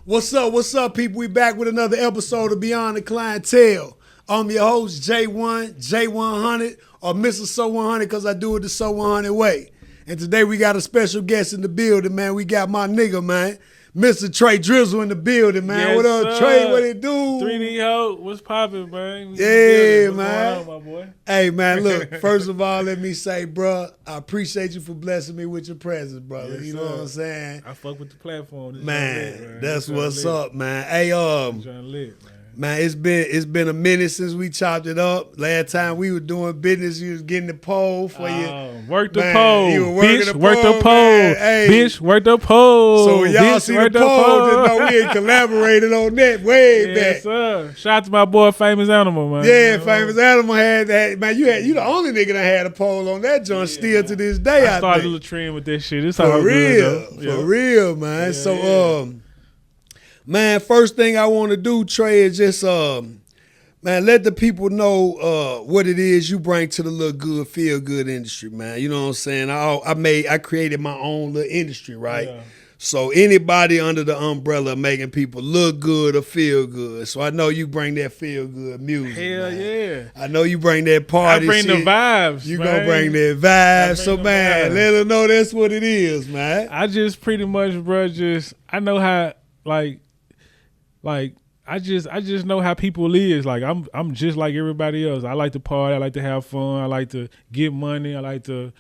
What's up, people? We back with another episode of Beyond the Clientele. I'm your host, J1, J100, or Mr. So 100, because I do it the So 100 way. And today we got a special guest in the building, man. We got my nigga, man, Mr. Trey Drizzle in the building, man. Yes, what up, sir. Trey? What it do? 3D Ho, what's poppin', man? Yeah, what's man. going on, my boy? Hey, man, look, first of all, let me say, bro, I appreciate you for blessing me with your presence, brother. Yes, you know sir. what I'm saying? I fuck with the platform. This Man, joint lit, that's This what's joint lit. up, man. Hey, This joint lit, man. Man, it's been a minute since we chopped it up. Last time we were doing business, you was getting the pole for you. Work the Man, pole. you were working Bitch, the work pole, the pole. man. Hey. Bitch, work the pole. So when y'all Bitch, see the work pole, just know we ain't collaborated on that way back. Yes, sir. Shout out to my boy, Famous Animal, man. Yeah, You know? Famous Animal had that. Man, you the only nigga that had a pole on that joint still to this day. I started a think. little trend with this shit. It's all For real, good, though. for real, man. Yeah, So, yeah. man, first thing I want to do, Trey, is just man, let the people know what it is you bring to the little good, feel good industry, man. You know what I'm saying? I created my own little industry, right? Yeah. So anybody under the umbrella making people look good or feel good. So I know you bring that feel good music. Hell man. yeah. I know you bring that party I bring shit. the vibes, You man. gonna bring that vibe. I So bring the man, vibes. let them know that's what it is, man. I just pretty much, bro, I know how, I just know how people is. Like, I'm just like everybody else. I like to party. I like to have fun. I like to get money. I like to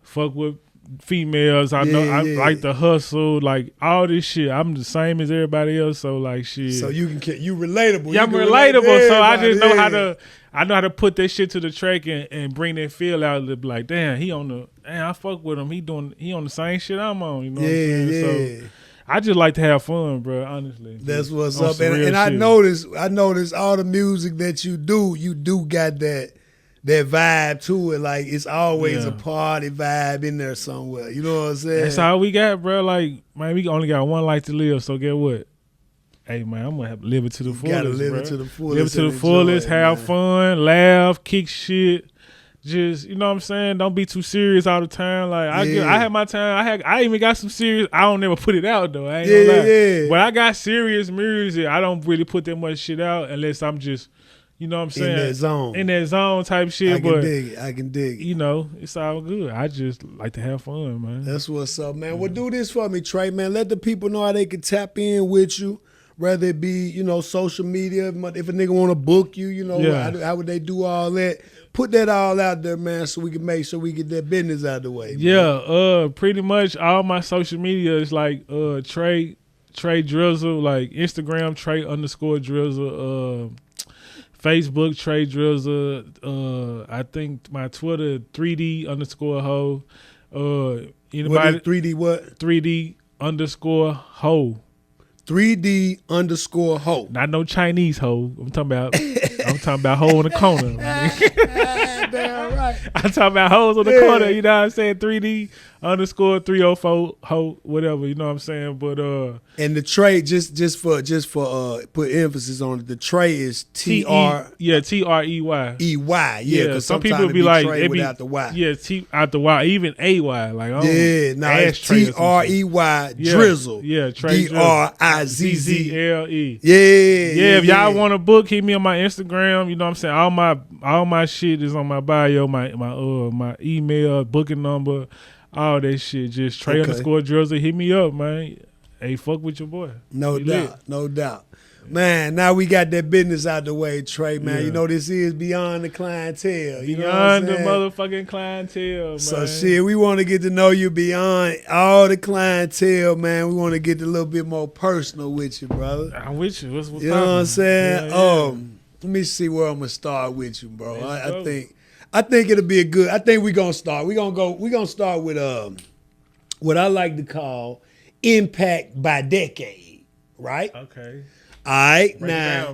fuck with females. I like to hustle. Like, all this shit. I'm the same as everybody else. So, like, shit. So you relatable. Yeah, I'm can relatable. relate to So I just know everybody, how to put that shit to the track and bring that feel out. Of like, damn, I fuck with him. He on the same shit I'm on. You know what I'm saying? So I just like to have fun, bro. Honestly, That's what's on up. some real And I shit. noticed all the music that you do got that vibe to it. Like, it's always a party vibe in there somewhere. You know what I'm saying? That's all we got, bro. Like, man, we only got one life to live. So get what? Hey, man, I'm gonna have to live it to the fullest. Gotta live bro. it to the fullest. Live it to and the fullest. enjoy it, Have man. fun, laugh, kick shit. Just, you know what I'm saying? Don't be too serious all the time. Like, I had my time. I even got some serious. I don't never put it out though. I ain't gonna lie. Yeah. But I got serious music. I don't really put that much shit out unless I'm just, you know what I'm saying? In that zone type shit. I can dig it. You know, it's all good. I just like to have fun, man. That's what's up, man. Well, do this for me, Trey, man. Let the people know how they can tap in with you, whether it be, social media. If a nigga want to book you, how would they do all that? Put that all out there, man, so we can make sure we get that business out of the way. Man. Yeah, pretty much all my social media is like Trey Drizzle, like Instagram Trey_Drizzle, Facebook Trey Drizzle, I think my Twitter 3D_ho. Anybody? What is 3D what? 3D_ho. 3D_ho. Not no Chinese ho. I'm talking about ho in the corner. Damn right. I'm talking about hoes on the corner, you know what I'm saying? 3D_304 ho, whatever, you know what I'm saying? But and the Trey, just for put emphasis on it, the Trey is TREY. TREY. Yeah, because some people be like Trey they be without the Y. Yeah, out the Y, even AY. Like, It's TREY Drizzle. Yeah, Trey DRIZZLE. Yeah, if y'all want a book, hit me on my Instagram. You know what I'm saying? All my shit is on my bio, my email, booking number, all that shit. Just Trey_Drizzle. Hit me up, man. Hey, fuck with your boy. No doubt. Man, now we got that business out the way, Trey, man. Yeah. You know, this is Beyond the Clientele. You know what Beyond I'm the saying? motherfucking clientele, man. So shit, we want to get to know you beyond all the clientele, man. We want to get a little bit more personal with you, brother. I'm with you. What's You know what I'm saying? Yeah. Let me see where I'm gonna start with you, bro. I think it'll be a good. I think we're gonna start. We're gonna start with what I like to call impact by decade, right? Okay. All right,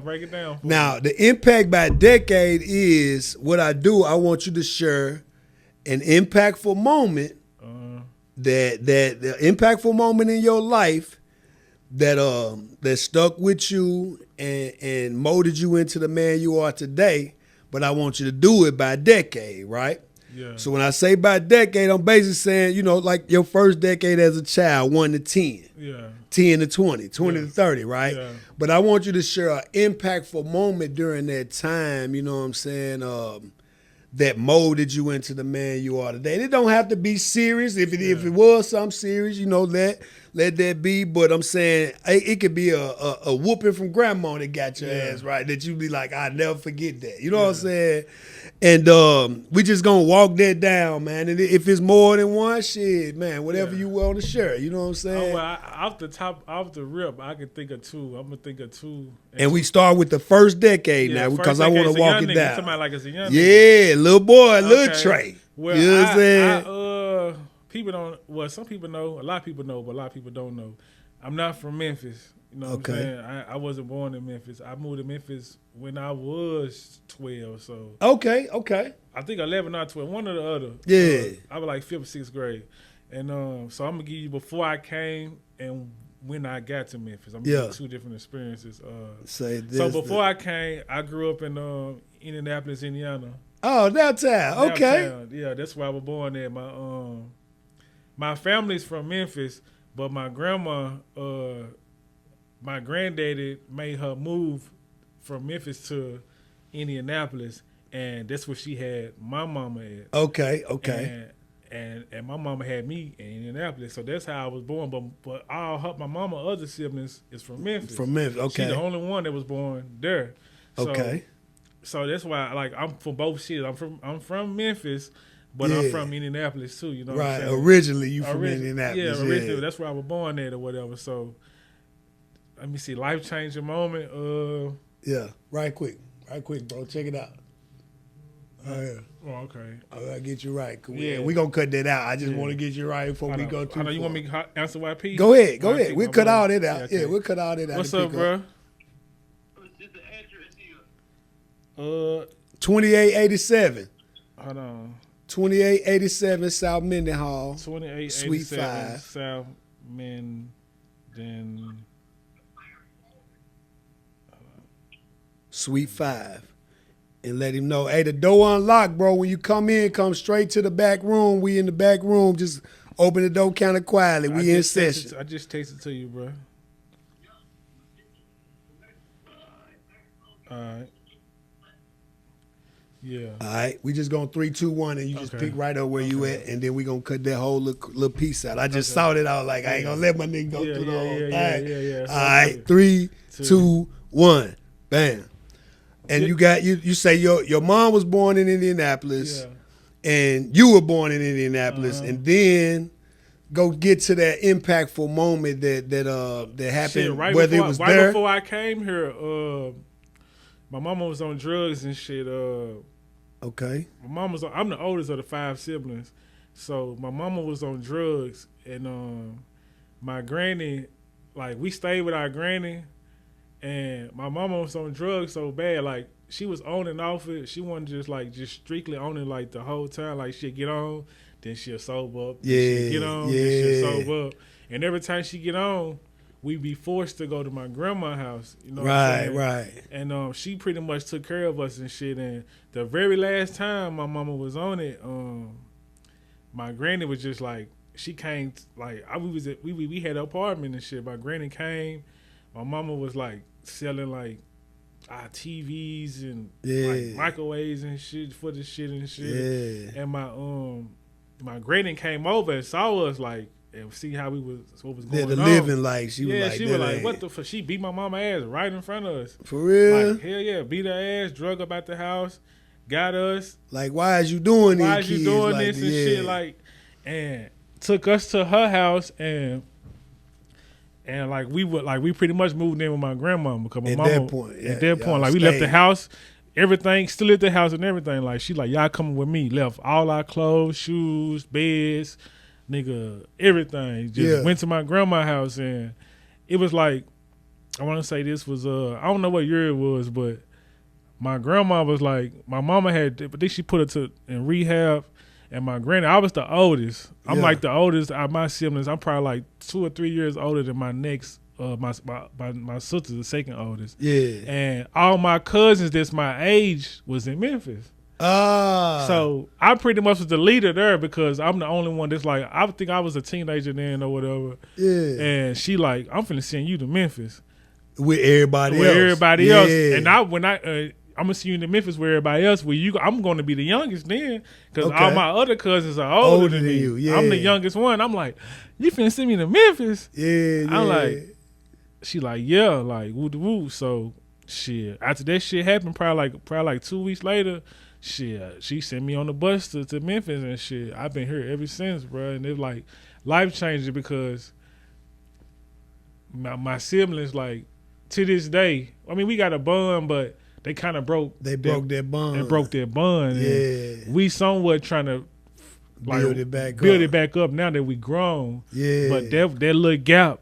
Break it down. Now, the impact by decade is what I do. I want you to share an impactful moment, that the impactful moment in your life that stuck with you and molded you into the man you are today. But I want you to do it by decade, right? Yeah. So when I say by decade, I'm basically saying, like your first decade as a child, 1 to 10. Yeah. 10 to 20, 20 to 30, right? Yeah. But I want you to share an impactful moment during that time, you know what I'm saying, that molded you into the man you are today. And it don't have to be serious. If it was something serious, let that be. But I'm saying it could be a whooping from grandma that got your ass right, that you be like, I'll never forget that. You know what I'm saying? And we just gonna walk that down, man. And if it's more than one, shit, man, whatever you want to share. You know what I'm saying? Oh, well, off the rip, I could think of two. I'm gonna think of two. And we start with the first decade now because I want to walk it down. Somebody like it's a young nigga. Little boy, little Trey. Well, you know what I'm saying? People don't. Well, some people know. A lot of people know, but a lot of people don't know. I'm not from Memphis. You know what I'm saying? I wasn't born in Memphis. I moved to Memphis when I was 12. So okay. I think 11 or 12, one or the other. Yeah. I was like 5th or 6th grade, and so I'm gonna give you before I came and when I got to Memphis. I'm gonna give you two different experiences. So before I came, I grew up in Indianapolis, Indiana. Oh, downtown. Okay. Yeah, that's where I was born at. My family's from Memphis, but my grandma, my granddaddy made her move from Memphis to Indianapolis, and that's where she had my mama at. Okay. And my mama had me in Indianapolis, so that's how I was born. But my mama other siblings is from Memphis. From Memphis, okay. She's the only one that was born there. So, okay. So that's why, I'm from both cities. I'm from Memphis, but I'm from Indianapolis too. You know, right? What I'm saying? Originally, you from Indianapolis. Yeah, originally that's where I was born at or whatever. So let me see, life changing moment. Yeah, right quick, bro. Check it out. Oh, okay. I gotta get you right. We gonna cut that out. I just want to get you right before we go too far. You want me to answer YP? Go ahead. We'll cut all that out. Yeah, we'll cut all that out. What's up, bro? 2887. Hold on. 2887 South Mendenhall. 2887 Suite 5. South Minden. Suite 5. And let him know, hey, the door unlocked, bro. When you come in, come straight to the back room. We in the back room. Just open the door kind of quietly. We in session. I just texted to you, bro. All right. Yeah. All right. We just going 3, 2, 1, and you just pick right up where you at, and then we going to cut that whole little piece out. I just saw that. I was like, I ain't going to let my nigga go through the whole thing. Yeah. All right. 3, 2, 1. Bam. And you got you say your mom was born in Indianapolis, and you were born in Indianapolis, and then go get to that impactful moment that happened. Shit, whether it was there before I came here, my mama was on drugs and shit. Okay. I'm the oldest of the 5 siblings, so my mama was on drugs, and my granny, we stayed with our granny. And my mama was on drugs so bad, she was on and off it. She wasn't just strictly on it the whole time. She'll get on, then she'll sober up. Yeah, she'll get on, then she'll sober up. And every time she get on, we be forced to go to my grandma's house. You know what I'm saying? Right. And she pretty much took care of us and shit. And the very last time my mama was on it, my granny was just she came we had an apartment and shit. My granny came. My mama was selling our TVs and microwaves and shit for the shit and shit. Yeah. And my granny came over and saw us and see how what was going on. The living she was like, what the fuck? She beat my mama ass right in front of us. For real? Hell yeah, beat her ass, drug up at the house, got us. Why is you doing this? Why is you doing this and shit? And took us to her house and we pretty much moved in with my grandmama because my mama at that point we left the house, everything still at the house and everything. She y'all coming with me. Left all our clothes, shoes, beds, nigga, everything. Just went to my grandma's house and it was I want to say this was I don't know what year it was, but my grandma was my mama had, but then she put her in rehab. And my granny, I was the oldest. I'm the oldest out of my siblings. I'm probably 2 or 3 years older than my next, my sister's the second oldest. Yeah. And all my cousins that's my age was in Memphis. So I pretty much was the leader there because I'm the only one that's like, I think I was a teenager then or whatever. Yeah. And she like, I'm finna send you to Memphis. With everybody else. And I'm gonna see you in Memphis with everybody else. I'm gonna be the youngest then, because all my other cousins are older than me. You. Yeah. I'm the youngest one. I'm like, you finna send me to Memphis? Yeah. I'm like, she like, yeah, like woo woo. So shit. After that shit happened, probably like 2 weeks later, shit, she sent me on the bus to Memphis and shit. I've been here ever since, bro. And it's like life changing because my siblings, like, to this day, I mean, we got a bond, but they kind of broke. They broke their bond. They broke their bond. Yeah. And we somewhat trying to build it back up now that we grown. Yeah. But that little gap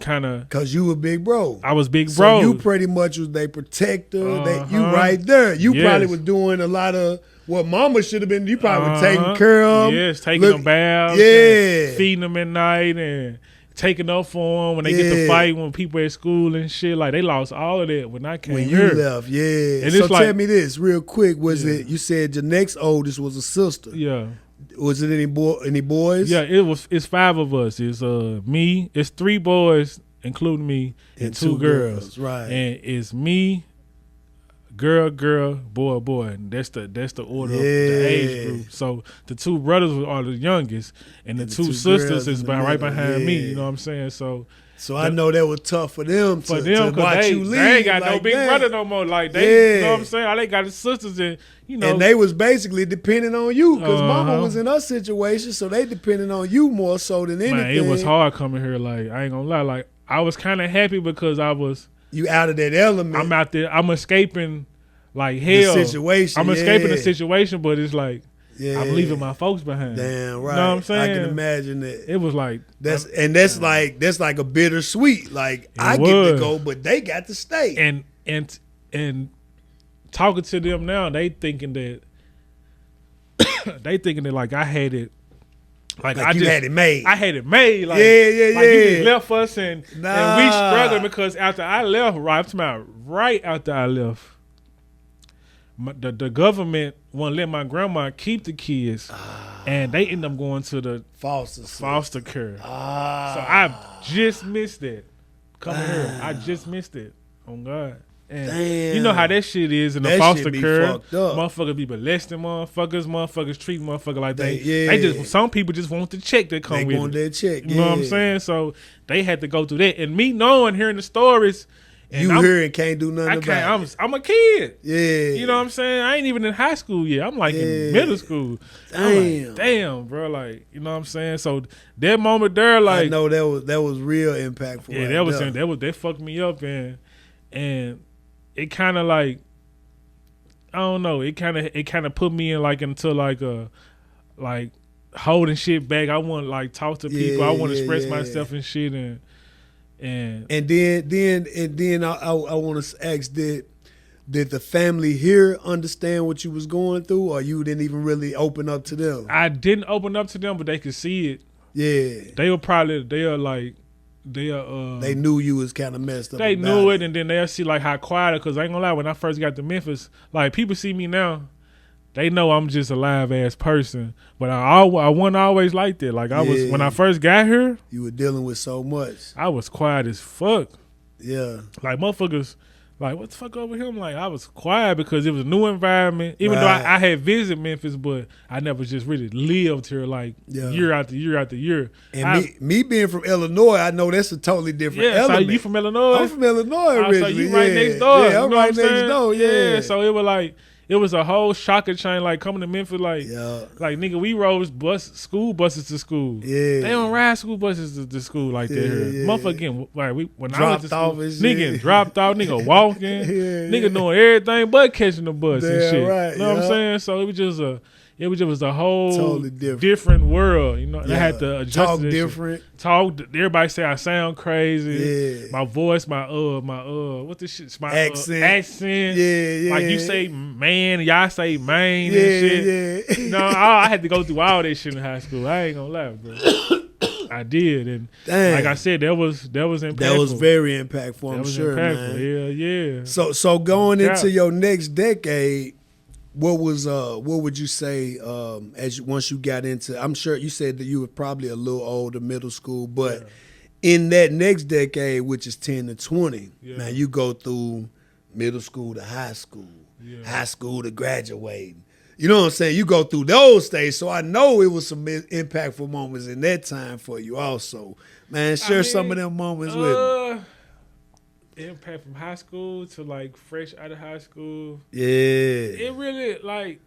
kind of. Because you were big bro. I was big bro. So you pretty much was their protector. You right there. You probably was doing a lot of what mama should have been. You probably were taking care of them. Yes, taking them baths. Yeah. Feeding them at night and taking up for them when they get to fight when people at school and shit. Like, they lost all of that when I came when here. you left, yeah. And so it's like, tell me this real quick. Was it, you said your next oldest was a sister. Yeah. Was it any boys? Yeah, it's 5 of us. It's me. It's 3 boys, including me, and 2 girls. Right. And it's me, girl, boy. And that's the order of the age group. So the 2 brothers are the youngest, and the 2 sisters is right behind me. You know what I'm saying? So I know that was tough for them to watch you leave. They ain't got no big brother no more. Like, they, you know what I'm saying? All they got is sisters, and you know. And they was basically depending on you because mama was in her situation, so they depending on you more so than anything. Man, it was hard coming here. Like, I ain't gonna lie. Like, I was kind of happy because you out of that element. I'm out there. I'm escaping like hell. The situation. I'm escaping the situation, but it's like, yeah. I'm leaving my folks behind. Damn right. You know what I'm saying? I can imagine that. It was like that's like a bittersweet. Like, I get to go, but they got to stay. And talking to them now, they thinking that like I had it. Like I you had it made. I had it made. Like, yeah. Like, you just left us and we struggling because after I left, right after I left, the government wouldn't let my grandma keep the kids, and they end up going to the foster care. So I just missed it. Coming here, I just missed it. Oh God. And you know how that shit is in the foster care. Motherfuckers be molesting motherfuckers treat motherfuckers like some people just want the check that come with it. They want that check. You know what I'm saying? So they had to go through that. And me hearing the stories, and you hear and can't do nothing about it. I'm a kid. Yeah. You know what I'm saying? I ain't even in high school yet. I'm like in middle school. Damn. Like, damn, bro. Like, you know what I'm saying? So that moment there, like, I know that was real impactful. Yeah, that fucked me up, and it kind of like, I don't know. It kind of put me in like into like a holding shit back. I want to like talk to people. I want to express myself and shit. And then I want to ask, did the family here understand what you was going through, or you didn't even really open up to them? I didn't open up to them, but they could see it. Yeah, they knew you was kind of messed up. They knew it, and then they'll see like how quiet. Because I ain't gonna lie, when I first got to Memphis, like people see me now, they know I'm just a live ass person. But I wasn't always like that. Like I was when I first got here. You were dealing with so much. I was quiet as fuck. Yeah, like motherfuckers. Like, what the fuck over here? I'm like, I was quiet because it was a new environment. Even though I had visited Memphis, but I never just really lived here like year after year after year. And me being from Illinois, I know that's a totally different element. So you from Illinois? I'm from Illinois originally. So you right next door. Yeah, I'm right next door. Yeah. So it was like, it was a whole shocker chain, like coming to Memphis, like nigga, we rode school buses to school. Yeah, they don't ride school buses to school like that here. Motherfucker getting when I went to school, nigga getting dropped off, nigga walking, nigga doing everything but catching the bus and shit. Right, you know what I'm saying? So it was just a whole totally different world, you know. And I had to adjust. Talk different. Everybody say I sound crazy. Yeah. My voice, my what this shit? My accent. Yeah. Like you say man, y'all say man and shit. Yeah. No, I had to go through all that shit in high school. I ain't gonna lie, bro. I did, and like I said, that was impactful. That was very impactful. I'm sure, man. Yeah. So going into your next decade, what would you say once you got into? I'm sure you said that you were probably a little older, middle school, but in that next decade, which is 10 to 20, man, you go through middle school to high school, high school to graduating. You know what I'm saying? You go through those stages, so I know it was some impactful moments in that time for you also. Man, share some of them moments with me. Impact from high school to like fresh out of high school. Yeah. It really, like,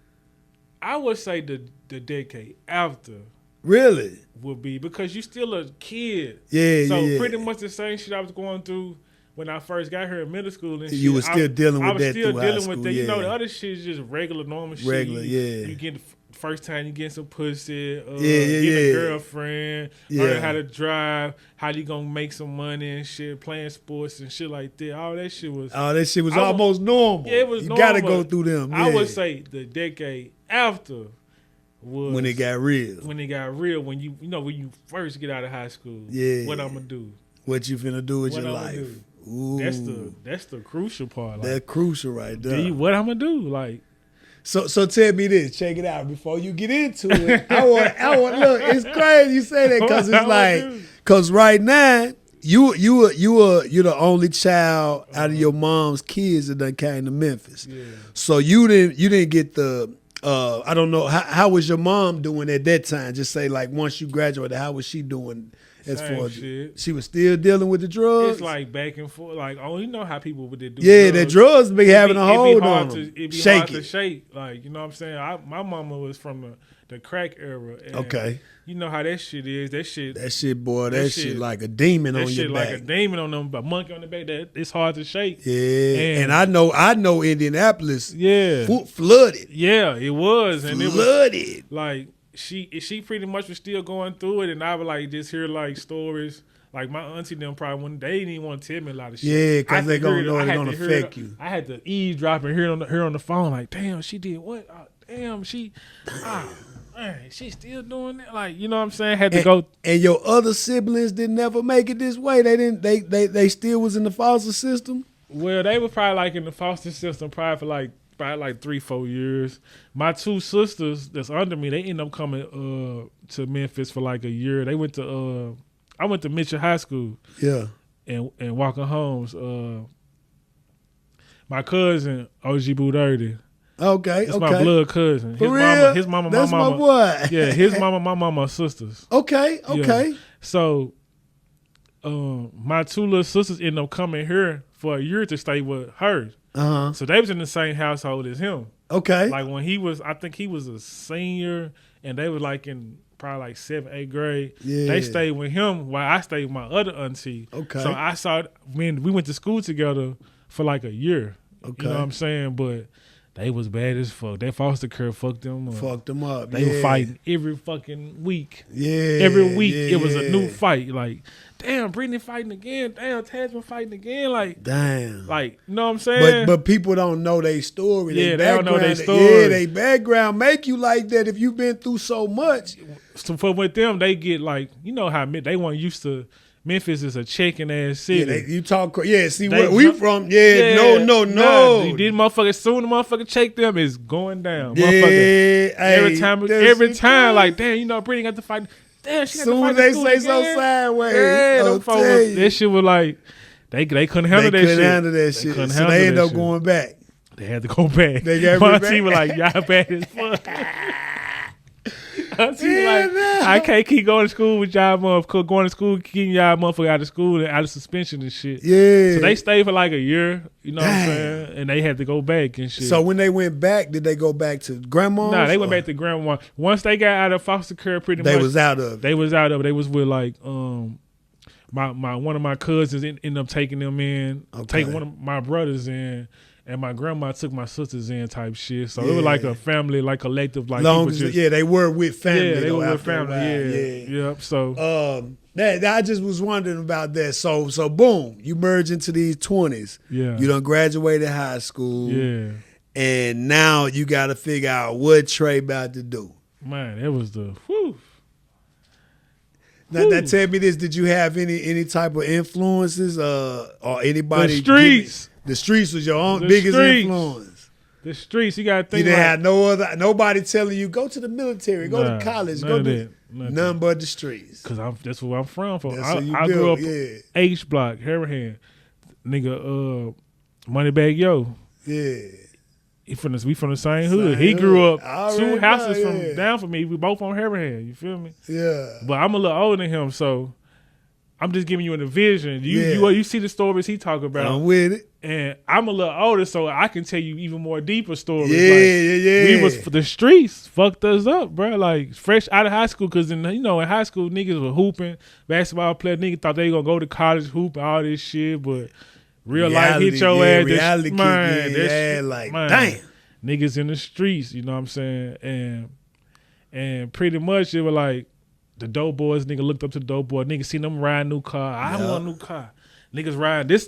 I would say the decade after. Really? Would be because you still a kid. Yeah, so pretty much the same shit I was going through when I first got here in middle school and shit. You were still dealing with that. I was still dealing with that. Yeah. You know, the other shit is just regular, normal shit. Regular, yeah. You get the first time you get some pussy, get a girlfriend, learn how to drive, how you gonna make some money and shit, playing sports and shit like that. All that shit was almost normal. Yeah, it was normal. You gotta go through them. Yeah. I would say the decade after was when it got real. When it got real, when you first get out of high school. Yeah. What I'm gonna do? What you finna do with your life? Ooh. That's the crucial part. Like, that's crucial right there. What I'm gonna do? Like, so tell me this. Check it out before you get into it. I want. Look, it's crazy you say that because it's like, because right now you're the only child out of your mom's kids that done came to Memphis. Yeah. So you didn't get the. I don't know how was your mom doing at that time? Just say like once you graduated, how was she doing? As far as she was still dealing with the drugs. It's like back and forth. Like, you know how people would do. Yeah, the drugs be having a hold on them. It'd be hard to shake. Like, you know what I'm saying? My mama was from the crack era. And okay. You know how that shit is. That shit, boy. That shit like a demon on your back. That shit like a demon on them, a monkey on the back. That it's hard to shake. Yeah, and I know Indianapolis. Yeah, flooded. Yeah, it was, and flooded. It was like she pretty much was still going through it, and I would like just hear like stories. Like my auntie them probably when they didn't even want to tell me a lot of shit. Yeah, because they gonna know it's gonna affect you. I had to eavesdrop and hear on the phone like, damn, she did what? Damn, man, she still doing that. Like, you know what I'm saying? Had to go. And your other siblings didn't never make it this way. They didn't. They still was in the foster system. Well, they were probably like in the foster system probably for like 3-4 years. My two sisters that's under me, they ended up coming to Memphis for like a year. They went to I went to Mitchell High School. Yeah. And Walker Holmes. My cousin, OG BooDirty. Okay. It's my blood cousin. For real? His mama, that's my mama. My boy. Yeah, his mama, my mama are sisters. Okay. Yeah. So my two little sisters ended up coming here for a year to stay with her. Uh-huh. So they was in the same household as him. Okay. Like when I think he was a senior, and they were like in probably like 7th, 8th grade. Yeah. They stayed with him while I stayed with my other auntie. Okay. So I saw we went to school together for like a year. Okay. You know what I'm saying? But they was bad as fuck. That foster care fucked them up. Fucked them up. They were fighting every fucking week. Yeah. Every week it was a new fight. Like, damn, Brittany fighting again. Damn, Tasman fighting again. Like, damn. Like, you know what I'm saying? But people don't know their story. Yeah, they don't know their story. Yeah, their background make you like that if you've been through so much. So for with them, they get like, you know how they weren't used to. Memphis is a checking ass city. Yeah, you talk. Yeah, see where we from. Yeah, no. Nah, these motherfuckers, soon the motherfucker check them is going down. Yeah, every time, like, damn, you know, Brittany got to fight. Damn, she got to fight. Soon as they say so sideways. Yeah, them folks, that shit was like, they couldn't handle that shit. They couldn't handle that shit. So they ended up going back. They had to go back. They got my back. team was like, y'all bad as fuck. I can't keep going to school with y'all motherfuckers. Going to school, keeping y'all motherfuckers out of school and out of suspension and shit. Yeah. So they stayed for like a year, you know what I'm saying? And they had to go back and shit. So when they went back, did they go back to grandma? Nah, they went back to grandma. Once they got out of foster care, pretty much. They was out of it. They was out of it. They was with like my one of my cousins ended up taking them in, taking one of my brothers in. And my grandma took my sisters in type shit. So it was like a family, like collective. Like long as they were with family. Yeah, they were with family. Yeah. Yep. So I just was wondering about that. So boom, you merge into these 20s. Yeah. You done graduated high school. Yeah. And now you got to figure out what Trey about to do. Man, it was the whew. Now tell me this: did you have any type of influences or anybody? The streets. The streets was your biggest influence. The streets, you gotta You think. didn't have nobody telling you go to the military, go to college, go to none but the streets. Cause that's where I'm from. I grew up H Block, Harahan, nigga. Moneybag Yo. Yeah. We from the same hood. He grew up 2 houses from down from me. We both on Harahan. You feel me? Yeah. But I'm a little older than him, so I'm just giving you a vision. You see the stories he talk about. I'm with it. And I'm a little older, so I can tell you even more deeper stories. Yeah. We was the streets fucked us up, bro. Like fresh out of high school, because in high school niggas were hooping, basketball player. Niggas thought they gonna go to college, hoop, all this shit, but real life hit your ass. Reality damn. Niggas in the streets, you know what I'm saying, and pretty much it was like the dope boys. Nigga looked up to the dope boy. Nigga seen them ride new car. I want a new car. Niggas riding this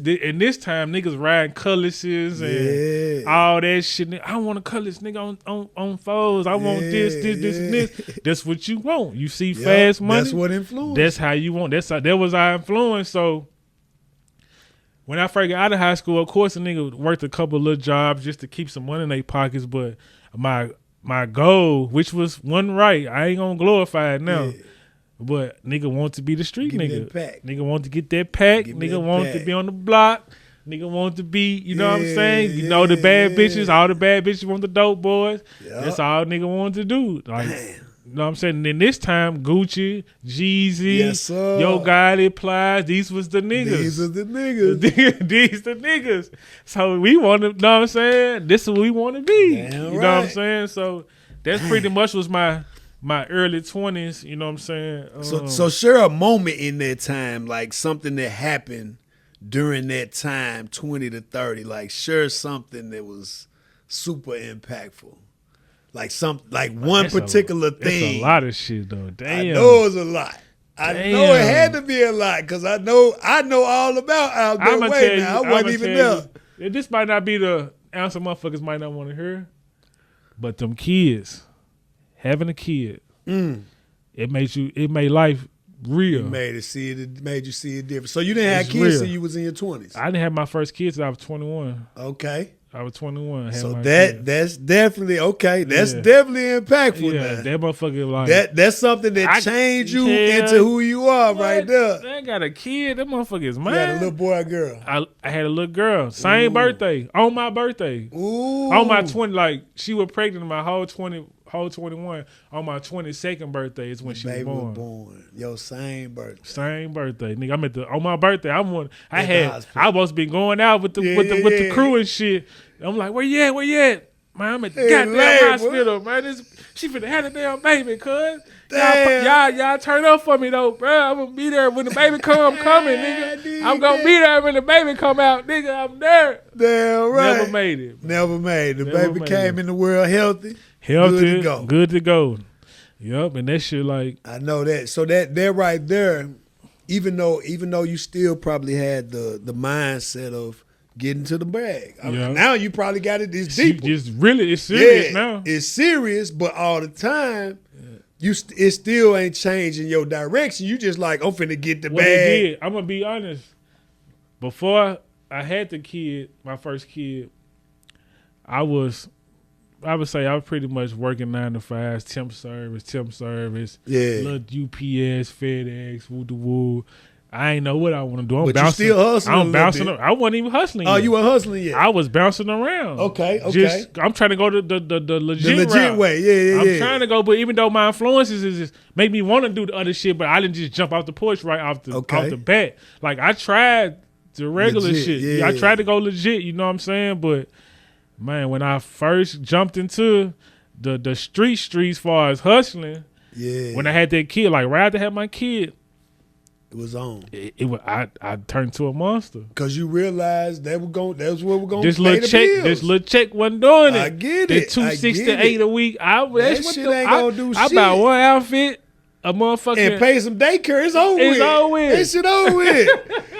time niggas riding Cutlasses and all that shit. I want a Cutlass, nigga, on foes. I want this, and this. That's what you want. You see fast money. That's what influenced. That's how you want. That was our influence. So when I first got out of high school, of course, a nigga worked a couple of little jobs just to keep some money in their pockets. But my goal, which was one right, I ain't gonna glorify it now. Yeah. But nigga want to be the street nigga. Nigga want to get that pack. Nigga want to be on the block. Nigga want to be, you know what I'm saying? You know the bad bitches, all the bad bitches want the dope boys. Yep. That's all nigga want to do. Like, you know what I'm saying? And then this time, Gucci, Jeezy, Yo Gotti, Plies, these was the niggas. These are the niggas. These the niggas. So we want to, you know what I'm saying? This is what we want to be. Damn you know what I'm saying? So that's pretty much was my early 20s, you know what I'm saying? So share a moment in that time, like something that happened during that time, 20 to 30. Like share something that was super impactful. Like one particular thing. It's a lot of shit though. Damn. I know it was a lot. I know it had to be a lot because I know all about out there. Wait now, I wasn't even there. This might not be the answer motherfuckers might not want to hear, but them kids. Having a kid, it made life real. It made you see it different. So you didn't have kids till you was in your 20s. I didn't have my first kids till I was 21. Okay. I was 21. So that's definitely okay. That's definitely impactful. Yeah, that motherfucker like that's something that changed you into who you are right there. I got a kid. That motherfucker is mine. You had a little boy or girl? I had a little girl. Same birthday. On my birthday. Ooh. On my 20, like she was pregnant my whole 21. On my 22nd birthday is when she was born. Your same birthday. Same birthday, nigga. I'm on my birthday. I was been going out with the crew and shit. I'm like, where you at? Man, I'm at the goddamn hospital, man. She finna have a damn baby, cuz. Y'all turn up for me though, bro. I'm gonna be there when the baby coming, nigga. I'm gonna be there when the baby come out, nigga. I'm there. Damn right. Never made it. The baby came in the world healthy. Good to go. Yup, and that shit like I know that. So that right there, even though you still probably had the mindset of getting to the bag. Now you probably got it this deep. It's serious now. It's serious, but all the time, it still ain't changing your direction. You just like, I'm finna get the bag. I'm gonna be honest. Before I had my first kid, I would say I was pretty much working 9 to 5, temp service, little UPS, FedEx, woo. I ain't know what I want to do. But bouncing, you still hustling. I'm bouncing. I wasn't even hustling. Oh, you weren't hustling yet? I was bouncing around. Okay. I'm trying to go to the legit route. Way. Yeah. I'm trying to go, but even though my influences is make me want to do the other shit, but I didn't just jump off the porch right off the bat. Like I tried the regular shit. Yeah. I tried to go legit. You know what I'm saying? But man, when I first jumped into the streets as far as hustling, when I had that kid, like right after I had my kid. It was on. I turned to a monster because you realized that's what we're going. This little check wasn't doing it. I get it. The $268 a week. That shit ain't gonna do shit. I buy one outfit, a motherfucker, and pay some daycare. It's over with. That shit over with.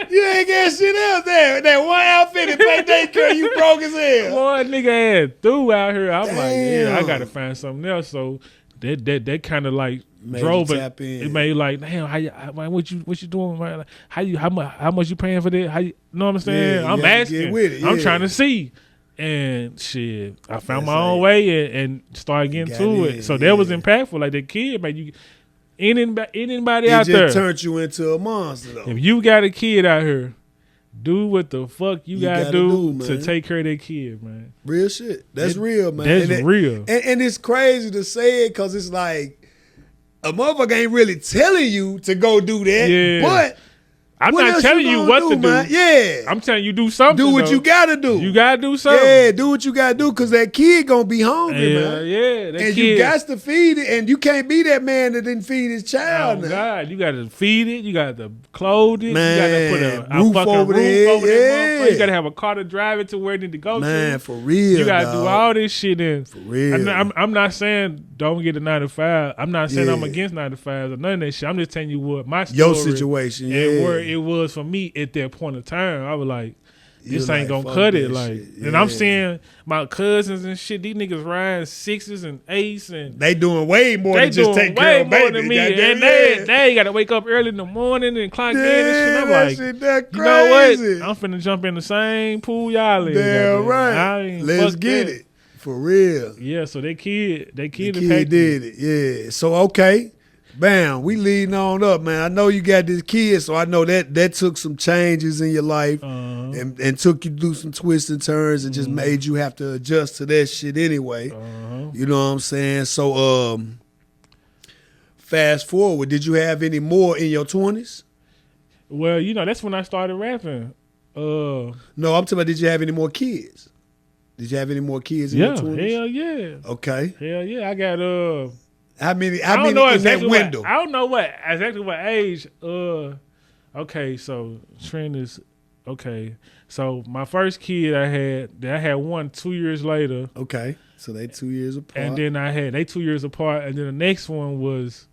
You ain't got shit else there. That one outfit and pay daycare, you broke as hell. Boy, nigga had through out here. I'm like, I gotta find something else. So that kind of like. Drove it. It made like, damn, what you doing? Man? How much you paying for that? How you know what I'm saying? I'm asking. I'm trying to see. And shit, I found my own way and started getting to it. So that was impactful. Like that kid, man, you anybody out there. It just turned you into a monster, though. If you got a kid out here, do what the fuck you gotta do to take care of that kid, man. Real shit. That's real, man. That's real. And it's crazy to say it because it's like a motherfucker ain't really telling you to go do that. Yeah. But I'm not telling you what to do. Man? Yeah. I'm telling you do something. Do what you gotta do. You gotta do something. Yeah, do what you gotta do because that kid gonna be hungry, man. Yeah, that and kid. You got to feed it, and you can't be that man that didn't feed his child. Oh, God, you gotta feed it, you gotta clothe it, man, you gotta put a roof over that. You gotta have a car to drive it to where it need to go to. Man, for real. You gotta do all this shit in. For real. I'm not saying don't get a 9 to 5. I'm not saying I'm against 9 to 5s or none of that shit. I'm just telling you what my story, your situation, and where it was for me at that point of time. I was like, this ain't gonna cut it. Like, and I'm seeing my cousins and shit. These niggas riding 6s and 8s, and they doing way more than just take care of baby than me. And they gotta wake up early in the morning and clock in and shit. I'm like, shit, that you know what? I'm finna jump in the same pool y'all in. Damn right. Let's get it for real. Yeah. So that kid did it. Yeah. So okay. Bam, we leading on up, man. I know you got this kid, so I know that took some changes in your life and took you through some twists and turns and just made you have to adjust to that shit anyway. You know what I'm saying? So fast forward, did you have any more in your 20s? Well, that's when I started rapping. No, I'm talking about, did you have any more kids? Did you have any more kids in your 20s? Hell yeah. Okay. Hell yeah. I got How many in that window? I don't know exactly what age. Okay, so trend is okay. So my first kid I had one 2 years later. Okay, so they 2 years apart. And then they 2 years apart, and then the next one was,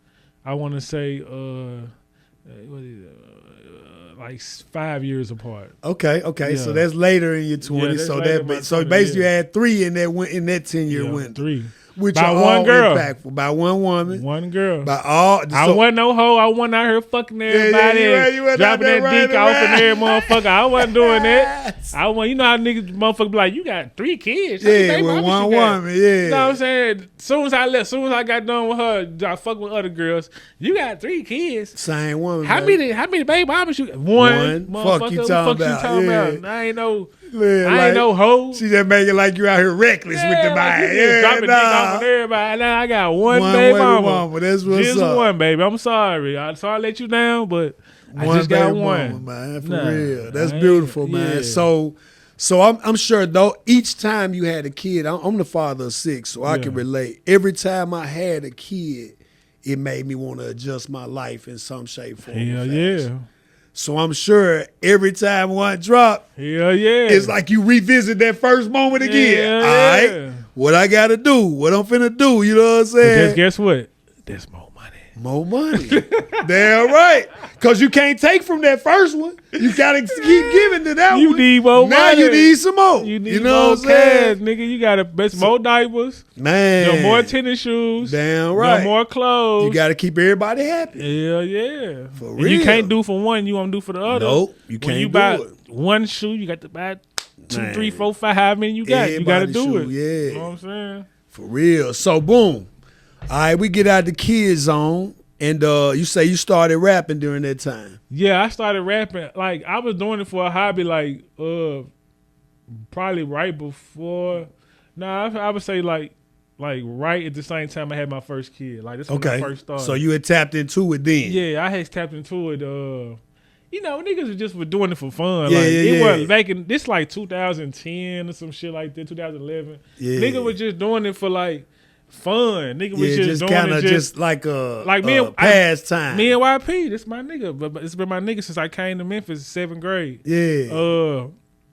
I want to say, like 5 years apart. Okay. Yeah. So that's later in your 20s. Yeah, so basically you had 3 in that 10-year window. 3. Which by are one all girl. Impactful. By one woman. One girl. By all. I wasn't no hoe. I wasn't out here fucking everybody and dropping that dick off and every motherfucker. I wasn't doing that. I wasn't. You know how niggas motherfuckers be like, you got 3 kids. Yeah, with one woman. Yeah. You know what I'm saying? Soon as I got done with her, I fuck with other girls. You got 3 kids. Same woman. How many baby mamas you got? One. Fuck you talking about. I ain't no. I ain't no hoe. She just making like you out here reckless with the mind. Dropping dick off on everybody. Now I got one baby mama. That's what's just up. one, baby. I'm sorry. I let you down, but I just got one. Mama, man, for real. That's beautiful, man. Yeah. So I'm sure though each time you had a kid, I'm the father of 6, so I can relate. Every time I had a kid, it made me want to adjust my life in some shape, form, or fashion. Yeah. So I'm sure every time one drop, it's like you revisit that first moment again. All right, what I got to do, what I'm finna do, you know what I'm saying? But guess what? There's more money. More money. Damn right. Because you can't take from that first one. You got to keep giving to that one. You need more money. Now you need some more. You need more cash, nigga. You got to best more diapers. Man. No more tennis shoes. Damn right. No more clothes. You got to keep everybody happy. Hell yeah. For real. You can't do for one, you want to do for the other. Nope. You can't when you buy one shoe, you got to buy 2, 3, 4, 5, how many you got. You got to do it. Yeah. You know what I'm saying? For real. So, boom. All right, we get out the kid zone. And you say you started rapping during that time. Yeah, I started rapping. Like, I was doing it for a hobby, like, probably right before. I would say, like right at the same time I had my first kid. Like, this when I first started. So you had tapped into it then? Yeah, I had tapped into it. Niggas were doing it for fun. It was back in, this like 2010 or some shit like that, 2011. Yeah. Niggas was just doing it for, like, fun. Nigga was just doing kinda it just like a pastime. Me and YP, this my nigga. But it's been my nigga since I came to Memphis in 7th grade. Yeah.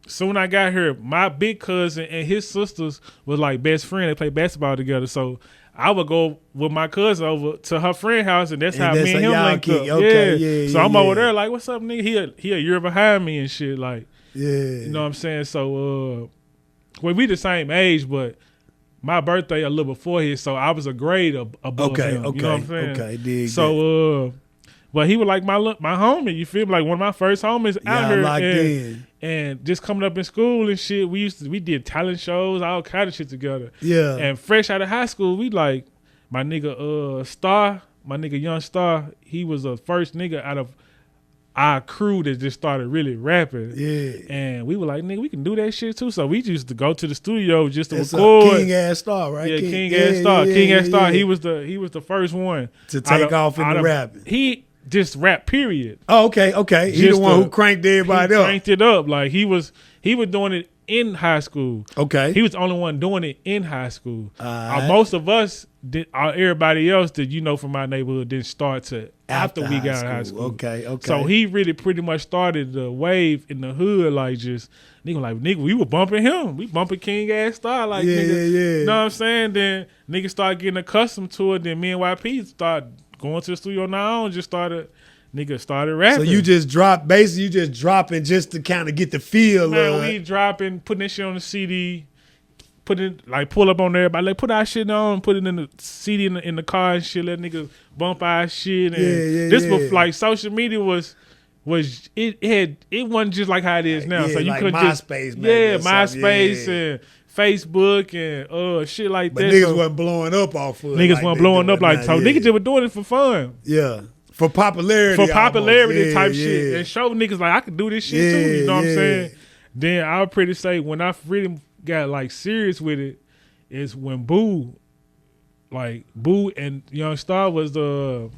Soon I got here, my big cousin and his sisters was like best friend. They played basketball together. So I would go with my cousin over to her friend's house, and that's how me and him linked up. Okay, so I'm over there like, what's up, nigga? He a year behind me and shit. Like, you know what I'm saying? So we the same age, but my birthday a little before his, so I was a grade above him. You know what I'm saying? Okay, dig so But he was like my homie. You feel me? Like one of my first homies out here. Locked in. And just coming up in school and shit, we did talent shows, all kind of shit together. Yeah. And fresh out of high school, we like my nigga Star, my nigga Young Star. He was the first nigga out of our crew that just started really rapping. Yeah. And we were like, nigga, we can do that shit too. So we used to go to the studio just to That's record. King Ass Star, right? Yeah, King Ass Star. King Ass Star. yeah. He was the first one To take off in the rapping. He just rap, period. Oh, okay. He the one who cranked everybody up. Cranked it up. Like he was doing it in high school. Okay. He was the only one doing it in high school. Alright. Most of us did. Everybody else that from our neighborhood didn't start to after we got out of high school. Okay. So he really pretty much started the wave in the hood, like just nigga, we were bumping him. We bumping King Ass Star, like nigga. Yeah. You know what I'm saying? Then niggas started getting accustomed to it. Then me and YP started going to the studio now and just started rapping. So you just dropping just to kind of get the feel. Man, we dropping, putting that shit on the CD, pull up on everybody, like put our shit on, put it in the CD in the car and shit, let niggas bump our shit. And this was like social media was it wasn't just like how it is now. So you like couldn't MySpace, MySpace and Facebook and shit like but that. niggas wasn't blowing up off of it. Niggas wasn't blowing up like so. Niggas just were doing it for fun. Yeah. For popularity. Type shit. And show niggas like I can do this shit too. You know what I'm saying? Then I would pretty say when I really got like serious with it is when Boo and Young Star was they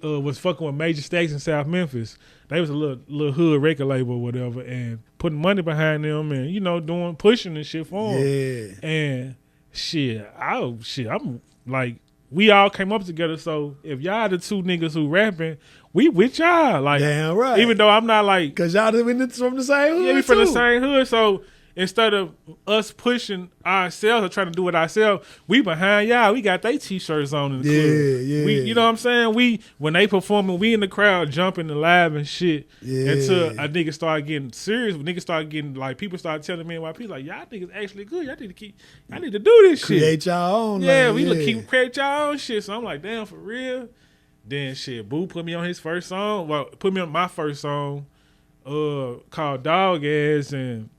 was fucking with major stacks in South Memphis. They was a little hood record label or whatever and putting money behind them and pushing and shit for them. Yeah. And I'm like we all came up together. So if y'all the two niggas who rapping, we with y'all. Like damn right. Even though I'm not like because y'all from the same hood. Yeah, we from the same hood. So instead of us pushing ourselves or trying to do it ourselves, we behind y'all. We got they t-shirts on in the club. Yeah. We, you know what I'm saying? When they performing, we in the crowd jumping and live and shit. Yeah. Until a nigga started getting serious. When niggas started getting like people started telling me and YP like y'all niggas actually good. Y'all need to do this shit. Create y'all own. Yeah, keep create y'all own shit. So I'm like, damn, for real. Then shit, Boo put me on his first song. Well, put me on my first song, called Dog Ass, and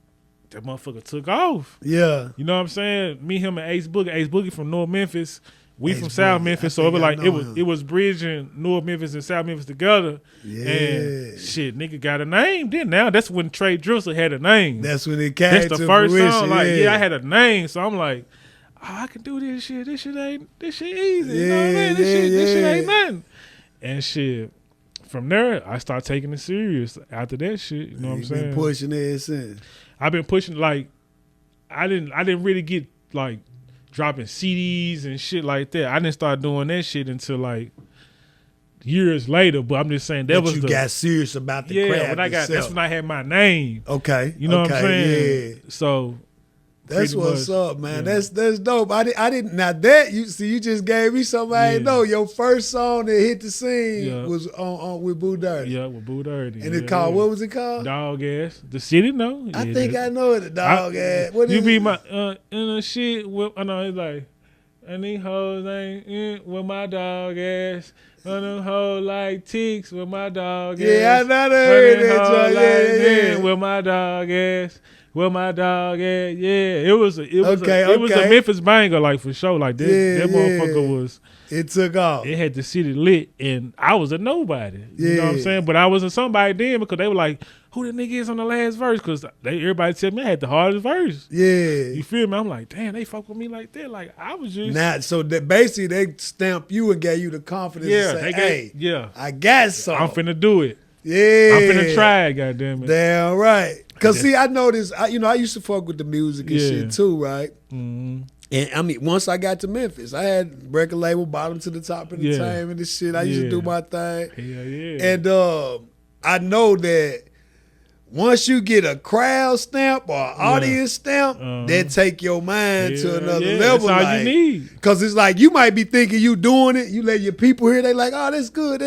that motherfucker took off. Yeah. You know what I'm saying? Me, him, and Ace Boogie from North Memphis. We Ace from South Boogie. Memphis, so it was like it was bridging North Memphis and South Memphis together. Yeah. And shit, nigga got a name. Then now that's when Trey Drusser had a name. That's when it came. That's the to first fruition, song. Like, I had a name, so I'm like, I can do this shit. This shit easy. You know what I mean? This shit ain't nothing. And shit, from there, I started taking it serious. After that shit, you know what I'm saying? Been pushing it since. I've been pushing like, I didn't really get like dropping CDs and shit like that. I didn't start doing that shit until like years later. But I'm just saying you got serious about the craft that's when I had my name. Okay, you know what I'm saying? Yeah. So. That's what's up, man. Yeah. That's dope. I didn't. Now that you just gave me something I didn't know. Your first song that hit the scene was on with BooDirty. Yeah, with BooDirty. And it called what was it called? Dog Ass. The city, no. I think I know it. The Dog Ass. What you is be it? my in the shit. With, I know it's like, and these hoes ain't in with my dog ass. And them hoes like ticks with my dog ass. Yeah, I know that. Yeah. With my dog ass. Well, my dog, yeah, it was a Memphis banger, like for sure. Like that motherfucker was. It took off. It had the city lit, and I was a nobody. You know what I'm saying? But I wasn't somebody then because they were like, "Who the nigga is on the last verse?" Because everybody tell me I had the hardest verse. Yeah, you feel me? I'm like, damn, they fuck with me like that. Like I was just so that basically they stamped you and gave you the confidence. to say, hey, I got something. I'm finna do it. Yeah, I'm finna try it. Goddamn it. Damn right. Cause see, I noticed. I used to fuck with the music and shit too, right? Mm-hmm. And I mean, once I got to Memphis, I had record label, bottom to the top entertainment and shit. I used to do my thing. Yeah. And I know that once you get a crowd stamp or audience stamp, that take your mind to another level. That's all you need. Because it's like you might be thinking you doing it. You let your people hear, they like, oh, that's good.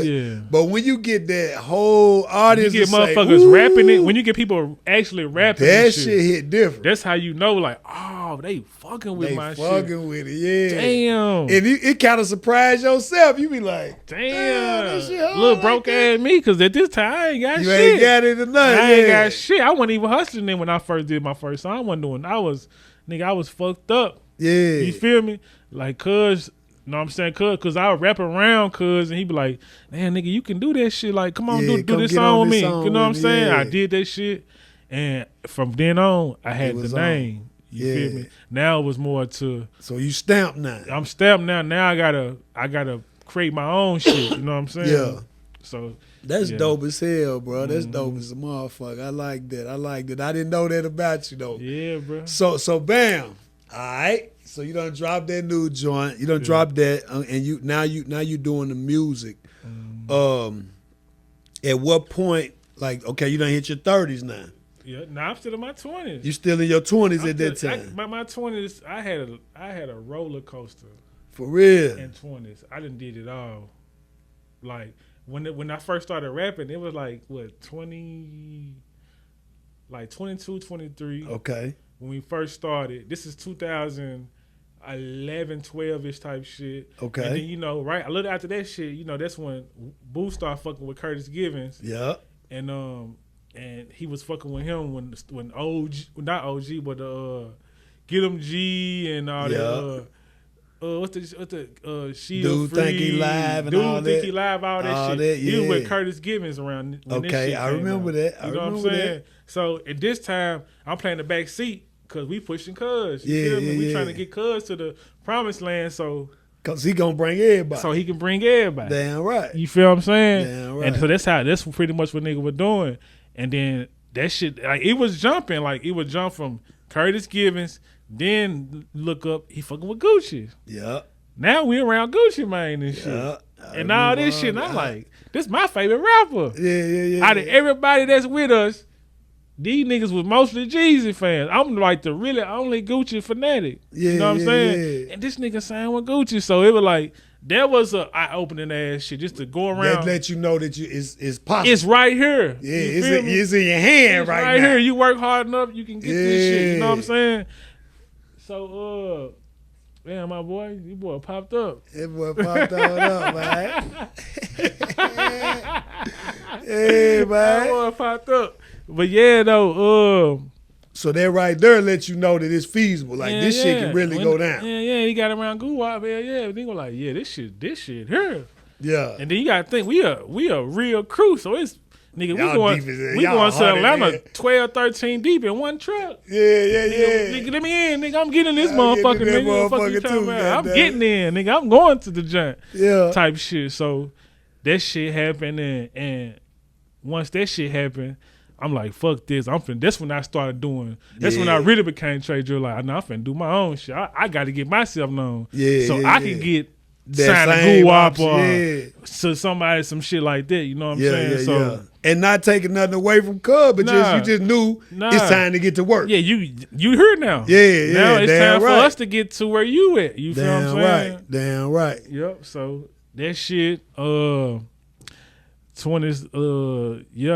Yeah. But when you get that whole audience, you get motherfuckers rapping it. When you get people actually rapping, that shit hit different. That's how you know, like, oh oh, they fucking with my shit. They fucking with it, yeah. Damn. And it kind of surprised yourself. You be like, damn. That shit hard Little like broke that. ass me, because at this time, I ain't got You shit. ain't got it or nothing. I ain't got shit. I wasn't even hustling then when I first did my first song. I was fucked up. Yeah. You feel me? Like, cuz, you know what I'm saying? Cuz I would rap around cuz, and he be like, man, nigga, you can do that shit. Like, come on, do this song with me. You know what I'm saying? I did that shit. And from then on, I had the name. You feel me? Now it was more to. So you stamped now. I'm stamped now. Now I gotta create my own shit. You know what I'm saying? Yeah. So that's dope as hell, bro. That's dope as a motherfucker. I like that. I didn't know that about you though. Yeah, bro. So bam. All right. So you done dropped that new joint. You done dropped that, and you doing the music. At what point, like, okay, you done hit your 30s now. Yeah, now I'm still in my 20s. You still in your 20s at that time. My 20s, I had a roller coaster. For real. In 20s, I done did it all. Like when I first started rapping, it was like what 22, 23. Okay. When we first started, this is 2011, 12ish type shit. Okay. And then right a little after that shit, that's when Boo started fucking with Curtis Givens. Yeah. And he was fucking with him when OG, not OG, but Get 'em G and all that. What's the she Dude free, Think He Live and Dude all Think that. He Live, all that shit. He was with Curtis Givens around when this shit I remember came out. that. You know what I'm saying? So at this time, I'm playing the back seat because we pushing Cuz. You feel me? We trying to get Cuz to the promised land, so. Cause he gonna bring everybody. So he can bring everybody. Damn right. You feel what I'm saying? Damn right. And so that's pretty much what nigga was doing. And then that shit, like it was jumping. Like it would jump from Curtis Givens, then look up, he fucking with Gucci. Yeah. Now we around Gucci Mane and shit. And all this shit. And I'm like, this my favorite rapper. Yeah. Out of everybody that's with us, these niggas was mostly Jeezy fans. I'm like the really only Gucci fanatic. Yeah, you know what I'm saying? Yeah. And this nigga signed with Gucci. So it was like, that was a eye-opening ass shit just to go around. That let you know that it's possible. It's right here. Yeah, it's in your hand it's right now. Here. You work hard enough, you can get this shit. You know what I'm saying? So, damn, my boy, you boy popped up. That boy popped up, man. Hey, man. That boy popped up. But yeah, though, so that right there lets you know that it's feasible. Like this shit can really go down. Yeah, he got around Guwap, yeah. They were like, yeah, this shit here. Yeah. And then you gotta think we a real crew, so it's nigga, we going to Atlanta 12, 13 deep in one truck. Yeah. Nigga, let me in, nigga. I'm getting this motherfucker, nigga. I'm getting in, nigga. I'm going to the joint. Yeah. Type shit. So that shit happened, and once that shit happened, I'm like, fuck this. That's when I started doing. That's when I really became Trey Drill. Like, I'm finna do my own shit. I got to get myself known. So I can get signed to Guwap or to somebody, some shit like that. You know what I'm saying? So and not taking nothing away from Cub, but you just knew it's time to get to work. Yeah, you here now. Yeah. Now it's time for us to get to where you at. You feel what I'm saying? Damn right. Yep. So that shit, 20s,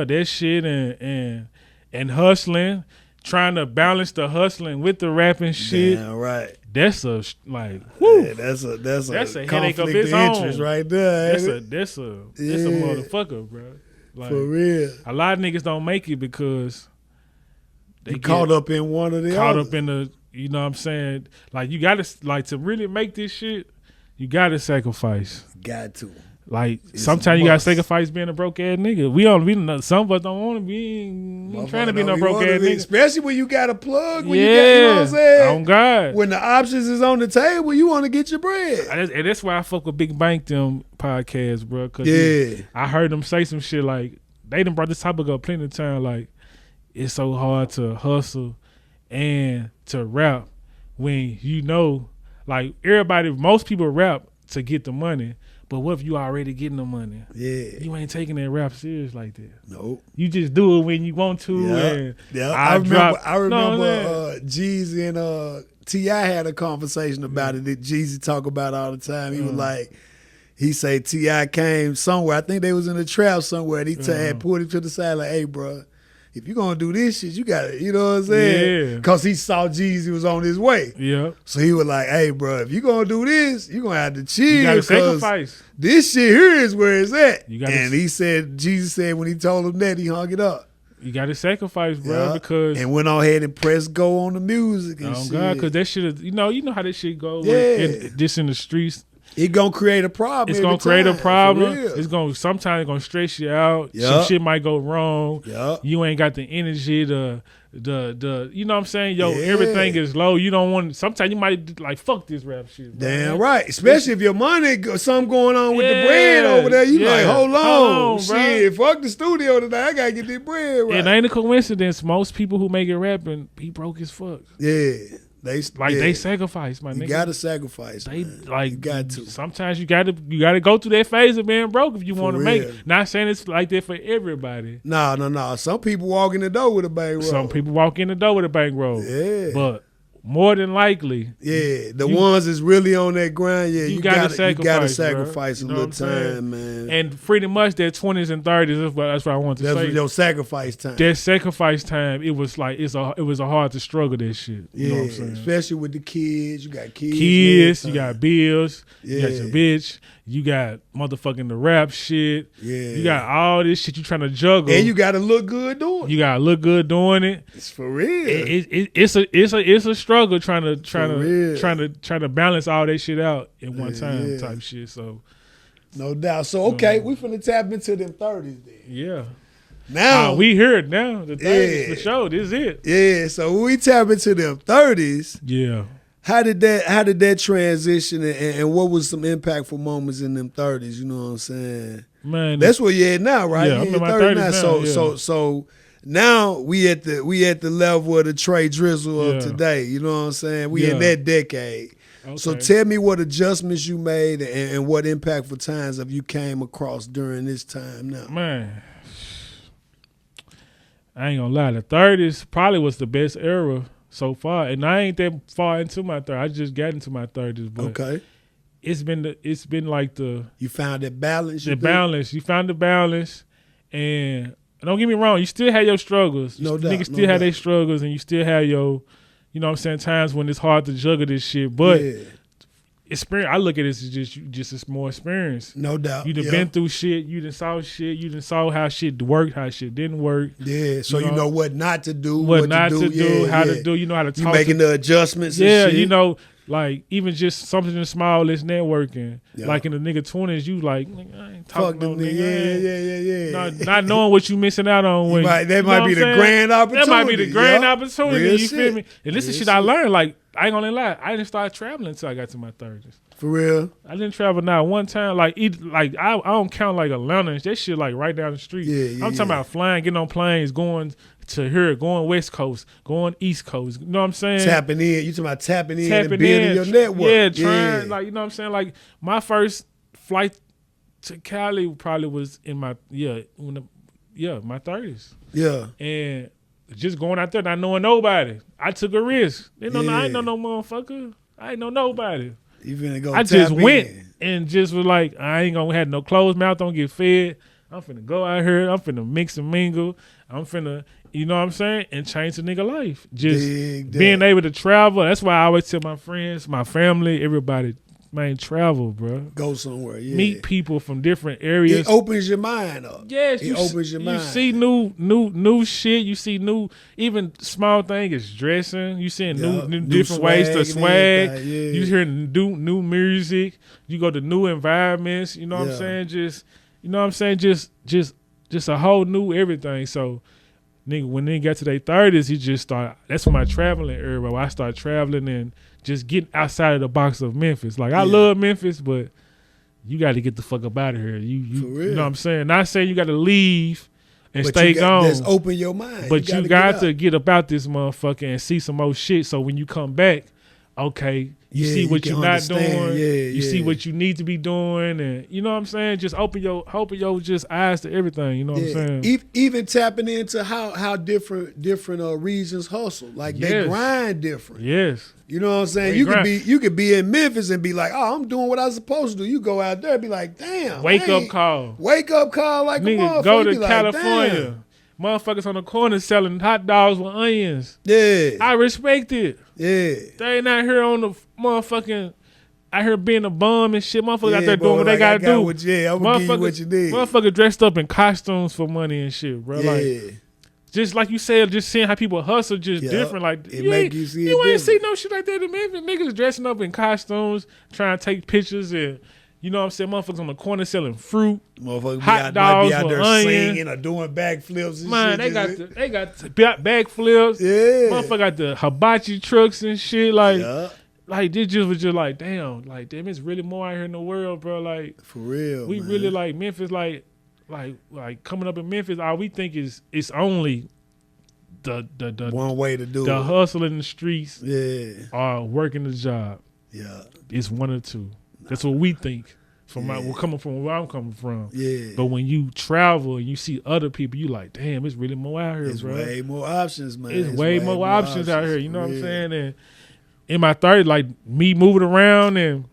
that shit and hustling, trying to balance the hustling with the rapping shit. Damn right. That's a whoo. Yeah, that's a headache of its interest own right there. That's a motherfucker, bro. Like, for real. A lot of niggas don't make it because they caught up in one of the caught others. up in the, you know what I'm saying? Like you gotta, like, to really make this shit, you gotta sacrifice. Got to. Like sometimes you gotta sacrifice being a broke ass nigga. Some of us don't want to be. Ain't trying to be no broke ass nigga. Especially when you got a plug. When you got, you know what I'm saying? On God. When the options is on the table, you want to get your bread. And that's why I fuck with Big Bank them podcasts, bro. Cause I heard them say some shit like they done brought this topic up plenty of time. Like it's so hard to hustle and to rap when like most people rap to get the money. But what if you already getting the money? Yeah. You ain't taking that rap serious like that. Nope. You just do it when you want to. Yeah. I remember Jeezy and T.I. had a conversation about it that Jeezy talk about all the time. He was like, he say T.I. came somewhere. I think they was in a trap somewhere. And he had pulled him to the side like, hey, bro, if you're gonna do this shit, you gotta, you know what I'm saying? Yeah. Cause he saw Jeezy was on his way. Yeah. So he was like, hey, bro, if you're gonna do this, you're gonna have to chill. You gotta 'cause sacrifice. this shit here is where it's at. And he said, Jesus said when he told him that, he hung it up. You gotta sacrifice, bro, because and went on ahead and pressed go on the music and shit. God, because that shit, you know how this shit go. Yeah. Just in the streets. It gonna create a problem. It's gonna create a problem. It's gonna sometimes gonna stress you out. Yep. Some shit might go wrong. Yep. You ain't got the energy to you know what I'm saying? Everything is low. You don't want. Sometimes you might like fuck this rap shit. Bro. Damn right. Especially if your money something going on with the bread over there. You like, hold on, shit. Fuck the studio today. I gotta get this bread right. It ain't a coincidence. Most people who make it rapping, he broke as fuck. Yeah. They sacrifice, my nigga. You gotta sacrifice. You got to. Sometimes you gotta go through that phase of being broke if you want to make it. Not saying it's like that for everybody. No. Some people walk in the door with a bankroll. Some people walk in the door with a bankroll. Yeah. But more than likely, the ones that's really on that grind, you gotta sacrifice a you know little time, man. And pretty much that 20s and 30s, that's what I want to say. That's your sacrifice time. That sacrifice time, it was like it was a hard to struggle that shit. You know what I'm saying? Especially with the kids. You got kids, you got bills, you got your bitch, you got motherfucking the rap shit. Yeah. You got all this shit you trying to juggle. And you gotta look good doing it. You gotta look good doing it. It's for real. It's a struggle trying to balance all that shit out in one time type shit. So no doubt. So okay, we finna tap into them 30s then. Yeah. Now we hear it now. The 30s for sure. This is it. Yeah. So when we tap into them 30s. Yeah. How did that transition and what was some impactful moments in them 30s? You know what I'm saying? Man, that's where you're at now, right? Yeah, I'm in my 30s now. So now we at the level of the Trey Drizzle of today. You know what I'm saying? We in that decade. Okay. So tell me what adjustments you made and what impactful times have you came across during this time now. Man, I ain't gonna lie, the 30s probably was the best era so far, and I ain't that far into my 30s. I just got into my 30s, but it's been like you found that balance. You found the balance, and don't get me wrong, you still have your struggles. No doubt. Niggas still have their struggles, and you still have your, you know what I'm saying, times when it's hard to juggle this shit. But experience, I look at this as just more experience. No doubt. You done been through shit. You done saw shit. You done saw how shit worked, how shit didn't work. Yeah. So you know what not to do, what not to do, how to do. You know how to talk. You making the adjustments. Yeah. And shit. You know, like even just something as small as networking. Yeah. Like in the nigga 20s, you like, I ain't talking to no nigga. Yeah. Not knowing what you missing out on. When that might be the grand opportunity. That might be the grand opportunity. Real you feel me? And this is shit I learned. Like I ain't gonna lie, I didn't start traveling until I got to my 30s. For real? I didn't travel not one time. Like I don't count like Atlanta. That shit like right down the street. I'm talking about flying, getting on planes, going to here, going West Coast, going East Coast. You know what I'm saying? Tapping in. You talking about tapping in and building your network. Yeah, trying like, you know what I'm saying? Like my first flight to Cali probably was in my my 30s. Yeah. And just going out there not knowing nobody. I took a risk. I ain't know no motherfucker. I ain't know nobody. You finna go I just went and just was like, I ain't gonna have no closed mouth, don't get fed. I'm finna go out here, I'm finna mix and mingle. I'm finna, you know what I'm saying, and change the nigga life. Just being able to travel. That's why I always tell my friends, my family, everybody, man, travel, bro. Go somewhere, Meet people from different areas. It opens your mind up. Yes, it opens your mind. You see new shit. You see new, even small thing is dressing. You seeing new different ways to swag. You hearing new music. You go to new environments. You know what I'm saying? Just, you know what I'm saying? Just a whole new everything. So, nigga, when they got to their 30s, he just started. That's when my traveling era. Where I started traveling and just getting outside of the box of Memphis. Like I love Memphis, but you got to get the fuck up out of here. You know what I'm saying? Not saying you got to leave and stay gone. Just open your mind. But you got to get up out this motherfucker and see some more shit. So when you come back, okay, you see what you're not doing. You see what you need to be doing, and you know what I'm saying. Just open your just eyes to everything. You know what I'm saying. Even tapping into how different regions hustle. Like they grind different. Yes. You know what I'm saying? You could be in Memphis and be like, oh, I'm doing what I was supposed to do. You go out there and be like, damn. Wake up call like nigga, a motherfucker. go to California. motherfuckers on the corner selling hot dogs with onions. Yeah. I respect it. Yeah. They ain't out here on the motherfucking out here being a bum and shit. Motherfuckers out there bro, doing what they gotta do. I'm gonna give you what you need. Motherfuckers dressed up in costumes for money and shit, bro. Yeah. Like, just like you said, just seeing how people hustle just different. Like it make you see it you ain't see different. no shit like that in Memphis. Niggas dressing up in costumes, trying to take pictures and you know what I'm saying, motherfuckers on the corner selling fruit, motherfuckers hot might be dogs out with there onions. singing or doing backflips and Man, shit. they got backflips. Yeah. Motherfucker got the hibachi trucks and shit. Like, Yeah. like this just was just like, damn, it's really more out here in the world, bro. Like, For real, we man. really like Memphis, like coming up in Memphis, all we think is it's only the one way to do the it. hustle in the streets Yeah. or working the job. Yeah. It's one or two. That's what we think. We're coming from where I'm coming from. Yeah. But when you travel and you see other people, you like, damn, it's really more out here, It's bro. way more options, man. It's way more options out here. You know what I'm Yeah. saying? And in my 30s, like me moving around, and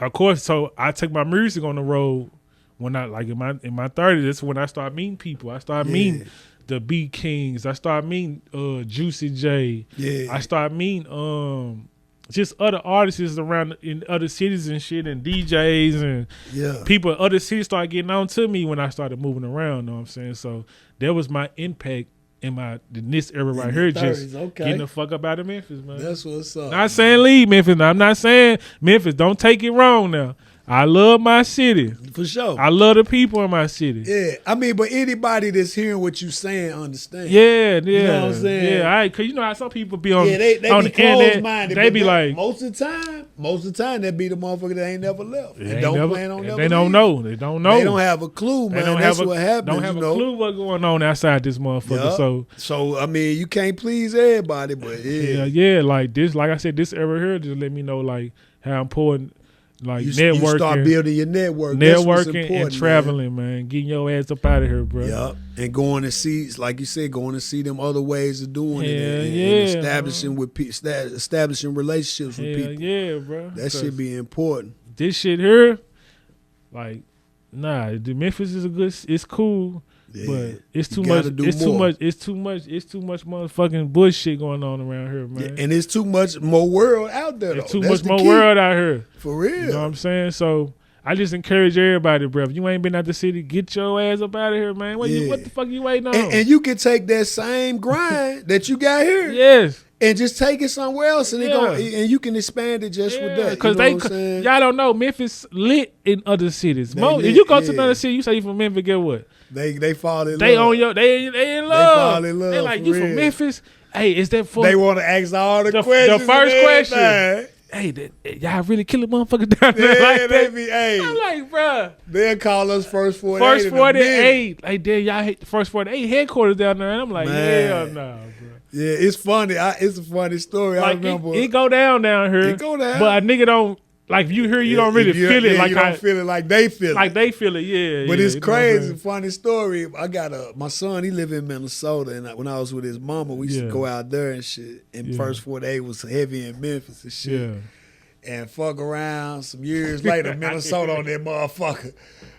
of course, so I took my music on the road when I like in my 30s. That's when I start meeting people. I start meeting the B Kings. I start meeting Juicy J. Yeah. I start meeting just other artists around in other cities and shit, and DJs and people in other cities started getting on to me when I started moving around. Know what I'm saying? So that was my impact in this era right here, 30s, just okay. getting the fuck up out of Memphis, man. That's what's up. Not saying leave Memphis. Now, I'm not saying Memphis. Don't take it wrong now. I love my city. For sure. I love the people in my city. Yeah. I mean, but anybody that's hearing what you saying understand. Yeah. You know what I'm saying? Yeah, cause you know how some people be on, they on be the internet. closed-minded. They but be like, most of the time, that be the motherfucker that ain't never left. they And don't never- plan on and never they don't leaving. know. They don't know. They don't have a clue, They man. don't That's have what happens. Don't have you a know? clue what's going on outside this motherfucker. Yeah. So I mean, you can't please everybody, but Yeah, like this, like I said, this era here just let me know like how important like you networking, start building your network. That's what's networking important, and traveling, man. Getting your ass up out of here, bro. Yeah, and going to see, like you said, going to see them other ways of doing it, and yeah, establishing relationships with people. Yeah, bro. That should be important. This shit here, like, the Memphis is it's cool. Yeah. But it's too You much. gotta do It's too more. much. It's too much. It's too much motherfucking bullshit going on around here, man. Yeah, and it's too much more world out there. There's Though. too That's much the more key. world out here. For real. You know what I'm saying? So I just encourage everybody, bro. If you ain't been out the city, get your ass up out of here, man. What the fuck you waiting on? And you can take that same grind that you got here, yes. and just take it somewhere else, and Yeah. and you can expand it just with that. Because you know what I'm saying? y'all don't know, Memphis lit in other cities. Lit, If you go to yeah. another city, you say you from Memphis, get what? They fall in They love. on your they in love. fall in love, They like for you from real. Memphis. Hey, is that for They want to ask all the The questions. first and question. everything. hey, y'all really killing motherfuckers down there Yeah, like they that? be, hey, I'm like, bruh. they'll call us first 48. First in a minute. 48. Like, damn, y'all hate the first 48 headquarters down there. And I'm like, Man. hell no, bro. Yeah, it's funny. It's a funny story. I Like, remember. it go down here. It go down. But a nigga don't, like, if you hear, you don't really feel it like you how, don't feel it like they feel like it. they feel it, yeah. But yeah, it's you know what I'm crazy, saying? funny story. I got my son. He live in Minnesota, and when I was with his mama, we used to Yeah. go out there and shit. And Yeah. first 48 was heavy in Memphis and shit. Yeah. And fuck around. Some years later, Minnesota on that motherfucker.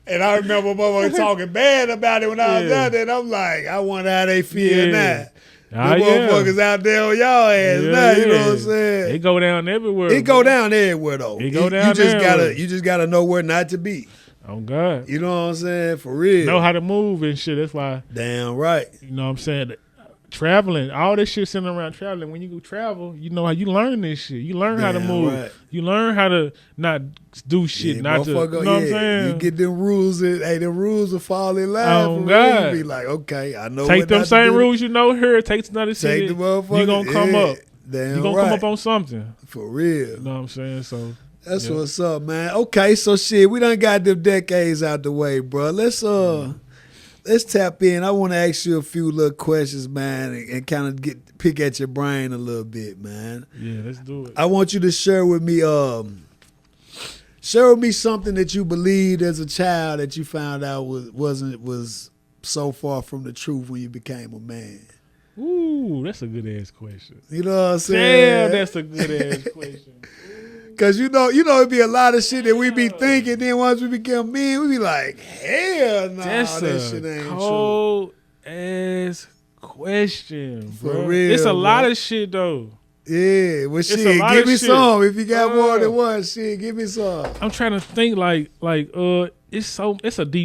And I remember motherfucker talking bad about it when I was Yeah. out there. And I'm like, I wonder how they feel Yeah. now. Ah, The yeah. motherfuckers out there on y'all ass now. You know what I'm saying? It go down everywhere. It go bro. down everywhere though. It go down everywhere. You just gotta know where not to be. Oh, God. You know what I'm saying? For real. Know how to move and shit. That's why, Damn right. you know what I'm saying? Traveling, all this shit sitting around traveling. When you go travel, you know how you learn this shit. You learn how to Damn move. right. You learn how to not do shit, Yeah, not to, you know motherfucker, what I'm saying? You get them rules, the rules will fall in line. Oh, for real. God. You be like, okay, I know Take what them not to same do. rules you know here, take to another city. Take the motherfucker. You gonna come yeah, up. Damn You gonna right. come up on something. For real. You know what I'm saying? So That's yeah. what's up, man. Okay, so shit, we done got them decades out the way, bro. Let's tap in. I want to ask you a few little questions, man, and kind of pick at your brain a little bit, man. Yeah, let's do it. I want you to share with me something that you believed as a child that you found out was so far from the truth when you became a man. Ooh, that's a good ass question. You know what I'm saying? Damn, that's a good ass question. Cause you know, it'd be a lot of shit that we be thinking. Then once we become men, we be like, hell no, That's that a shit ain't cold ass question, For bro. real, It's a lot bro. of shit though. Yeah, well, It's shit, a lot give of me shit. some. If you got more than one, shit, give me some. I'm trying to think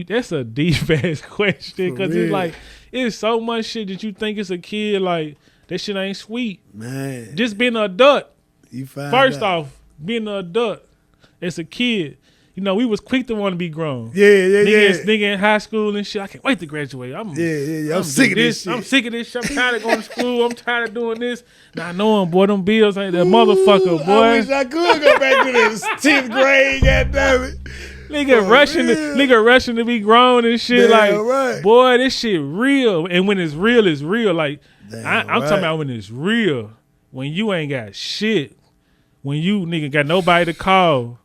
that's a deep ass question For because real. it's like it's so much shit that you think it's a kid like that shit ain't sweet. Man, Just being an adult. you find First out. off, being an adult as a kid, you know, we was quick to want to be grown. Yeah. Nigga in high school and shit. I can't wait to graduate. I'm sick of this shit. I'm sick of this shit. I'm tired of going to school. I'm tired of doing this. Now I know him, boy. Them bills ain't that motherfucker, boy. I wish I could go back to this 10th grade, goddammit. Nigga rushing to be grown and shit. Damn like, right. boy, this shit real. And when it's real, it's real. Like, I'm right. talking about when it's real. When you ain't got shit. When you, nigga, got nobody to call.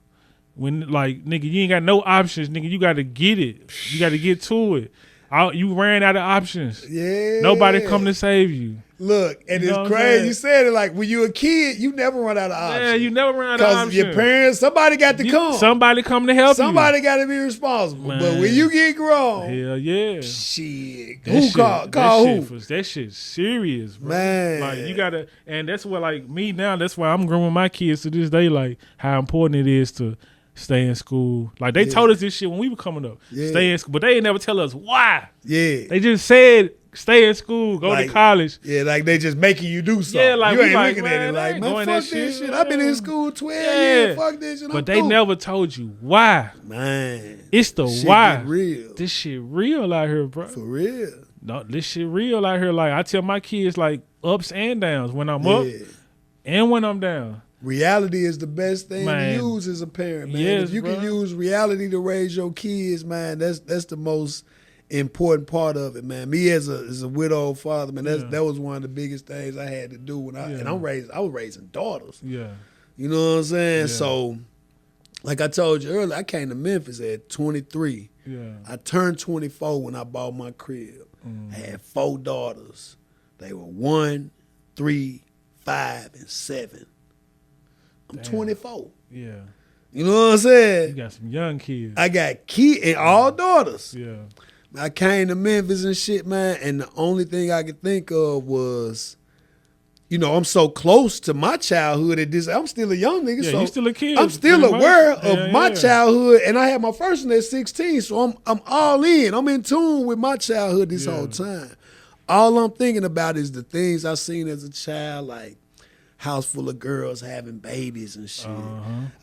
When, like, nigga, you ain't got no options, nigga. You got to get it. You got to get to it. You ran out of options. Yeah. Nobody come to save you. Look, and You know it's what I'm crazy. saying? You said it like when you a kid, you never run out of options. Yeah, you never ran out of Because options. your parents, somebody got to come. Somebody come to help Somebody got to be responsible. Man. But when you get grown, you. Hell yeah. shit. That Who shit- called? that Call shit who? That shit's serious, bro. Man. Like, you gotta, and that's what, like, me now, that's why I'm growing my kids to this day, like, how important it is to stay in school. Like, they told us this shit when we were coming up. Yeah. Stay in school. But they ain't never tell us why. Yeah. They just said, stay in school, go Like, to college. Yeah, like they just making you do something. Yeah, like, you we ain't like, looking at man, it I like, ain't man, doing fuck that this shit, shit. I've been man. in school 12 Yeah. years. Fuck this shit. But they never told you why. Man. It's the Shit why. get real. This shit real out here, bro. For real. No, this shit real out here. Like, I tell my kids, like, ups and downs when I'm up Yeah. and when I'm down. Reality is the best thing Man. to use as a parent, man. Yes, if you can bro. use reality to raise your kids, man, that's the most important part of it, man. Me as a widowed father, man, that was one of the biggest things I had to do when I was raising daughters. Yeah. You know what I'm saying? Yeah. So, like I told you earlier, I came to Memphis at 23. Yeah. I turned 24 when I bought my crib. I had 4 daughters. They were 1, 3, 5, and 7. I'm Damn. 24. Yeah. You know what I'm saying? You got some young kids. I got and all daughters. Yeah. I came to Memphis and shit, man, and the only thing I could think of was, you know, I'm so close to my childhood at this. I'm still a young nigga, Yeah, so you still a kid. I'm still pretty much. aware of Yeah, my yeah. childhood, and I had my first one at 16, so I'm all in. I'm in tune with my childhood this Yeah. whole time. All I'm thinking about is the things I seen as a child, like house full of girls having babies and shit.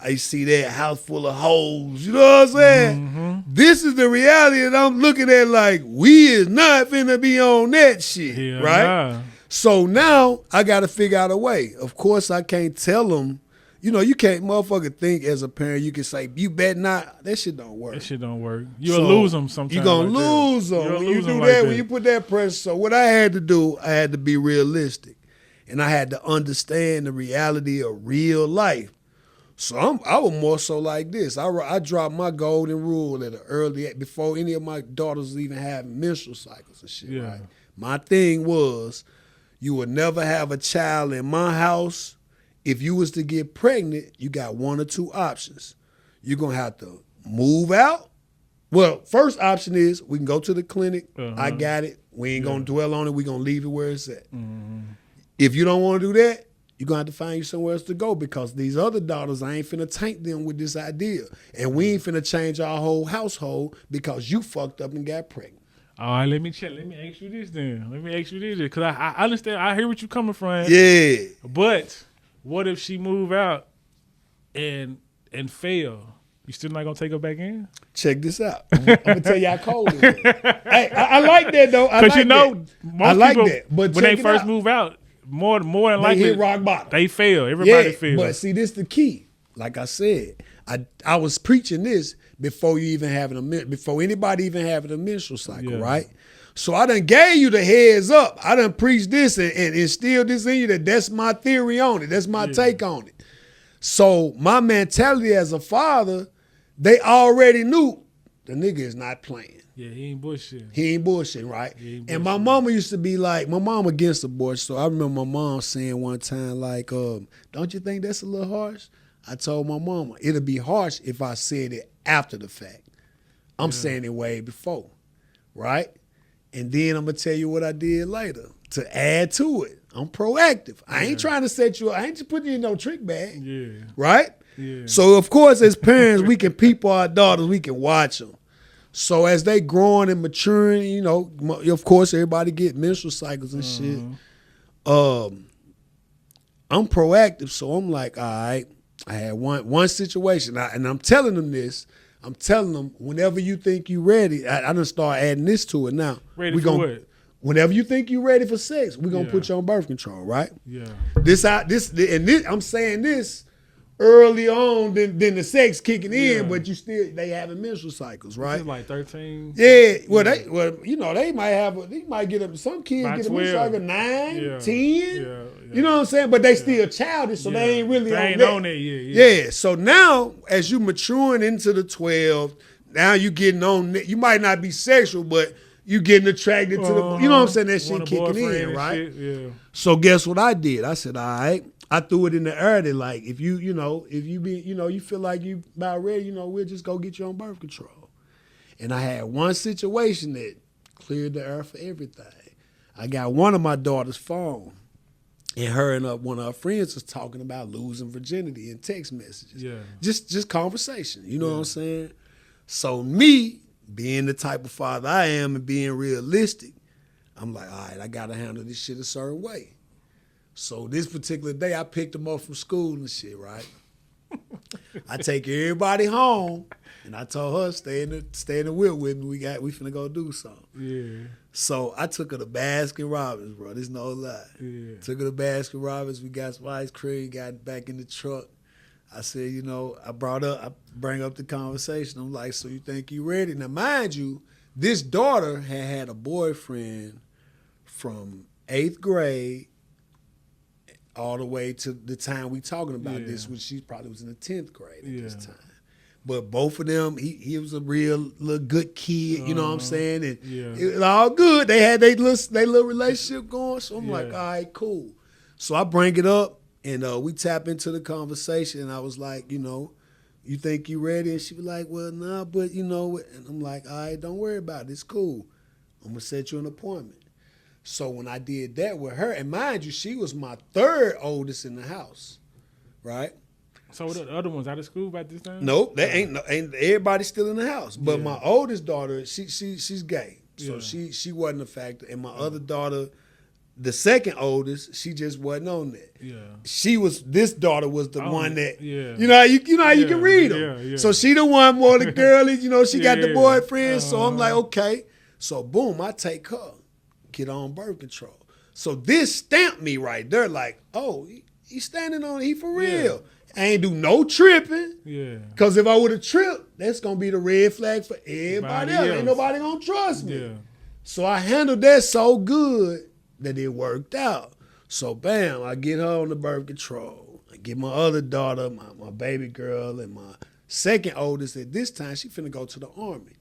I used to see that house full of hoes. You know what I'm saying? This is the reality that I'm looking at. Like, we is not finna be on that shit, Hell right? nah. So now I got to figure out a way. Of course, I can't tell them. You know, you can't motherfucker think as a parent. You can say, you bet not. That shit don't work. That shit don't work. You'll So, lose them sometimes. You're going like to that. lose them. You'll When you lose do 'em that, like when you put that pressure. So what I had to do, I had to be realistic. And I had to understand the reality of real life. So I was more so like this. I dropped my golden rule at an early, before any of my daughters was even having menstrual cycles and shit, Yeah. right? My thing was, you would never have a child in my house. If you was to get pregnant, you got 1 or 2 options. You're going to have to move out. Well, first option is we can go to the clinic. I got it. We ain't going to dwell on it. We're going to leave it where it's at. If you don't want to do that, you're going to have to find you somewhere else to go, because these other daughters, I ain't finna taint them with this idea. And we ain't finna change our whole household because you fucked up and got pregnant. All right, let me check. Let me ask you this then. Because I understand. I hear what you're coming from. Yeah. But what if she move out and fail? You still not gonna take her back in? Check this out. I'm gonna tell you how cold it is. Hey, I like that though. I Because like you know, that. most I like people that. But when they check it first out. move out, more than They likely hit rock bottom. they fail. Everybody fails. But see, this the key. Like I said, I was preaching this before you even before anybody even having a menstrual cycle, Yeah. right? So I done gave you the heads up. I done preached this and instilled this in you that's my theory on it. That's my take on it. So my mentality as a father, they already knew the nigga is not playing. Yeah, he ain't bullshit. He ain't bullshitting, right? He ain't And my mama used to be like, my mom against abortion. So I remember my mom saying one time, like, don't you think that's a little harsh? I told my mama, it'll be harsh if I said it after the fact. I'm saying it way before, right? And then I'm going to tell you what I did later to add to it. I'm proactive. I ain't trying to set you up. I ain't just putting you in no trick bag. Yeah. Right? Yeah. So, of course, as parents, we can peep our daughters. We can watch them. So as they growing and maturing, you know, of course, everybody get menstrual cycles and shit. I'm proactive, so I'm like, all right, I had one situation, and I'm telling them this. I'm telling them, whenever you think you ready, I done start adding this to it now. Ready for what? Whenever you think you ready for sex, we're gonna put you on birth control, right? Yeah. I'm saying this early on than the sex kicking in, but they having menstrual cycles, right? It's like 13. Yeah, they might get up. Some kids By get a 12. menstrual cycle 9, 10. Yeah. You know what I'm saying? But they still childish, so they ain't really on that. Yeah. So now, as you maturing into the 12, now you getting on. You might not be sexual, but you getting attracted to the. You know what I'm saying? That shit kicking in, right? Yeah. So guess what I did? I said, all right. I threw it in the air that like, if you feel like you about ready, we'll just go get you on birth control. And I had one situation that cleared the air for everything. I got one of my daughter's phone, and her and one of her friends was talking about losing virginity in text messages. Yeah. Just conversation. You know what I'm saying? So me, being the type of father I am and being realistic, I'm like, all right, I got to handle this shit a certain way. So this particular day, I picked them up from school and shit, right? I take everybody home, and I told her, stay in the whip with me. We finna go do something. Yeah. So I took her to Baskin Robbins, bro. This no lie. Yeah. Took her to Baskin Robbins. We got some ice cream. Got back in the truck. I said, I bring up the conversation. I'm like, so you think you ready? Now, mind you, this daughter had a boyfriend from 8th grade all the way to the time we talking about this, when she probably was in the 10th grade at this time. But both of them, he was a real little good kid, you know what I'm saying? And it was all good. They had their little relationship going. So I'm like, all right, cool. So I bring it up, and we tap into the conversation, and I was like, you think you ready? And she was like, well, nah, but and I'm like, all right, don't worry about it. It's cool. I'm going to set you an appointment. So when I did that with her, and mind you, she was my 3rd oldest in the house, right? So the other ones out of school by this time? Nope, that ain't everybody's still in the house. But my oldest daughter, she's gay, so she wasn't a factor. And my other daughter, the second oldest, she just wasn't on that. Yeah, this daughter was the one that you know how you can read them. Yeah. So she the one more the girly, she got the boyfriend. So I'm like, okay. So boom, I take her. Get on birth control. So this stamped me right there, like, oh, he's standing on it, he for real. I ain't do no tripping. Yeah. Cause if I would have tripped, that's gonna be the red flag for everybody else. Ain't nobody gonna trust me. Yeah. So I handled that so good that it worked out. So bam, I get her on the birth control. I get my other daughter, my baby girl, and my second oldest at this time, she finna go to the Army.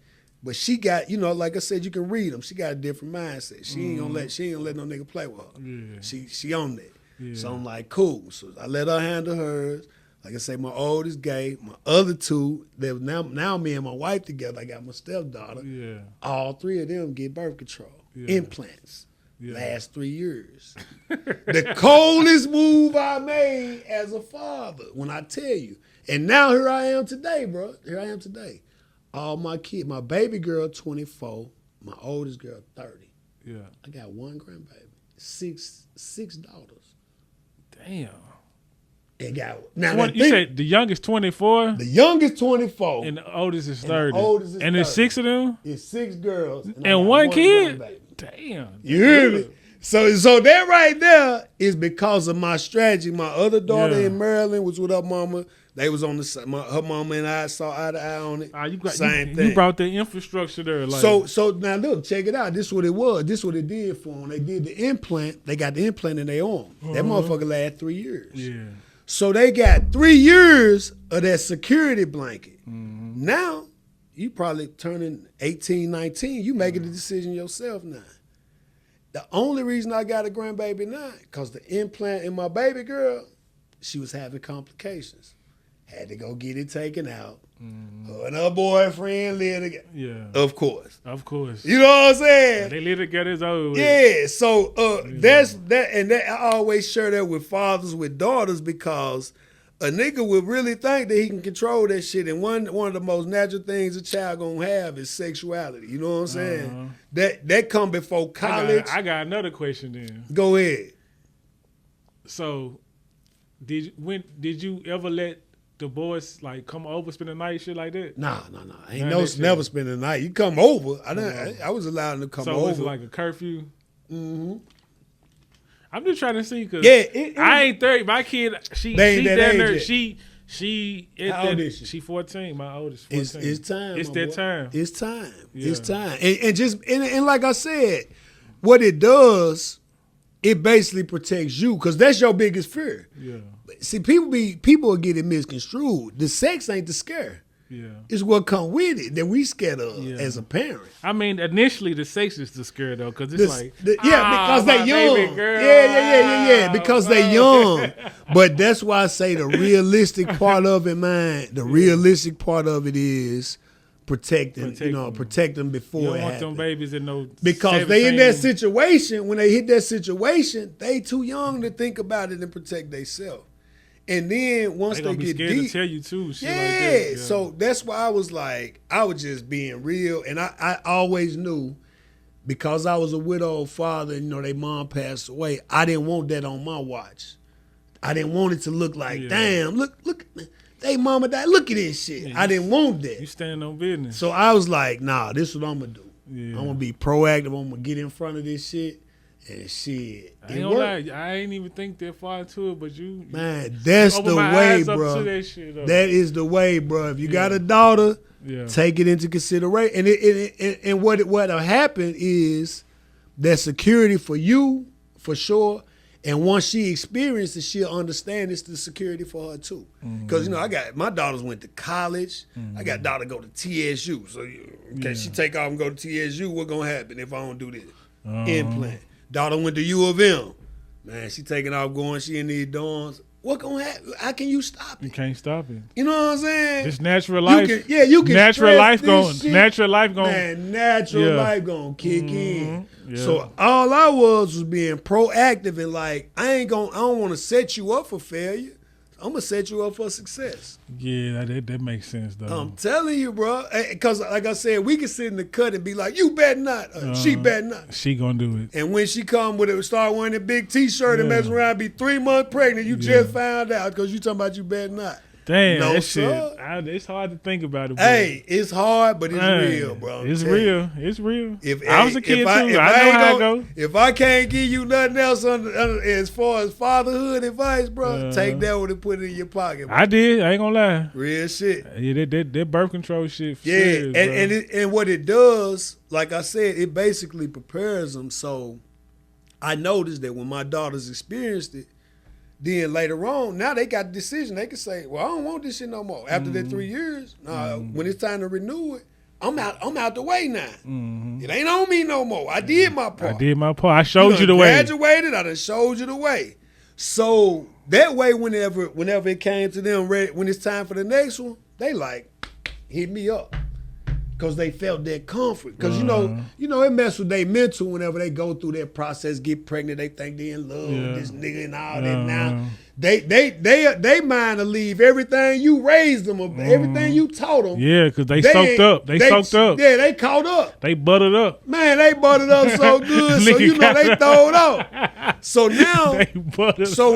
But she got, like I said, you can read them. She got a different mindset. She ain't gonna let no nigga play with her. Yeah. She on that. Yeah. So I'm like, cool. So I let her handle hers. Like I say, my oldest gay. My other two, that now me and my wife together. I got my stepdaughter. Yeah. All 3 of them get birth control. Yeah. Implants. Yeah. Last 3 years. The coldest move I made as a father, when I tell you. And now here I am today, bro. Here I am today. All my kids, my baby girl 24, my oldest girl 30. Yeah. I got 1 grandbaby, six daughters. Damn. And got you said the youngest 24? The youngest 24. And the oldest is 30. The oldest is and 30. There's 6 of them? It's 6 girls. And 1 kid? Damn. You hear me? So that right there is because of my strategy. My other daughter in Maryland was with her mama. They was on her mama and I saw eye to eye on it. Same thing. You brought the infrastructure there. Like. So now look, check it out. This is what it was. This is what it did for them. They did the implant. They got the implant in their arm. That motherfucker lasted 3 years. Yeah. So they got 3 years of that security blanket. Mm-hmm. Now, you probably turning 18, 19. You making the decision yourself now. The only reason I got a grandbaby now, because the implant in my baby girl, she was having complications. had to go get it taken out. Her and her boyfriend live together. Yeah. Of course. You know what I'm saying? They live together as old. Yeah. So that's that, and that, I always share that with fathers with daughters because a nigga would really think that he can control that shit. And one of the most natural things a child gonna have is sexuality. You know what I'm saying? That come before college. I got another question then. Go ahead. So, did you ever let the boys like come over, spend the night, shit like that? Nah. Ain't never spend the night. You come over. I was allowed them to come over. So it's like a curfew. Mm-hmm. I'm just trying to see because I ain't 30. My kid, she down there. She how old is she? She 14. My oldest 14. It's time. It's that time. It's time. Yeah. It's time. And just and like I said, what it does, it basically protects you because that's your biggest fear. Yeah. See, people are getting misconstrued. The sex ain't the scare. Yeah. It's what come with it that we scared of as a parent. I mean, initially the sex is the scare though, because it's because they young. Yeah. Because they young. But that's why I say the realistic part of it, man. The realistic part of it is protecting them before you it don't want happens. them babies in no because 17. they in that situation. When they hit that situation, they too young to think about it and protect themselves. And then once they get scared deep, to tell you too. Shit yeah. Like that. Yeah. So that's why I was like, I was just being real, and I always knew because I was a widowed father. Their mom passed away. I didn't want that on my watch. I didn't want it to look like, damn, look, they mama died. Look at this shit. Yeah, I didn't want that. You stand on business. So I was like, nah, this is what I'm gonna do. Yeah. I'm gonna be proactive. I'm gonna get in front of this shit. And shit, I ain't gonna lie, I ain't even think that far into it, but you man, that's the way, bro. That is the way, bro. If you got a daughter, take it into consideration. And what'll happen is that security for you, for sure. And once she experiences, she'll understand it's the security for her too. Because I got my daughters went to college. I got daughter go to TSU. So she take off and go to TSU, what's gonna happen if I don't do this? Implant. Daughter went to U of M. Man, she taking off going, she in these dorms. What gonna happen? How can you stop it? You can't stop it. You know what I'm saying? Just natural life. You can natural life going. Natural life gonna kick in. Yeah. So all I was being proactive and like, I don't want to set you up for failure. I'm gonna set you up for success. Yeah, that makes sense though. I'm telling you, bro. Because like I said, we can sit in the cut and be like, "You better not." She better not. She gonna do it. And when she come with it, start wearing a big T-shirt and mess around, be 3 months pregnant. You just found out because you talking about you better not. Damn, no, that sir. shit. It's hard to think about it. Hey, it's hard, but it's real, bro. It's real. It's real. I was a kid too. I know how it go. If I can't give you nothing else as far as fatherhood advice, bro, take that one and put it in your pocket. Bro. I did. I ain't gonna lie. Real shit. Yeah, that birth control shit. Yeah, and what it does, like I said, it basically prepares them. So I noticed that when my daughters experienced it, then later on, now they got a decision. They can say, well, I don't want this shit no more. After that 3 years, when it's time to renew it, I'm out the way now. It ain't on me no more. I did my part. I showed you the way. Graduated, I done showed you the way. So that way, whenever it came to them, when it's time for the next one, they like, hit me up. Because they felt that comfort. Because, it mess with their mental whenever they go through that process, get pregnant, they think they in love with this nigga and all that now. They mind to leave everything you raised them, everything you taught them. Yeah, because they soaked up. They soaked up. Yeah, they caught up. They buttered up. Man, they buttered up so good, so they throwed up. So now,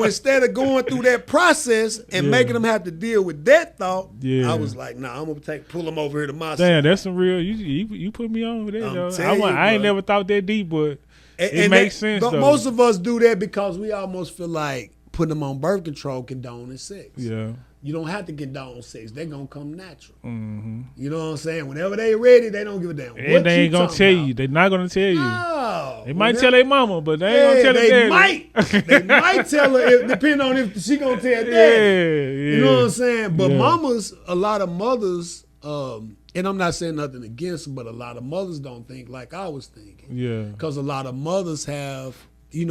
instead of going through that process and making them have to deal with that thought, I was like, nah, I'm going to pull them over here to my side. Damn, that's some real, you put me on with that, though. I ain't never thought that deep, but it makes sense, though. Most of us do that because we almost feel like putting them on birth control condoning sex. Yeah. You don't have to condone sex. They're going to come natural. Mm-hmm. You know what I'm saying? Whenever they ready, they don't give a damn. And they ain't going to tell you. They're not going to tell you. No. They might tell their mama, but they ain't going to tell their daddy. They might tell her, depending on if she going to tell daddy. Yeah. You know what I'm saying? But mamas, a lot of mothers, and I'm not saying nothing against them, but a lot of mothers don't think like I was thinking. Yeah. Because a lot of mothers have,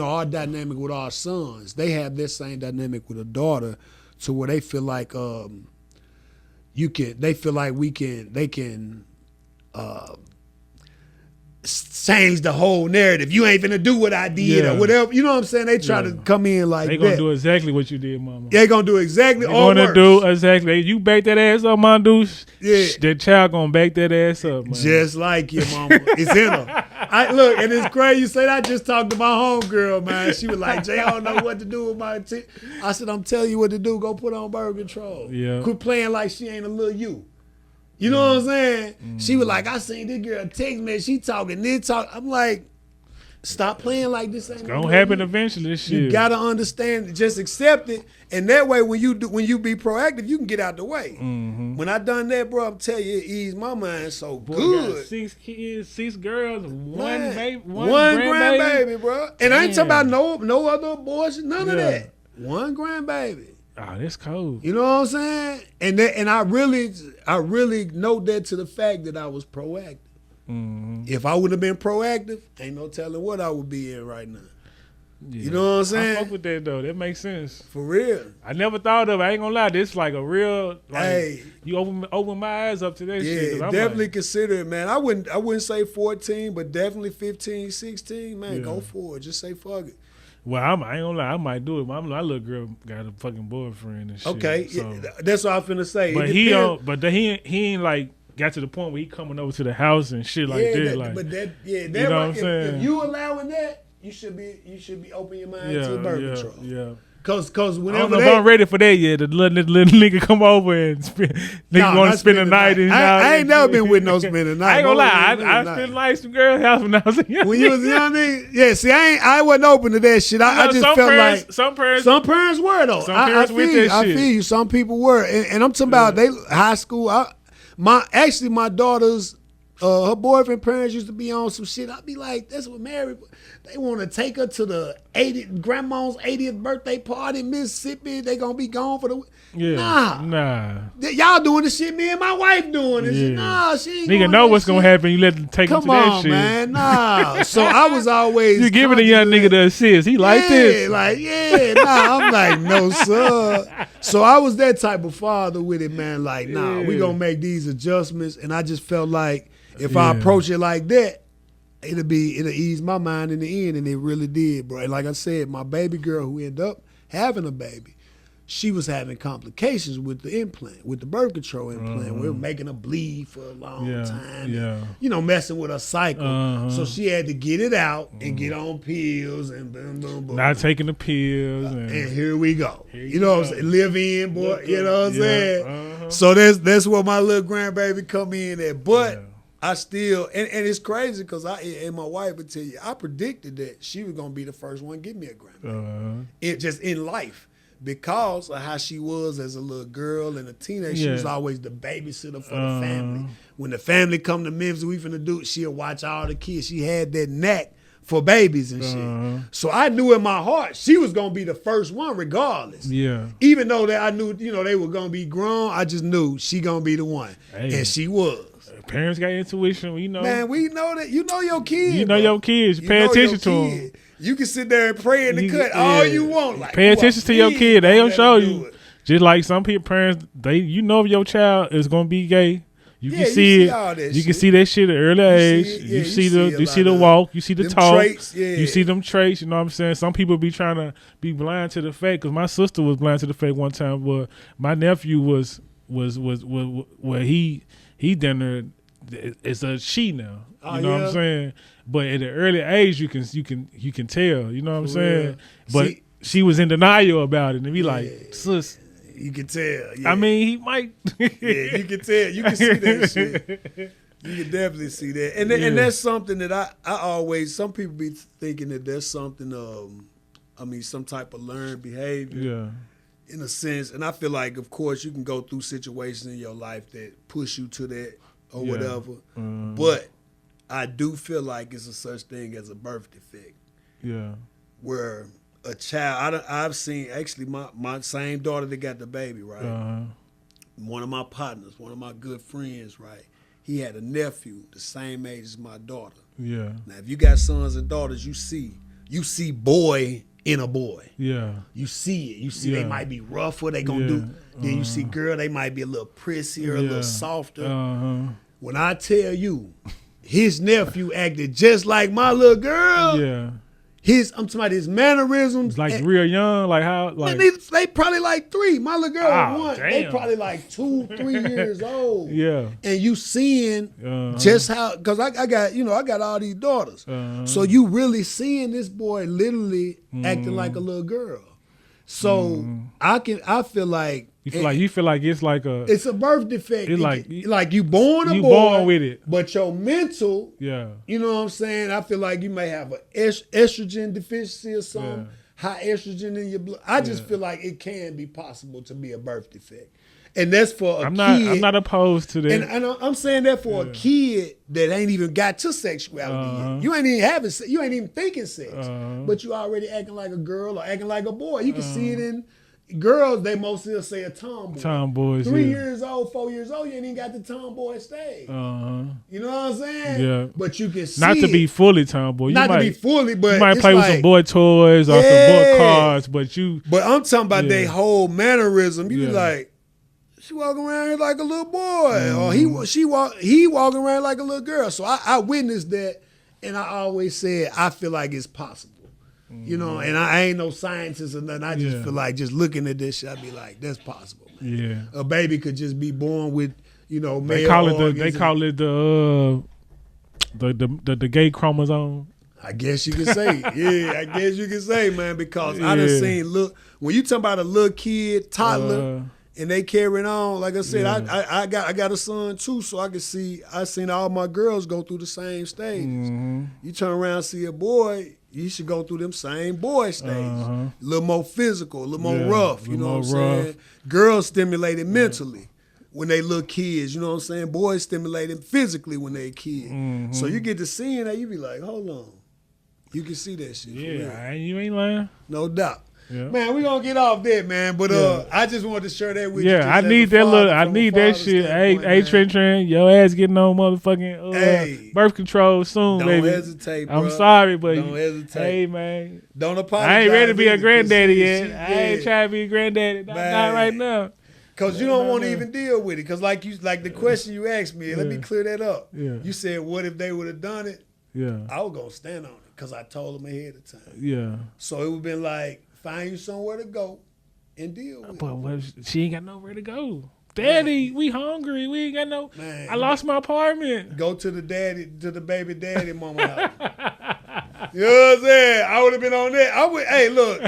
our dynamic with our sons. They have this same dynamic with a daughter to where they feel like they feel like they can change the whole narrative. You ain't finna do what I did or whatever. You know what I'm saying? They try to come in like that. They gonna do exactly what you did, mama. They gonna do exactly they or gonna worse. do exactly. You back that ass up, man, dude. Yeah. That child gonna back that ass up, man. Just like your mama. It's in her. Look, and it's crazy you say that. I just talked to my homegirl, man. She was like, Jay, I don't know what to do with my I said, I'm telling you what to do. Go put on birth control. Yeah. Quit playing like she ain't a little you. You know what I'm saying? She was like, I seen this girl text me. She talking this talk. I'm like, stop playing like this ain't gonna happen eventually. This shit. You gotta understand. Just accept it, and that way, when you be proactive, you can get out the way. When I done that, bro, I'm telling you, it eased my mind so good. Got 6 kids, 6 girls, one grandbaby, bro. And I ain't talking about no other abortion, none of that. One grandbaby. Oh, that's cold. You know what I'm saying? And I really know that to the fact that I was proactive. If I would have been proactive, ain't no telling what I would be in right now. Yeah. You know what I'm saying? I fuck with that though. That makes sense. For real. I never thought of it. I ain't gonna lie. This like a real you open my eyes up to that shit. Yeah, definitely consider it, man. I wouldn't say 14, but definitely 15, 16, man. Go for it. Just say fuck it. Well, I ain't gonna lie. I might do it. My little girl got a fucking boyfriend and shit. Okay, so. That's what I'm finna say. But he ain't like got to the point where he coming over to the house and shit like that. You know what I'm saying? If you allowing that, you should be open your mind to birth control. Yeah. Cause whenever I don't know if I'm ready for that yet. The little nigga come over and want to spend the night. I ain't never been with no spend the night. I ain't gonna lie. I spent nights in girls' house when I was a young When you was a young nigga? Yeah, see, I wasn't open to that shit. I just felt like some parents were though. I feel you. Some people were, and I'm talking about they high school. My daughter's her boyfriend parents used to be on some shit. I'd be like, that's what married. They want to take her to the grandma's 80th birthday party in Mississippi. They gonna be gone for the nah. Y'all doing the shit me and my wife doing this shit. Nah, she ain't nigga know what's gonna happen. You let them take him to that shit. Come on, man. Nah. So I was always you giving a young nigga the assist. He like this. I'm like, no, sir. So I was that type of father with it, man. Like, we gonna make these adjustments. And I just felt like if I approach it like that, it'll ease my mind in the end, and it really did, bro. And like I said, my baby girl who ended up having a baby, she was having complications with the implant, with the birth control implant. We were making her bleed for a long time. Yeah. And, messing with her cycle. So she had to get it out and get on pills and boom, boom, boom. Not taking the pills. And here we go. You know what I'm saying? Live in, boy. You know what I'm saying? So that's where my little grandbaby come in at. But I still, and it's crazy because and my wife would tell you, I predicted that she was going to be the first one to give me a grandbaby. Just in life. Because of how she was as a little girl and a teenager, she was always the babysitter for the family. When the family come to Memphis, we finna do it, she'll watch all the kids. She had that knack for babies and shit. So I knew in my heart she was gonna be the first one regardless. Yeah. Even though that I knew, they were gonna be grown, I just knew she gonna be the one. And she was. Parents got intuition, Man, we know that. You know your kids. You know your kids. You pay attention to them. You can sit there and pray in the cut all you want. Like, pay attention to your kid. They don't show you. Just like some people, parents, if your child is gonna be gay, you can see it. You can see that shit at an early age. You see the walk. You see the talk. Traits, You see them traits. You know what I'm saying? Some people be trying to be blind to the fact. Because my sister was blind to the fact one time. But my nephew was where he done there. It's a she now. You know what I'm saying? But at an early age, you can tell. You know what I'm saying? But she was in denial about it, and be like, sis. You can tell. Yeah. I mean, he might. You can tell. You can see that shit. You can definitely see that. And that's something that I always, some people be thinking that there's something, some type of learned behavior. Yeah. In a sense. And I feel like, of course, you can go through situations in your life that push you to that or whatever. But I do feel like it's a such thing as a birth defect. Yeah. Where a child, I've seen actually my same daughter that got the baby, right? One of my partners, one of my good friends, right? He had a nephew the same age as my daughter. Yeah. Now, if you got sons and daughters, you see boy in a boy. Yeah. You see it. You see they might be rougher. They gonna do. Then you see girl, they might be a little prissier, a little softer. When I tell you, his nephew acted just like my little girl. Yeah. I'm talking about his mannerisms. Like real young, like how like they probably like 3. My little girl was 1. Damn. They probably like 2, 3 years old. Yeah. And you seeing just how, because I got all these daughters. So you really seeing this boy literally acting like a little girl. So I feel like you feel like it's like it's a birth defect. It's like you born a you boy, born with it, but your mental, you know what I'm saying. I feel like you may have an estrogen deficiency or something, high estrogen in your blood. I just feel like it can be possible to be a birth defect, and that's for a kid. I'm not opposed to that, and I'm saying that for a kid that ain't even got to sexuality yet. You ain't even thinking sex, but you already acting like a girl or acting like a boy. You can see it in. Girls, they mostly say a tomboy. Tomboys, 3 years old, 4 years old, you ain't even got the tomboy stage. You know what I'm saying? Yeah. But you can see not to be fully tomboy. Not to be fully, but you might play with some boy toys or some boy cars, but I'm talking about their whole mannerism. You be like, she walking around here like a little boy, or he walking around like a little girl. So I witnessed that, and I always said I feel like it's possible. You know, and I ain't no scientist or nothing. I just feel like just looking at this shit, I be like, that's possible, man. Yeah. A baby could just be born with, male they call it the gay chromosome. I guess you can say. I guess you can say, man, because I done seen when you talk about a little kid, toddler, and they carrying on, like I said, I got a son too, so I seen all my girls go through the same stages. You turn around and see a boy, you should go through them same boy stages. A little more physical, a little more rough, you know what I'm saying? Girls stimulated mentally when they little kids, you know what I'm saying? Boys stimulated physically when they kids. So you get to seeing that, you be like, hold on. You can see that shit. Yeah, you ain't lying. No doubt. Yeah. Man, we gonna get off that, man. But I just wanted to share that with you. Yeah, I need that shit. Hey, Trent, your ass getting on motherfucking birth control soon, baby. Don't hesitate, bro. I'm sorry, but don't hesitate. Hey, man. Don't apologize. I ain't ready to be a granddaddy yet. I ain't trying to be a granddaddy. Not right now. Cause you don't want to even deal with it. Cause like the question you asked me, let me clear that up. Yeah. You said, what if they would have done it? Yeah. I was gonna stand on it because I told them ahead of time. Yeah. So it would have been like, find you somewhere to go and deal with it. But she ain't got nowhere to go. Daddy, we hungry. We ain't got no. Man, I lost my apartment. Go to the baby daddy mama house. You know what I'm saying? I would have been on that. Hey, look,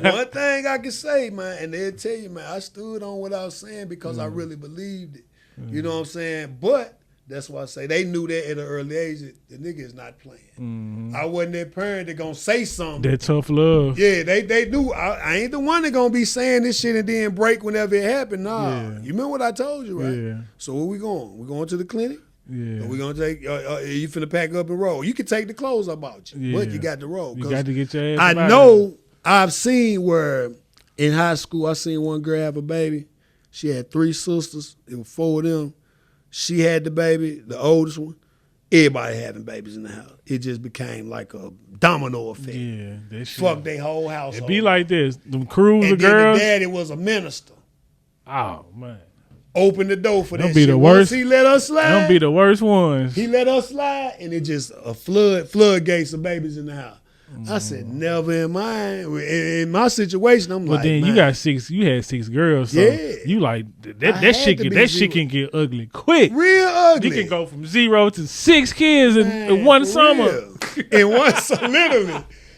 one thing I can say, man, and they'll tell you, man, I stood on what I was saying because I really believed it. You know what I'm saying? But that's why I say they knew that at an early age that the nigga is not playing. I wasn't that parent that gonna say something. That tough love. Yeah, they knew. I ain't the one that gonna be saying this shit and then break whenever it happen. Nah, you remember what I told you, right? Yeah. So where we going? We going to the clinic? Yeah. Or we gonna take? You finna pack up and roll? You can take the clothes I bought you, but you got to roll. You got to get your ass. I know. I've seen where in high school I seen one girl have a baby. She had 3 sisters. It was 4 of them. She had the baby, the oldest one. Everybody having babies in the house. It just became like a domino effect. Yeah, that shit. Fuck their whole house. It be like this. Them crews of And girls. the daddy was a minister. Oh, man. Open the door for that be shit. The worst. Once he let us slide. Them be the worst ones. He let us slide, and it just a floodgates of babies in the house. I said, never in mine. In my situation, I'm like, then you got 6. You had 6 girls. So you like that shit can get ugly quick. Real ugly. You can go from 0 to 6 kids in one summer. In one summer,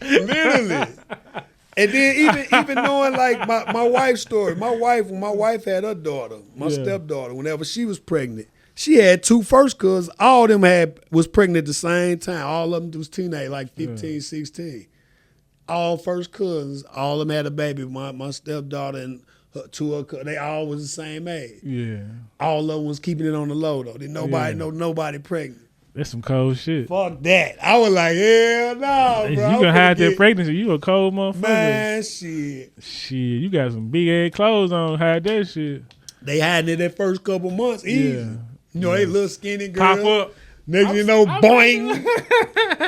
literally. And then even knowing like my wife's story. When my wife had her daughter, my stepdaughter, whenever she was pregnant. She had 2 first cousins. All of them was pregnant at the same time. All of them was teenage, like 15, 16. All first cousins. All of them had a baby. My stepdaughter and 2 of her cousins. They all was the same age. Yeah. All of them was keeping it on the low though. Didn't nobody know nobody pregnant. That's some cold shit. Fuck that. I was like, hell no, bro. You gonna hide that pregnancy. You a cold motherfucker. Man, shit. Shit, you got some big ass clothes on. Hide that shit. They hiding it that first couple months. Easy. Yeah. You know, they little skinny girl. Pop up. Next you know, boing.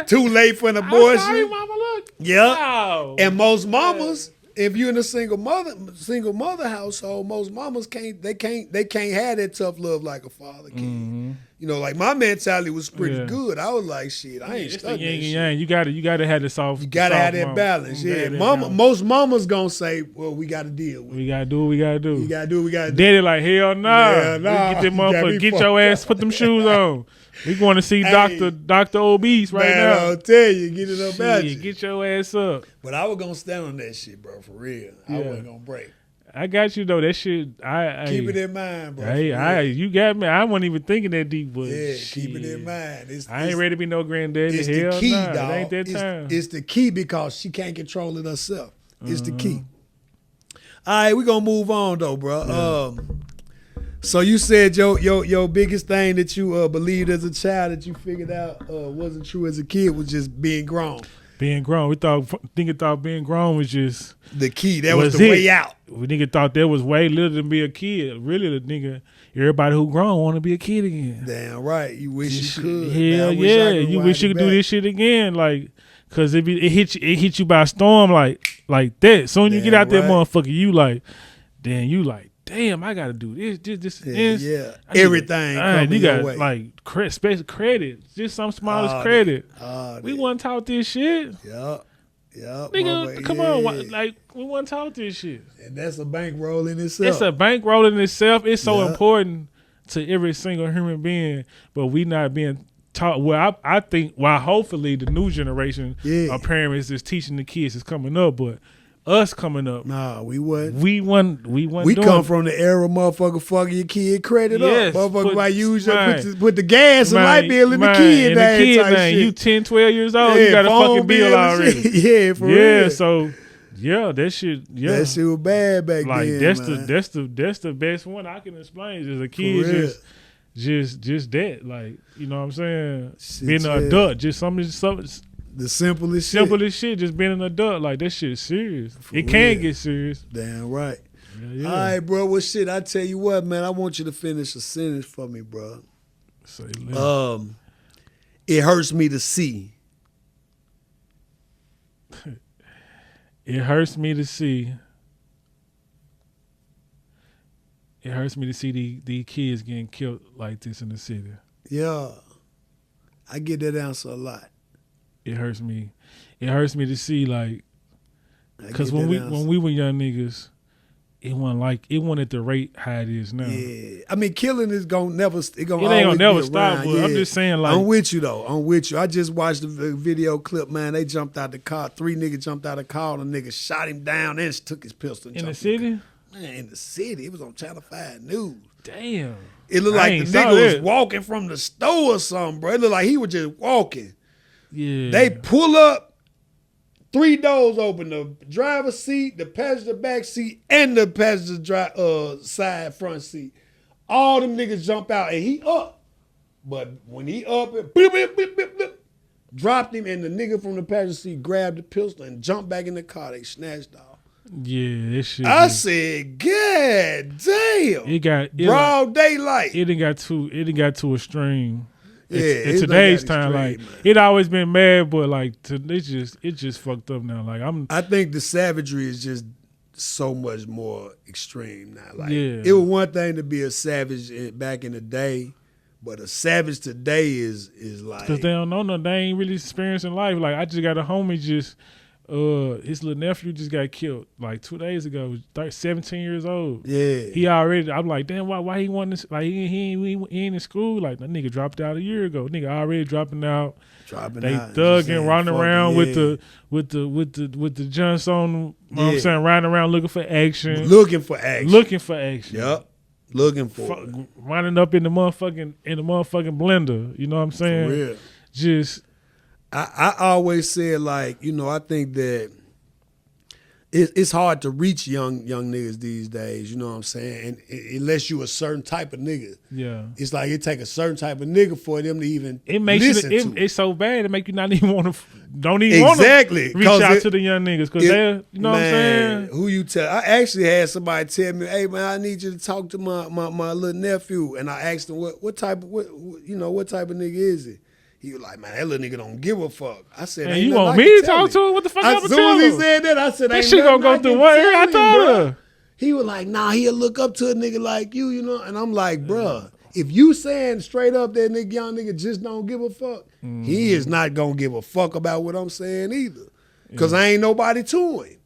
Too late for an abortion. I'm sorry, mama, look. Yeah. Wow. And most mamas, if you're in a single mother household, most mamas can't have that tough love like a father can. Mm-hmm. You know, like my mentality was pretty Yeah. good. I was like, shit, I ain't It's stuck the that yin and shit. yang. You gotta have the soft. You gotta soft have that mama. balance. You Yeah, gotta have that mama. balance. Most mamas gonna say, well, we gotta deal with it. We gotta do what we gotta do. You gotta do what we gotta do. Daddy like, hell nah. Hell nah. Get that You got me motherfucker. Get fucked your up. ass. Put them shoes on. We going to see Hey. Dr. Obese right Man, now. I'll tell you, get it up at Shit, you. get your ass up. But I was gonna stand on that shit, bro, for real. I Yeah. wasn't gonna break. I got you though. That shit. I Keep it in mind, bro. Hey, you got me. I wasn't even thinking that deep, but yeah, shit. keep it in mind. I ain't ready to be no granddaddy. It's Hell the key, nah. dog. It ain't that time. It's the key because she can't control it herself. It's the key. All right, we gonna move on though, bro. So you said your biggest thing that you believed as a child that you figured out wasn't true as a kid was just being grown. Being grown, nigga thought being grown was just The key. That was the way out. We nigga thought that was way little to be a kid. Really, the nigga, everybody who grown want to be a kid again. Damn right. You wish you could. Hell Man, I wish I yeah, could you wind wish you it could do back. this shit again, like, cause it hit you by a storm, like that. Soon you get Damn out there, right. motherfucker, you like, damn, I gotta do this. Yeah. I need Everything to- coming you your got way. like credit, just some smallest Oh, credit. Oh, We wasn't taught this shit, Yup. nigga. Come on, like we wasn't taught this shit. And that's a bankroll in itself. It's a bankroll in itself. It's so Yeah. important to every single human being, but we not being taught. Well, I think, well, hopefully the new generation of parents is teaching the kids is coming up, but us coming up, Nah, we wasn't. we We come from the era, motherfucker, fucking your kid credit Yes, up. Motherfucker, might use your, man. put the gas and light bill in the Man, kid in the name kid type name. shit. You 10, 12 years old, Yeah, you got a phone fucking bill and already. shit. Yeah, for Yeah, real. so yeah, that shit. Yeah, That shit was bad back like then, that's man. that's the best one I can explain. As a For kid, real. just that, like, you know what I'm saying? Shit, Being an yeah. adult, just something The simplest shit. simple as shit, just being an adult, like that shit serious. For It can real. get serious. Damn right. Yeah. All right, bro. Well, shit, I tell you what, man. I want you to finish a sentence for me, bro. Say less. It hurts me to see. It hurts me to see. It hurts me to see these kids getting killed like this in the city. Yeah. I get that answer a lot. It hurts me. It hurts me to see, like, I because get when that answer. we were young niggas, it wasn't at the rate how it is now. Yeah, I mean, killing is gonna never. It It ain't gonna never stop. But I'm just saying, like, I'm with you though. I'm with you. I just watched the video clip, man. They jumped out the car. 3 niggas jumped out the car. And the nigga shot him down and took his pistol. And in the jumped city. Man, in the city. It was on Channel 5 News. Damn. It looked I like ain't the saw nigga was that. walking from the store or something, bro. It looked like he was just walking. Yeah. They pull up, 3 doors open, the driver's seat, the passenger back seat, and the passenger side front seat. All them niggas jump out and he up. But when he up, it beep, beep, beep, beep, beep, dropped him, and the nigga from the passenger seat grabbed the pistol and jumped back in the car. They snatched off. Yeah, this shit. I said, God damn. it got Broad daylight. It done got too extreme. Yeah, in it's today's like that time, like extreme, man. it always been mad, but like it just fucked up now. Like I think the savagery is just so much more extreme now. Like Yeah. it was one thing to be a savage back in the day, but a savage today is like because they don't know no, they ain't really experiencing life. Like I just got a homie just. His little nephew just got killed like 2 days ago. 17 years old. yeah. He already. I'm like, damn. Why he want this? Like he ain't in school. Like that nigga dropped out a year ago. Nigga already dropping out. Dropping They out, thugging, saying, running fuck around yeah. with the junks on. You know what I'm Yeah. saying, riding around looking for action. Looking for action. Looking for action. Yep. Looking for it. Running up in the motherfucking blender. You know what I'm saying? For real. Just I always said, like, you know, I think that it's hard to reach young niggas these days, you know what I'm saying? And unless you a certain type of nigga. yeah. It's like it take a certain type of nigga for them to even It makes listen you. to it. It's so bad. It make you not even want to. Don't even want Exactly. to reach 'Cause out it- to the young niggas because they're. You know what I'm saying? Who you tell? I actually had somebody tell me, "Hey man, I need you to talk to my little nephew." And I asked him what type of nigga is he? He was like, man, that little nigga don't give a fuck. I said, And ain't you nothing want I me can to tell talk him. to him? What the fuck I'm As gonna soon as tell he him? said that, I said, That ain't shit gonna nothing go I through can one ear. tell I him, told bruh. her. He was like, nah, he'll look up to a nigga like you, you know? And I'm like, bruh, if you saying straight up that nigga, young nigga just don't give a fuck, he is not gonna give a fuck about what I'm saying either. Cause I ain't nobody to him.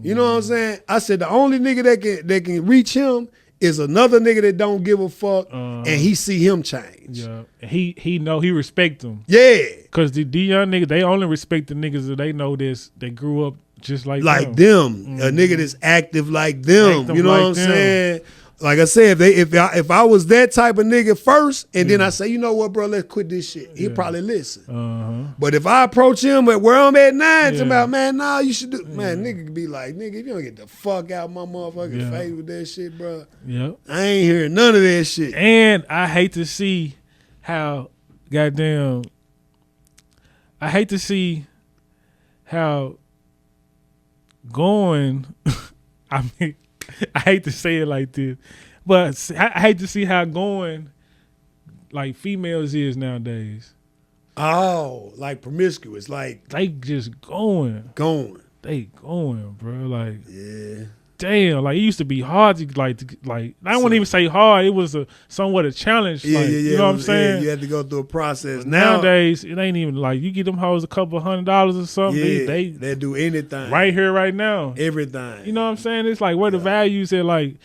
You know what I'm saying? I said the only nigga that can reach him is another nigga that don't give a fuck and he see him change. Yeah, he know he respect them. Yeah. Cause the young niggas, they only respect the niggas that they know they grew up just like Like them. them. A nigga that's active like them. Active You know like what I'm them. saying? Like I said, if I was that type of nigga first, and then I say, you know what, bro, let's quit this shit, he'll probably listen. But if I approach him at where I'm at now, talking about, man, nah, you should do, man, nigga could be like, nigga, if you don't get the fuck out my motherfucking face with that shit, bro, I ain't hearing none of that shit. And I hate to see how, goddamn, I hate to see how going, I mean, I hate to say it like this, but I hate to see how going like females is nowadays. Oh, like promiscuous, like they just going. They going, bro. Like, yeah. Damn, like it used to be hard to like I wouldn't even say hard. It was somewhat a challenge. Yeah, like, you know what I'm saying? Yeah, you had to go through a process. Nowadays, it ain't even like you get them hoes a couple $100 or something. Yeah, they do anything right here, right now. Everything. You know what I'm saying? It's like where the values are, like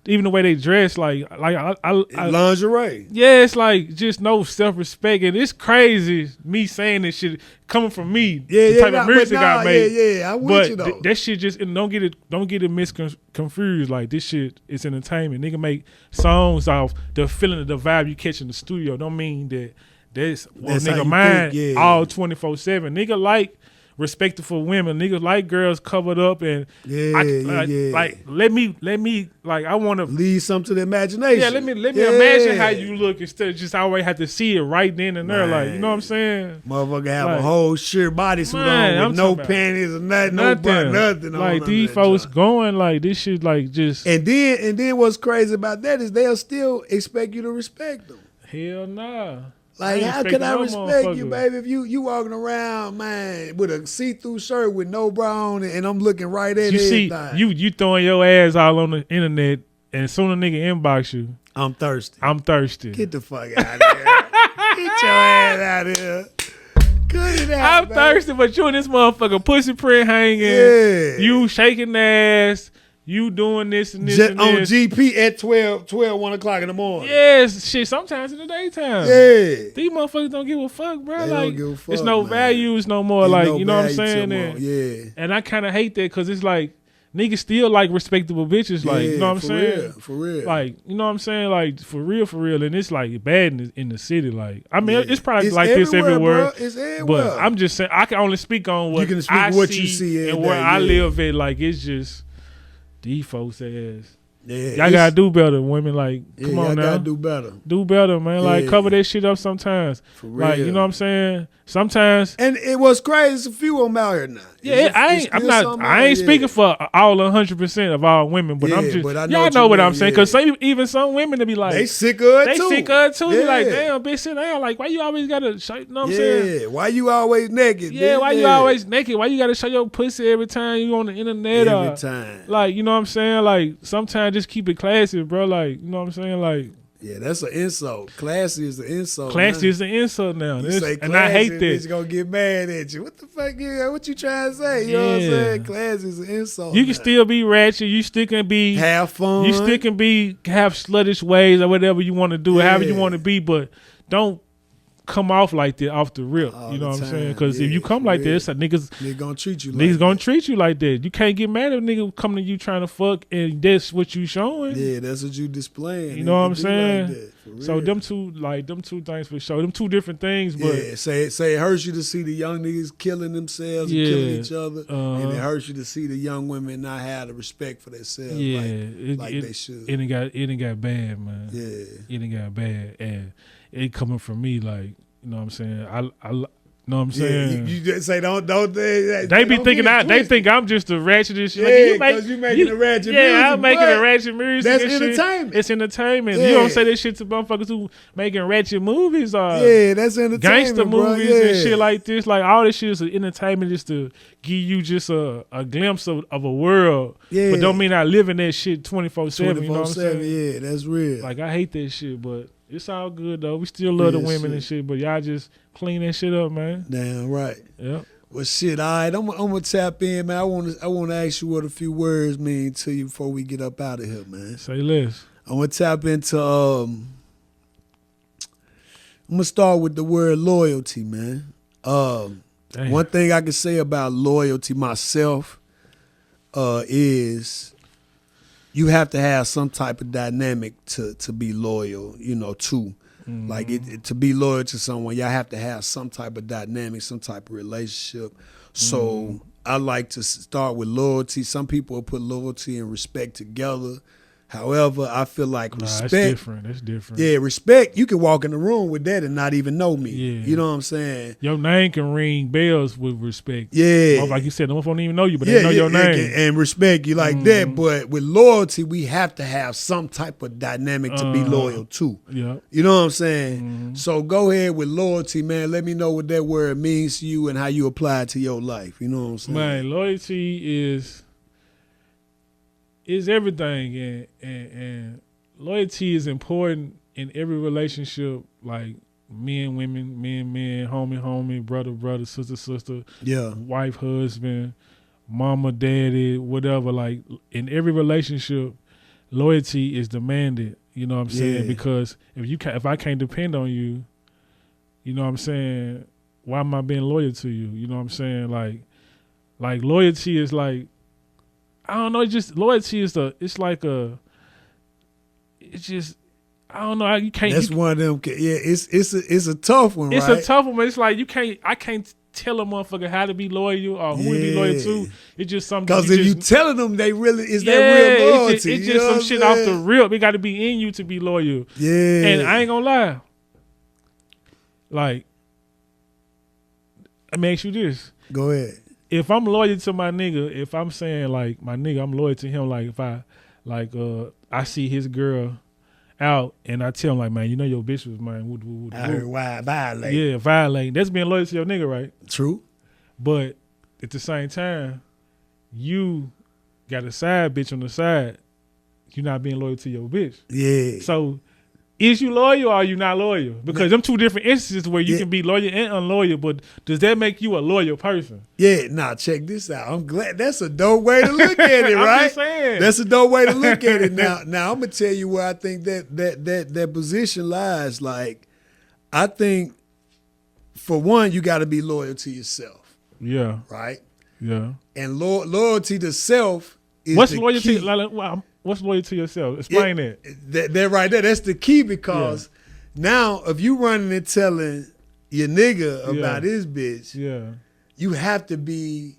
even the way they dress, like I lingerie. Yeah, it's like just no self-respect, and it's crazy me saying this shit coming from me. Yeah, the type of music I made. Yeah, I with you though. That shit just don't get it misconfused. Like this shit is entertainment. Nigga make songs off the feeling of the vibe you catch in the studio. Don't mean that's nigga mind all 24/7. Nigga like respectful women, niggas like girls covered up, and like let me like I want to leave some to the imagination. Yeah, let me imagine how you look instead of just always have to see it right then and there. Like, you know what I'm saying? Motherfucker have a whole sheer bodysuit on with no panties or nothing. Nothing. Like these folks going like this shit like just and then what's crazy about that is they'll still expect you to respect them. Hell nah. Like, how can I respect you, baby, if you walking around, man, with a see-through shirt with no bra on and I'm looking right at everything. You throwing your ass all on the internet, and as soon as a nigga inbox you, I'm thirsty. Get the fuck out of here. Get your ass out of here. Cut it out, I'm thirsty, but you and this motherfucker pussy print hanging. Yeah. You shaking ass. You doing this and this and on this. GP at 1 o'clock in the morning. Yes, shit, sometimes in the daytime. Yeah. These motherfuckers don't give a fuck, bro. They like, don't give a fuck, it's no values no more. There's like, no you know what I'm saying? Yeah. And I kind of hate that because it's like, niggas still like respectable bitches. Like, you know what I'm saying? For real. Like, you know what I'm saying? Like, for real. And it's like bad in the city. Like, I mean, it's probably like this everywhere. Bro. It's everywhere. But I'm just saying, I can only speak on what you see and where I live at. Like, it's just these folks ass. Yeah, y'all gotta do better, women. Like, come on now. Y'all gotta do better. Do better, man. Like, cover that shit up sometimes. For real. Like, you know what I'm saying? Sometimes. And it was crazy. There's a few of them out here now. Yeah, I ain't speaking for all 100% of all women, but I'm just, y'all know what I'm saying. Because even some women that be like, they sick of it too. Be like, damn, bitch, sit down. Like, why you always gotta show, you know what I'm saying? Yeah, why you always naked? Yeah, why you always naked? Why you gotta show your pussy every time you on the internet? Every time. Like, you know what I'm saying? Like, sometimes just keep it classy, bro. Like, you know what I'm saying? Like, yeah, that's an insult. Classy is an insult. Classy is an insult now. You say classy, and I hate that. Bitch gonna get mad at you. What the fuck? What you trying to say? You know what I'm saying? Classy is an insult. You can still be ratchet. You still can be have fun. You still can have sluttish ways or whatever you want to do, however you want to be, but don't come off like that off the rip. You know what I'm saying? Because if you come like this, niggas gonna treat you. Niggas gonna treat you like that. You can't get mad if a nigga coming to you trying to fuck and that's what you showing. Yeah, that's what you displaying. You know what I'm saying? Like so them two things for sure. Them two different things. But yeah, say it hurts you to see the young niggas killing themselves and killing each other, and it hurts you to see the young women not have the respect for themselves. Yeah, like they should. It ain't got bad, man. Yeah, it ain't got bad, and it coming from me like, you know what I'm saying? I Know what I'm saying? You just say don't they be don't thinking get it they twisted. think I'm just the ratchetest shit. Yeah, Like, because you making the ratchet music. Yeah, I'm making but the ratchet music. that's and shit. entertainment. It's entertainment. Yeah. You don't say this shit to motherfuckers who making ratchet movies or Yeah, that's entertainment, gangster bro. movies Yeah. and shit like this. Like all this shit is entertainment just to give you just a glimpse of a world. Yeah. But don't mean I live in that shit 24/7. You know what I'm 24/7, saying? yeah, that's real. Like I hate that shit, but it's all good though. We still love the women and shit, but y'all just clean that shit up, man. Damn right. Yep. Well, shit, all right. I'm gonna tap in, man. I want to ask you what a few words mean to you before we get up out of here, man. Say less. I'm gonna tap into. I'm gonna start with the word loyalty, man. Damn. One thing I can say about loyalty myself is you have to have some type of dynamic to be loyal, to. Like to be loyal to someone, y'all have to have some type of dynamic, some type of relationship. So I like to start with loyalty. Some people will put loyalty and respect together. However, I feel like respect. That's different. That's different. Yeah, respect. You can walk in the room with that and not even know me. Yeah. You know what I'm saying? Your name can ring bells with respect. Yeah. Like you said, no one don't even know you, but they know your name. And respect you like that. But with loyalty, we have to have some type of dynamic to be loyal to. Yeah. You know what I'm saying? So go ahead with loyalty, man. Let me know what that word means to you and how you apply it to your life. You know what I'm saying? Man, loyalty is everything, and loyalty is important in every relationship, like men, women, men, homie, brother, sister, Yeah. wife, husband, mama, daddy, whatever. Like in every relationship, loyalty is demanded. You know what I'm saying? Yeah. Because if I can't depend on you, you know what I'm saying, why am I being loyal to you? You know what I'm saying? Like loyalty is like, I don't know. It's just loyalty is it's just I don't know. You can't. That's one of them. Yeah, it's a tough one. It's right? a tough one. But it's like I can't tell a motherfucker how to be loyal or who to be loyal to. It's just something. Because if you telling them, they really is that real loyalty. It's just some shit off the rip. It got to be in you to be loyal. Yeah. And I ain't gonna lie. Like, let me ask you this. Go ahead. If I'm loyal to my nigga, if I'm saying like my nigga, I'm loyal to him. Like if I see his girl out and I tell him like, man, you know your bitch was mine. I heard why violate. Yeah, violate. That's being loyal to your nigga, right? True. But at the same time, you got a side bitch on the side. You're not being loyal to your bitch. Yeah. So is you loyal or are you not loyal? Because them two different instances where you can be loyal and unloyal, but does that make you a loyal person? Yeah, check this out. I'm glad. That's a dope way to look at it, I'm right? just saying. That's a dope way to look at it. Now I'm gonna tell you where I think that position lies. Like, I think for one, you got to be loyal to yourself. Yeah. Right. Yeah. And loyalty to self is what's the loyalty? key. What's loyal to yourself? Explain that. That right there. That's the key because now if you running and telling your nigga about his bitch, you have to be.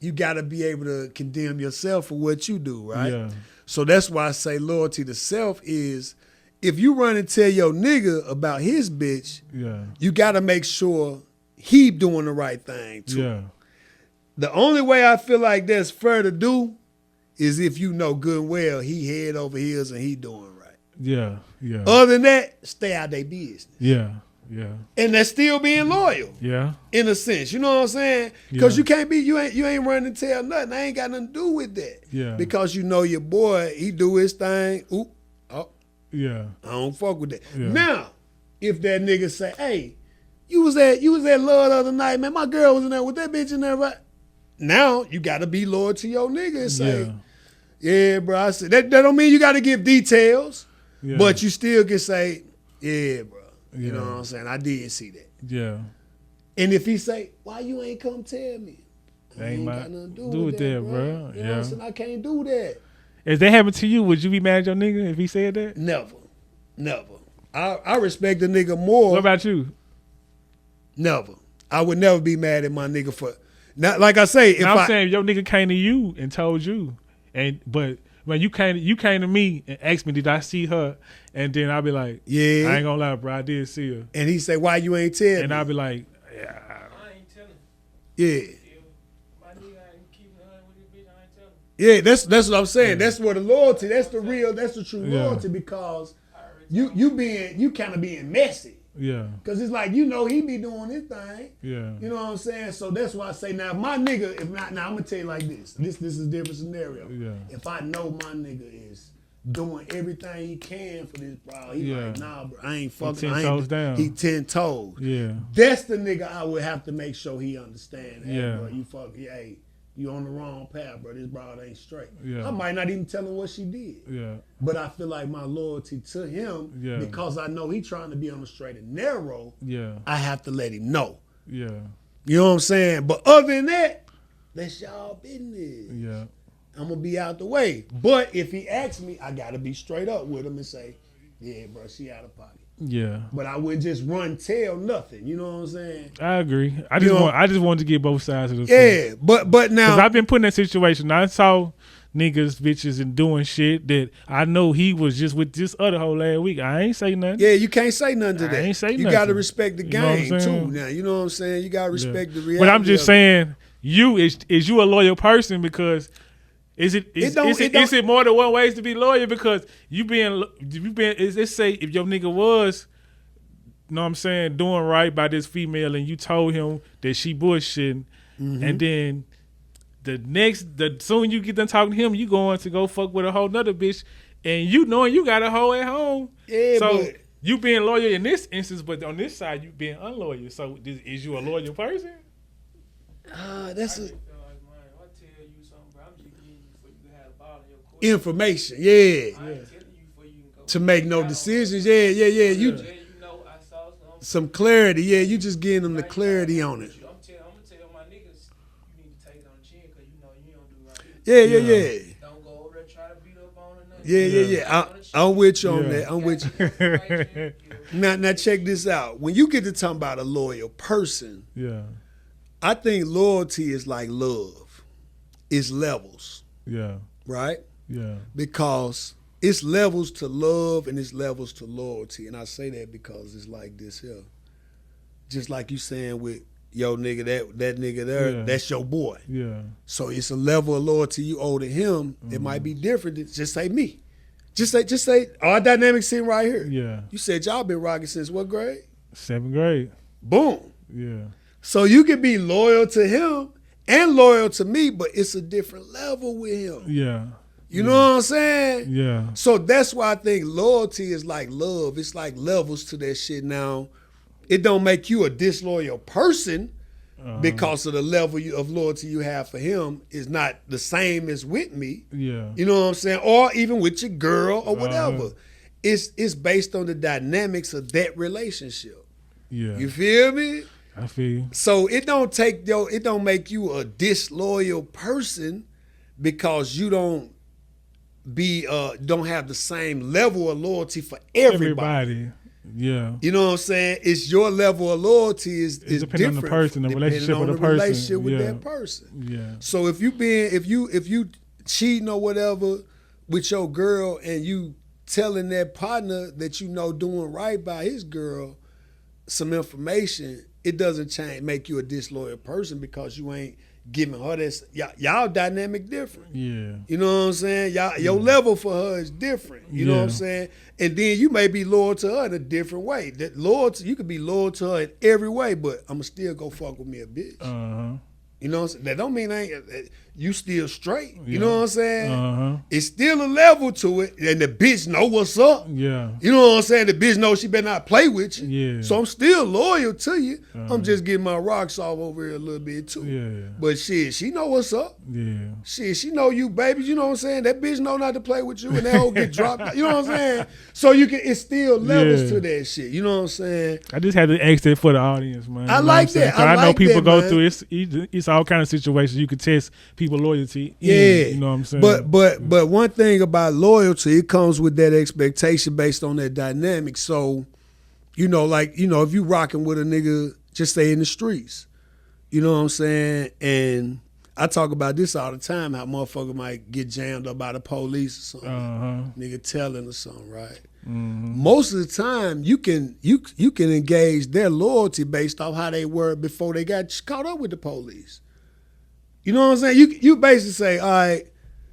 You got to be able to condemn yourself for what you do, right? Yeah. So that's why I say loyalty to self is if you run and tell your nigga about his bitch, you got to make sure he doing the right thing too. Yeah. The only way I feel like that's fair to do is if you know good and well he head over heels and he doing right. Yeah. Yeah. Other than that, stay out their business. Yeah. Yeah. And that's still being loyal. Yeah. In a sense. You know what I'm saying? Because you can't be, you ain't running and tell nothing. I ain't got nothing to do with that. Yeah. Because you know your boy, he do his thing. Oop. Oh. Yeah. I don't fuck with that. Yeah. Now, if that nigga say, hey, you was at Love the other night, man. My girl was in there with that bitch in there, right? Now you gotta be loyal to your nigga and say, yeah, bro. I said that don't mean you gotta give details, but you still can say, yeah, bro. You know what I'm saying? I did see that. Yeah. And if he say, why you ain't come tell me? I ain't my, got nothing to do with that, bro. You know what I'm saying? I can't do that. If that happened to you, would you be mad at your nigga if he said that? Never. I respect the nigga more. What about you? Never. I would never be mad at my nigga for not like I say. If I'm saying if your nigga came to you and told you, but when you came to me and asked me, did I see her? And then I'll be like, yeah, I ain't gonna lie, bro, I did see her. And he say, why you ain't tell me? And I'll be like, Yeah. My nigga ain't keeping it with this bitch, I ain't telling. Yeah, that's what I'm saying. That's where the loyalty, that's the true loyalty, because you kind of being messy. Yeah. Cause it's like, he be doing his thing. Yeah. You know what I'm saying? So that's why I say, now if my nigga, if not, now I'm gonna tell you like this. This is a different scenario. Yeah. If I know my nigga is doing everything he can for this bro, he like, nah, bro, I ain't fucking. 10 toes down. He 10 toes. Yeah. That's the nigga I would have to make sure he understand. Hey, Yeah. bro, you on the wrong path, bro. This broad ain't straight. Yeah. I might not even tell him what she did. Yeah. But I feel like my loyalty to him, because I know he trying to be on the straight and narrow, I have to let him know. Yeah. You know what I'm saying? But other than that, that's y'all business. Yeah. I'm going to be out the way. But if he asks me, I got to be straight up with him and say, yeah, bro, she out of pocket. Yeah. But I wouldn't just tell nothing. You know what I'm saying? I agree. I just wanted to get both sides of the thing. But now, because I've been put in that situation. I saw niggas, bitches, and doing shit that I know he was just with this other whole last week. I ain't say nothing. Yeah, you can't say nothing to that. I ain't say nothing. You got to respect the game too. Now, you know what I'm saying? You got to respect the reality. But I'm just saying, is you a loyal person? Because is it more than one ways to be loyal? Because let's say if your nigga was, you know what I'm saying, doing right by this female and you told him that she bullshitting, and then soon you get done talking to him, you going to go fuck with a whole nother bitch, and you knowing you got a hoe at home. Yeah, so you being loyal in this instance, but on this side you being unloyal. So is you a loyal person? Information, yeah. To make no decisions, yeah. You some clarity, yeah. You just getting them the clarity on it. I'm gonna tell my niggas, you need to take it on the chin because you know you don't do right. Yeah. Don't go over there trying to beat up on her. Yeah. I'm with you on that. I'm with you. Now check this out. When you get to talking about a loyal person, I think loyalty is like love. It's levels. Yeah. Right? Yeah. Because it's levels to love and it's levels to loyalty. And I say that because it's like this here. Just like you saying with yo nigga, that nigga there, that's your boy. Yeah. So it's a level of loyalty you owe to him. It might be different than just say me. Just say our dynamic scene right here. Yeah. You said y'all been rocking since what grade? 7th grade. Boom. Yeah. So you can be loyal to him and loyal to me, but it's a different level with him. Yeah. You know what I'm saying? Yeah. So that's why I think loyalty is like love. It's like levels to that shit. Now, it don't make you a disloyal person because of the level of loyalty you have for him is not the same as with me. Yeah. You know what I'm saying? Or even with your girl or whatever. It's based on the dynamics of that relationship. Yeah. You feel me? I feel you. So it don't make you a disloyal person because you don't have the same level of loyalty for everybody. Yeah. You know what I'm saying? It's your level of loyalty is depending different on the person, the relationship with the person. Relationship with that person. Yeah. So if you cheating or whatever with your girl and you telling that partner that you know doing right by his girl some information, it doesn't make you a disloyal person because you ain't giving her this. Y'all dynamic different. Yeah. You know what I'm saying? Your level for her is different. You know what I'm saying? And then you may be loyal to her in a different way. That loyalty, you could be loyal to her in every way, but I'ma still go fuck with me a bitch. You know what I'm saying? That don't mean you still straight. You know what I'm saying? It's still a level to it, and the bitch know what's up. Yeah. You know what I'm saying? The bitch know she better not play with you. Yeah. So I'm still loyal to you. I'm just getting my rocks off over here a little bit too. Yeah. But shit, she know what's up. Yeah. Shit, she know you, baby. You know what I'm saying? That bitch know not to play with you, and that hoe get dropped. You know what I'm saying? So it's still levels to that shit. You know what I'm saying? I just had to ask that for the audience, man. I like that. I know people go man. through it's all kind of situations you could test people loyalty. Yeah, you know what I'm saying. But one thing about loyalty, it comes with that expectation based on that dynamic. So, if you rocking with a nigga, just say in the streets, you know what I'm saying, and I talk about this all the time, how motherfucker might get jammed up by the police or something. Nigga telling or something, right? Most of the time, you can engage their loyalty based off how they were before they got caught up with the police. You know what I'm saying? You basically say, all right,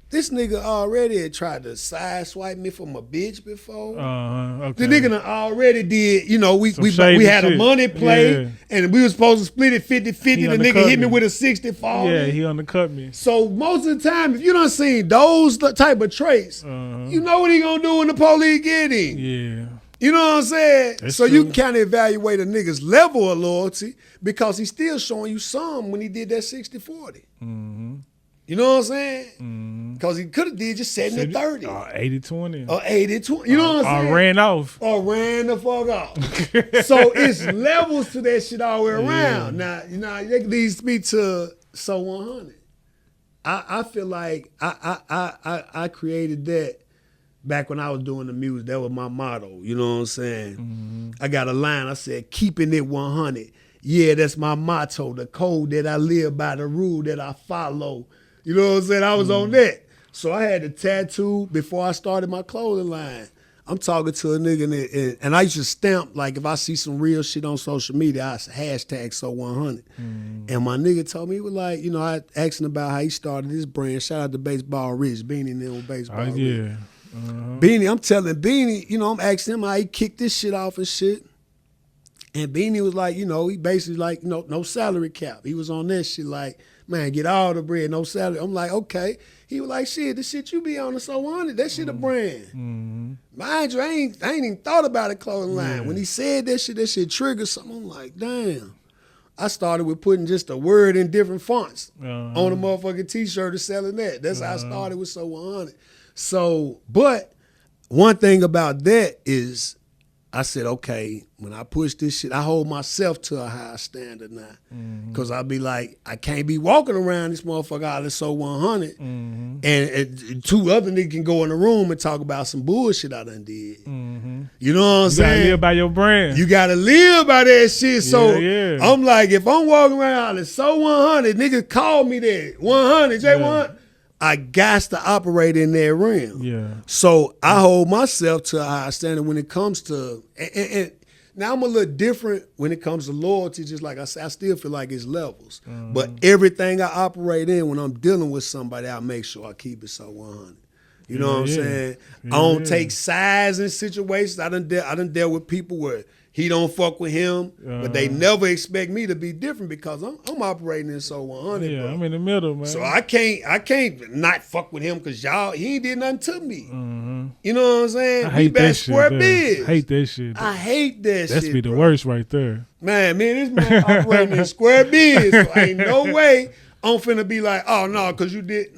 this nigga already had tried to sideswipe me from a bitch before. Okay. The nigga done already did, we had a shit. money play, and we was supposed to split it 50-50. The nigga hit me with a 60-40. Yeah, he undercut me. So most of the time, if you done seen those type of traits, you know what he gonna do when the police get him. Yeah. You know what I'm saying? That's so true. you can kind of evaluate a nigga's level of loyalty because he's still showing you some when he did that 60-40. You know what I'm saying? Because he could have did just 70-30. 80-20. Or 80-20. You know what I'm saying? Or ran off. Or ran the fuck off. So it's levels to that shit all the way around. Now, that leads me to So 100. I feel like I created that back when I was doing the music. That was my motto. You know what I'm saying? I got a line. I said, keeping it 100. Yeah, that's my motto, the code that I live by, the rule that I follow. You know what I'm saying? I was on that. So I had the tattoo before I started my clothing line. I'm talking to a nigga, and I used to stamp, like if I see some real shit on social media, I hashtag So 100. And my nigga told me, he was like, I asked him about how he started this brand. Shout out to Baseball Rich, Beanie and them with Baseball Rich. Yeah. Beanie, I'm telling Beanie, I'm asking him how he kicked this shit off and shit. And Beanie was like, he basically like, no salary cap. He was on that shit like, man, get all the bread, no salary. I'm like, okay. He was like, shit, the shit you be on the So 100, that shit a brand. Mind you, I ain't even thought about a clothing line. When he said that shit triggered something. I'm like, damn. I started with putting just a word in different fonts on a motherfucking t-shirt and selling that. That's how I started with So 100. So, but one thing about that is I said, okay, when I push this shit, I hold myself to a higher standard now. Because I'll be like, I can't be walking around this motherfucker out of So 100 and two other niggas can go in the room and talk about some bullshit I done did. You know what I'm saying? You gotta live by your brand. You gotta live by that shit. So Yeah. I'm like, if I'm walking around out of So 100, niggas call me that 100, J1. I got to operate in that realm. Yeah. So I hold myself to a high standard when it comes to, and now I'm a little different when it comes to loyalty. Just like I said, I still feel like it's levels. But everything I operate in, when I'm dealing with somebody, I make sure I keep it So 100. You know what I'm saying? I don't take sides in situations. I done dealt with people where he don't fuck with him, but they never expect me to be different because I'm operating in So 100. Yeah, bro. I'm in the middle, man. So I can't not fuck with him because he ain't did nothing to me. You know what I'm saying? I hate that shit. Square I biz. hate that shit. I hate that shit. That's be the bro. worst right there. Man, this man operating in square biz. So ain't no way I'm finna be like, oh no, because you did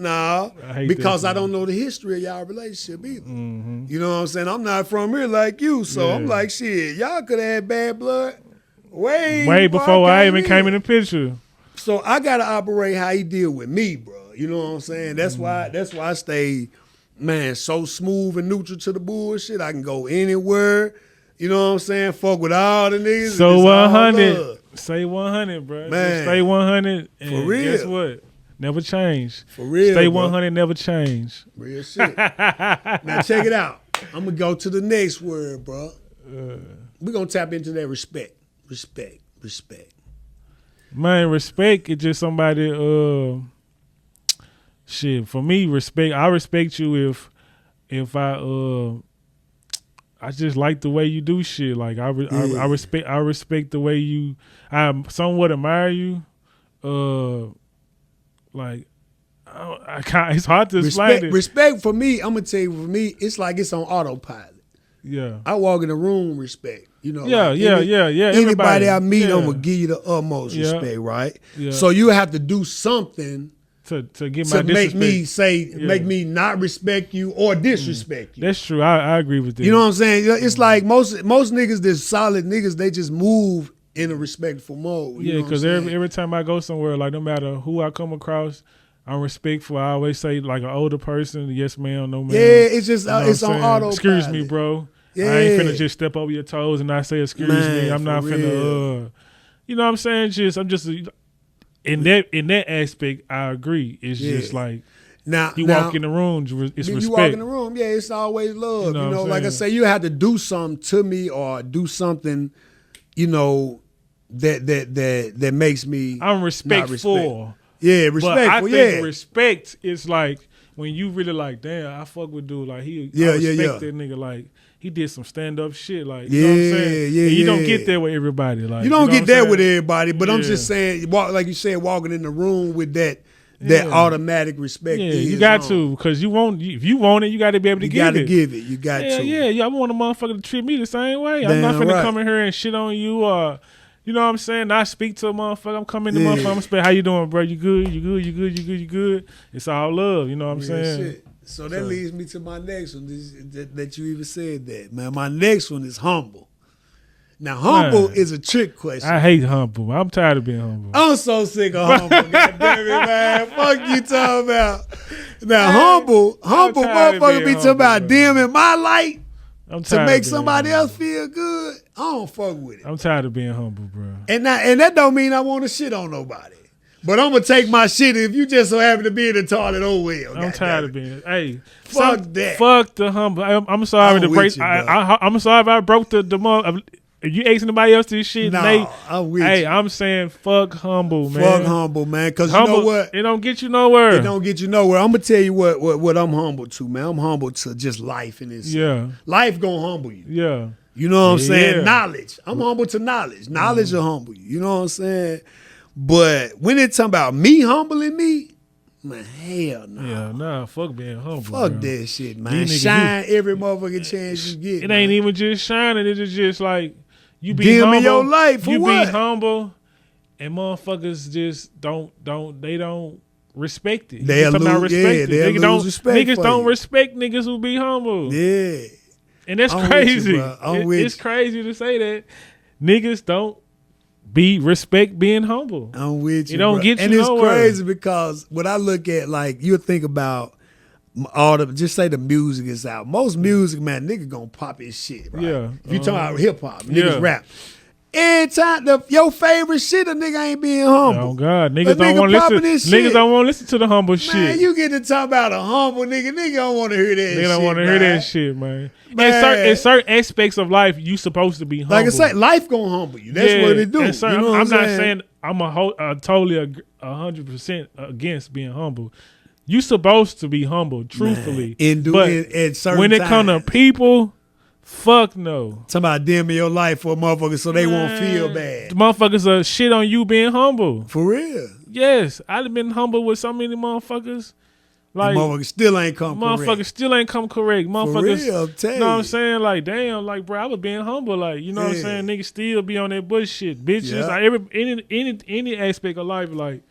because I don't know the history of y'all relationship either. You know what I'm saying? I'm not from here like you, so I'm like, shit, y'all could have had bad blood way before I even came in the picture. So I gotta operate how he deal with me, bro. You know what I'm saying? That's why I stay, man, so smooth and neutral to the bullshit. I can go anywhere. You know what I'm saying? Fuck with all the niggas. So 100. Say 100, bro. Man. Just stay 100. And For real. Guess what? Never change. For real, Stay bro. 100, never change. Real shit. Now check it out. I'm gonna go to the next word, bro. We're gonna tap into that respect. Respect. Man, respect is just somebody, shit, for me, respect, I respect you if I just like the way you do shit. Like I respect the way I somewhat admire you. Like I can't. It's hard to explain it. Respect for me, I'm gonna tell you, for me, it's like it's on autopilot. Yeah. I walk in the room, respect. You know. Yeah, like yeah. Anybody I meet, yeah. I'm gonna give you the utmost respect, right? Yeah. So you have to do something to get my to make disrespect. make me not respect you or disrespect you. That's true. I agree with that. You know what I'm saying? It's like most niggas, that's solid niggas, they just move in a respectful mode. Yeah, because every time I go somewhere, like no matter who I come across, I'm respectful. I always say like an older person, yes ma'am, no ma'am. Yeah, it's just You know it's what on I'm saying? autopilot. Excuse me, bro. Yeah. I ain't finna just step over your toes and not say excuse Man, me. I'm not for finna real. you know what I'm saying? I'm just in that aspect, I agree. It's just like now you walk in the room, it's respect. You walk in the room, yeah, it's always love. You know, like I say, you have to do something to me or do something, you know, that makes me. I'm respectful. Yeah, respectful. But I think respect is like when you really like, damn, I fuck with dude. Like I respect that nigga. Like he did some stand up shit. Like you know what I'm saying? Yeah, you don't get there with everybody. Like you don't get there with everybody. But I'm just saying, like you said, walking in the room with that automatic respect. Yeah, you got to, because if you want it, you got to be able to give it. You got to give it. You got to. Yeah. I want a motherfucker to treat me the same way. I'm not finna come in here and shit on you or, you know what I'm saying? I speak to a motherfucker. I'm coming to motherfucker. I'm saying, how you doing, bro? You good? You good? You good? You good? You good? It's all love. You know what I'm saying? Shit. So that leads me to my next one. That you even said that, man. My next one is humble. Now, humble is a trick question. I hate humble. I'm tired of being humble. I'm so sick of humble. God damn it, man. Fuck you talking about. Now, humble motherfucker be talking about dimming my light to make somebody else feel good. I don't fuck with it. I'm tired of being humble, bro. And that don't mean I want to shit on nobody. But I'm going to take my shit if you just so happen to be in the toilet, oh well. I'm tired of being, fuck that. Fuck the humble. I'm sorry to break. I'm sorry if I broke the if you ask anybody else this shit, I'm with you. I'm saying fuck humble, man. Fuck humble, man. Because you know what? It don't get you nowhere. It don't get you nowhere. I'm going to tell you what I'm humble to, man. I'm humble to just life in this. Yeah. Life going to humble you. Yeah. You know what I'm saying? Knowledge. I'm humble to knowledge. Knowledge will humble you. You know what I'm saying? But when it's talking about me humbling me, man, hell no. Yeah, nah, fuck being humble. Fuck that shit, man. Shine every motherfucking chance you get. It ain't even just shining. It's just like you be humble. In your life for you what? Be humble, and motherfuckers just don't respect it. They'll lose respect. Niggas don't respect niggas who be humble. Yeah, and that's crazy. It's crazy to say that niggas don't respect being humble. I'm with you. It don't get you and nowhere. It's crazy because when I look at, like, you think about just say the music is out. Most music, man, nigga gonna pop his shit, right? Yeah. If you talking about hip hop, niggas rap. Every time your favorite shit, a nigga ain't being humble. Oh God, niggas don't want to listen. Niggas don't want to listen to the humble shit. Man, you get to talk about a humble nigga. Nigga don't want to hear that. Nigga don't want to hear that shit, man. In certain aspects of life, you supposed to be humble. Like I say, life gonna humble you. That's what it do. You know I'm not saying I'm totally 100% against being humble. You supposed to be humble, truthfully. But when it come to people, fuck no. Talking about dimming your life for a motherfucker so they won't feel bad. The motherfuckers are shit on you being humble. For real. Yes. I've been humble with so many motherfuckers. Like, motherfuckers still ain't come correct. Motherfuckers still ain't come correct. Motherfuckers, for real, I'm telling you know what I'm saying? Like, damn, like, bro, I was being humble. Like, you know what I'm saying? Niggas still be on that bullshit. Bitches, like any aspect of life, like,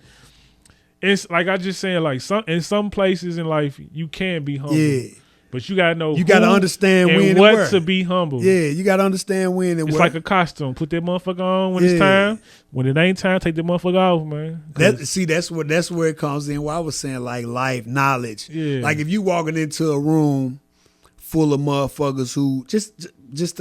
it's like I just saying, like, in some places in life you can be humble. Yeah. But you gotta know. You gotta understand when and what where. To be humble. Yeah, you gotta understand when and where. It's like a costume. Put that motherfucker on when it's time. When it ain't time, take that motherfucker off, man. That's where it comes in. Where I was saying, like, life knowledge. Yeah. Like, if you walking into a room full of motherfuckers who just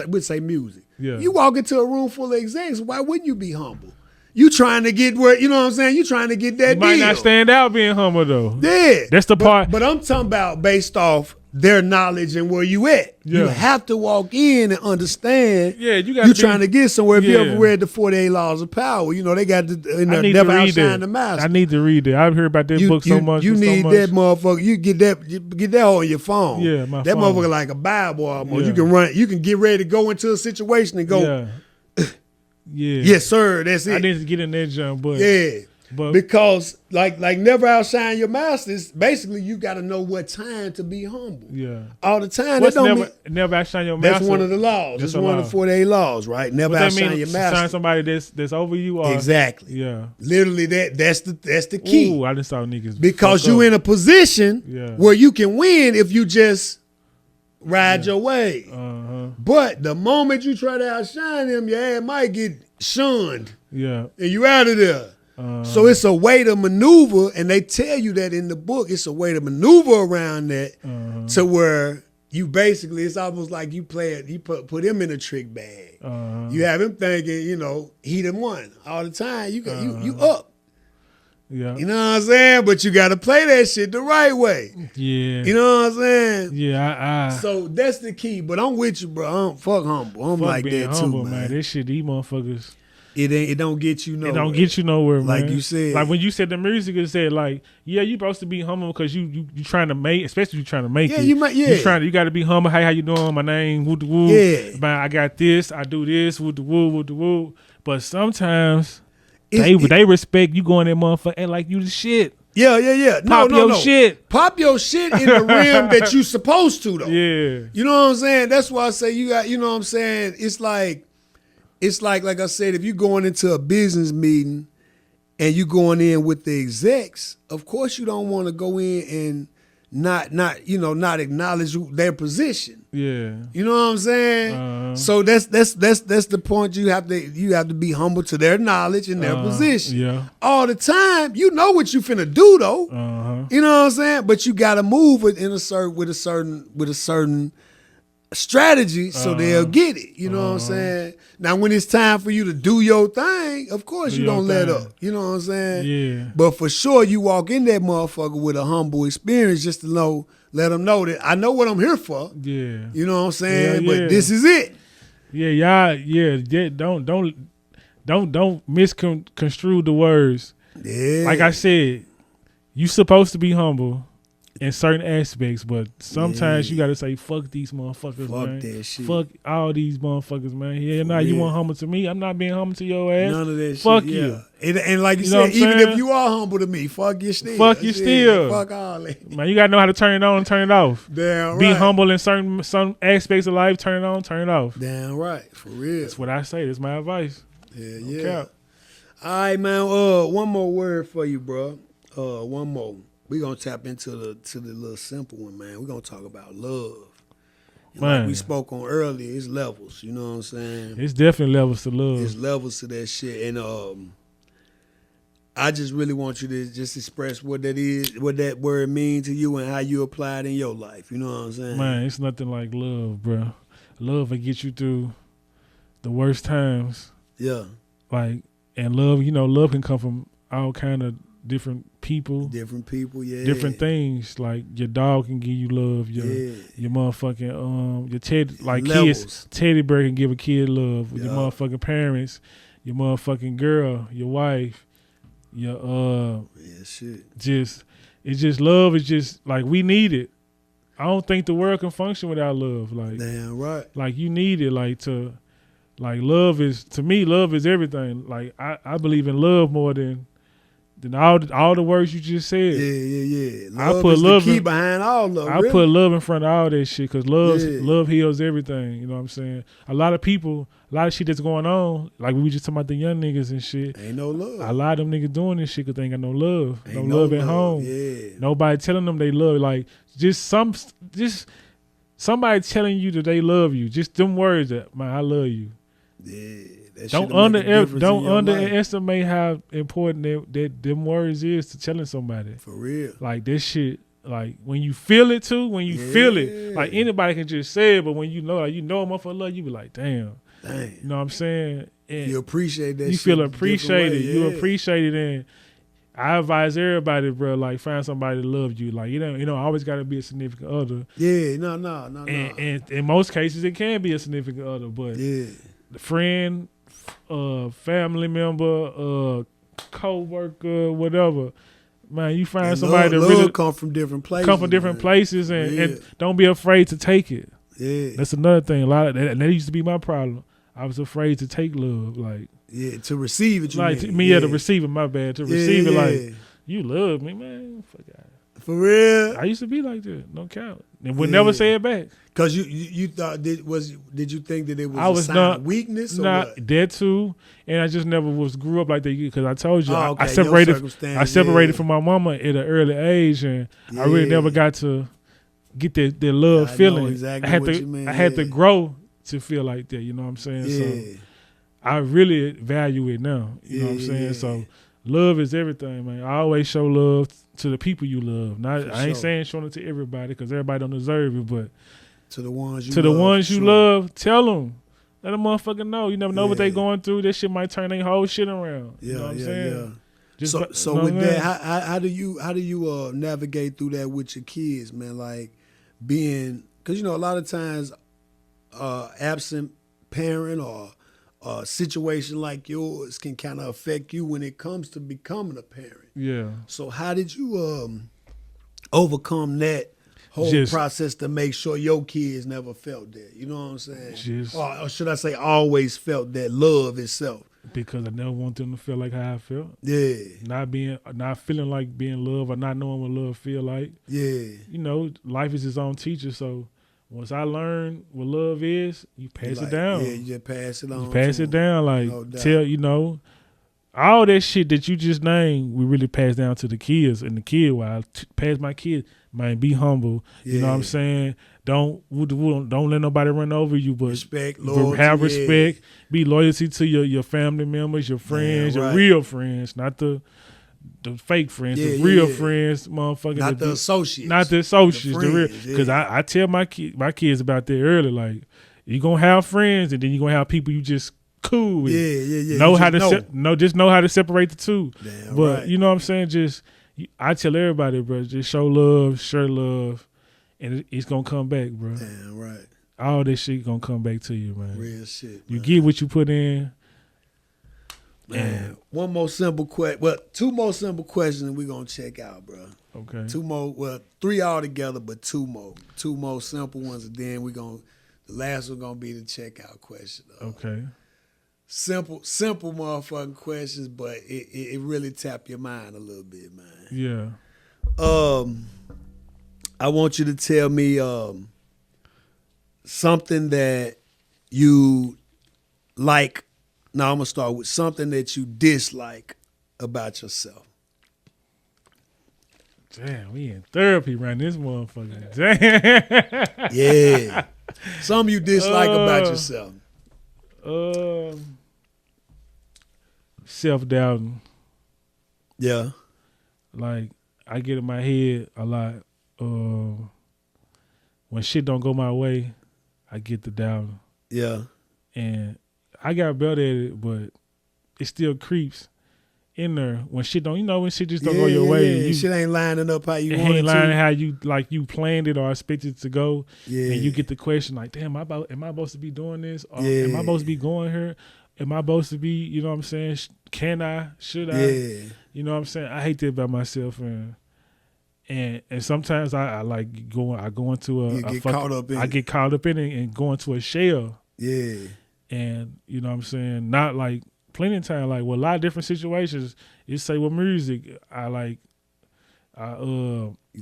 we'd say music. Yeah. You walk into a room full of execs. Why wouldn't you be humble? You trying to get where, you know what I'm saying? You trying to get that deal. You might not stand out being humble though. Yeah. That's the part. But I'm talking about based off their knowledge and where you at. Yeah. You have to walk in and understand. Yeah, you trying to get somewhere. If you ever read the 48 Laws of Power, you know, they got never outshine the master. I need to read it. I've heard about that book so much. You need that motherfucker. You get that on your phone. Yeah, that motherfucker like a Bible almost. Yeah. You can get ready to go into a situation and go. Yeah. Yeah. Yes, sir. That's it. I need to get in that jump, but because like never outshine your masters. Basically, you got to know what time to be humble. Yeah, all the time. What's never outshine your master? That's one of the laws. That's one of the 48 laws, right? Never outshine your master. Shine somebody that's over you. Or, exactly. Yeah. Literally, that's the key. Ooh, I just saw niggas because you in a position where you can win if you just ride your way. But the moment you try to outshine them, your ass might get shunned. Yeah. And you out of there. So it's a way to maneuver, and they tell you that in the book. It's a way to maneuver around that to where you basically, it's almost like you play it, you put him in a trick bag. You have him thinking, you know, he done won all the time. You up. Yeah. You know what I'm saying? But you got to play that shit the right way. Yeah. You know what I'm saying? Yeah. So that's the key. But I'm with you, bro. Fuck humble. I'm fuck like being that humble, too, man. This shit, these motherfuckers. It don't get you nowhere. It don't get you nowhere, man. Like you said. Like when you said the music, it said like, yeah, you supposed to be humble because you trying to make, especially you trying to make it. You got to be humble. Hey, how you doing? My name, woo the woo. Yeah. Man, I got this. I do this. Woo the woo, woo the woo. But sometimes they respect you going there, motherfucker, and like you the shit. Yeah. Pop your shit. Pop your shit in the realm that you supposed to though. Yeah. You know what I'm saying? That's why I say you got. You know what I'm saying? It's like I said, if you're going into a business meeting and you going in with the execs, of course you don't want to go in and not acknowledge their position. Yeah. You know what I'm saying? So that's the point. You have to be humble to their knowledge and their position. Yeah. All the time, you know what you finna do though. You know what I'm saying? But you gotta move it with a certain strategy so they'll get it. You know what I'm saying? Now when it's time for you to do your thing, of course you don't let up. You know what I'm saying? Yeah. But for sure you walk in that motherfucker with a humble experience just to let them know that I know what I'm here for. Yeah. You know what I'm saying? Yeah. But this is it. Yeah, don't misconstrue the words. Yeah. Like I said, you supposed to be humble in certain aspects, but sometimes you gotta say, fuck these motherfuckers, man. Fuck that shit. Fuck all these motherfuckers, man. Yeah, For you real. want humble to me? I'm not being humble to your ass. None of that fuck shit. you. And like you know said, what I'm even saying? if you are humble to me, fuck you still. Fuck you still. Fuck all that. Man, you gotta know how to turn it on and turn it off. Damn right. Be humble in some aspects of life, turn it on, turn it off. Damn right. For real. That's what I say. That's my advice. Yeah. Cap. All right, man. One more word for you, bro. One more. We gonna tap into the little simple one, man. We gonna talk about love. And Man. like we spoke on earlier, it's levels. You know what I'm saying? It's definitely levels to love. It's levels to that shit, and I just really want you to just express what that is, what that word means to you, and how you apply it in your life. You know what I'm saying? Man, it's nothing like love, bro. Love will get you through the worst times. Yeah. Like, and love, love can come from all kind of different people. Yeah. Different things. Like your dog can give you love. Your motherfucking your kids. Teddy bear can give a kid love. Your motherfucking parents. Your motherfucking girl. Your wife. Your shit. It's just love is just like we need it. I don't think the world can function without love. Like damn right. Like you need it. Love is, to me, love is everything. Like I believe in love more than all the words you just said. Yeah. I put love the key behind all love. I put love in front of all that shit because love heals everything. You know what I'm saying? A lot of shit that's going on, like we just talking about the young niggas and shit. Ain't no love. A lot of them niggas doing this shit because they ain't got no love. Ain't no love at home. Yeah. Nobody telling them they love. Like somebody telling you that they love you. Just them words that, man, I love you. Yeah. Don't underestimate how important that them words is to telling somebody. For real. Like this shit, like when you feel it too, feel it, like anybody can just say it, but when you know a motherfucker love you, be like, damn. You know what I'm saying? And you appreciate that. You feel appreciated. You appreciate it, and I advise everybody, bro, like find somebody to love you. Like you don't always got to be a significant other. Yeah, no. And in most cases, it can be a significant other, but the friend, family member, co-worker, whatever. Man, you find and somebody that really come from different places. And don't be afraid to take it. Yeah, that's another thing. A lot of that used to be my problem. I was afraid to take love, like to receive it. To receive it. My bad. To receive it, like you love me, man. Fuck out. For real, I used to be like that. No count, and would never say it back. Cause you thought did you think that it was a sign of weakness? Not that too, and I just never grew up like that because I told you I separated from my mama at an early age, and I really never got to get that love feeling. I had to grow to feel like that. You know what I'm saying? Yeah. So I really value it now. You know what I'm saying? So love is everything, man. I always show love to the people you love. I ain't saying showing it to everybody because everybody don't deserve it, but to the ones you love, tell them. Let a motherfucker know. You never know what they going through. This shit might turn their whole shit around. You know what I'm saying? So with that, how do you navigate through that with your kids, man? Like being, because a lot of times absent parent or a situation like yours can kind of affect you when it comes to becoming a parent. Yeah. So how did you overcome that whole process to make sure your kids never felt that? You know what I'm saying? Or should I say always felt that love itself? Because I never want them to feel like how I felt. Yeah. Not feeling like being loved or not knowing what love feel like. Yeah. Life is its own teacher. So once I learn what love is, you pass it down. Yeah, you just pass it on. You pass it down. Like, all that shit that you just named, we really pass down to the kids. And the kid, while I pass my kids, man, be humble. Yeah. You know what I'm saying? Don't let nobody run over you, but respect, loyalty, have respect. Be loyalty to your family members, your friends, your real friends, not the fake friends, the real friends, motherfucker. Not the associates. Not the associates, the real. Because I tell my kids about that early. Like, you're going to have friends, and then you're going to have people you just cool with. Yeah. Just know how to separate the two. Damn but right. You know what I'm saying? I tell everybody, bro, just show love, share love, and it's going to come back, bro. Damn right. All this shit going to come back to you, man. Real shit, man. You get what you put in. Man, one more simple question. Well, two more simple questions and we're going to check out, bro. Okay. Two more, well, three altogether, but two more. Two more simple ones, and then the last one going to be the checkout question. Okay. Simple motherfucking questions, but it really tap your mind a little bit, man. Yeah. I want you to tell me something that you like. Now I'm gonna start with something that you dislike about yourself. Damn, we in therapy right this motherfucker. Damn. Yeah. Something you dislike about yourself. Self-doubting. Yeah. Like, I get in my head a lot. When shit don't go my way, I get the doubting. Yeah. And I got better at it, but it still creeps in there when shit don't, when shit just don't go your way. Shit ain't lining up how you want it to. Ain't lining how you planned it or expected it to go. Yeah. And you get the question like, damn, am I supposed to be doing this? Or am I supposed to be going here? Am I supposed to be, you know what I'm saying? Can I? Should I? Yeah. You know what I'm saying? I hate that about myself, and sometimes I like going. I go into I get caught up in it and go into a shell. Yeah. And you know what I'm saying? Not like plenty of time. Like with a lot of different situations, you say with music, you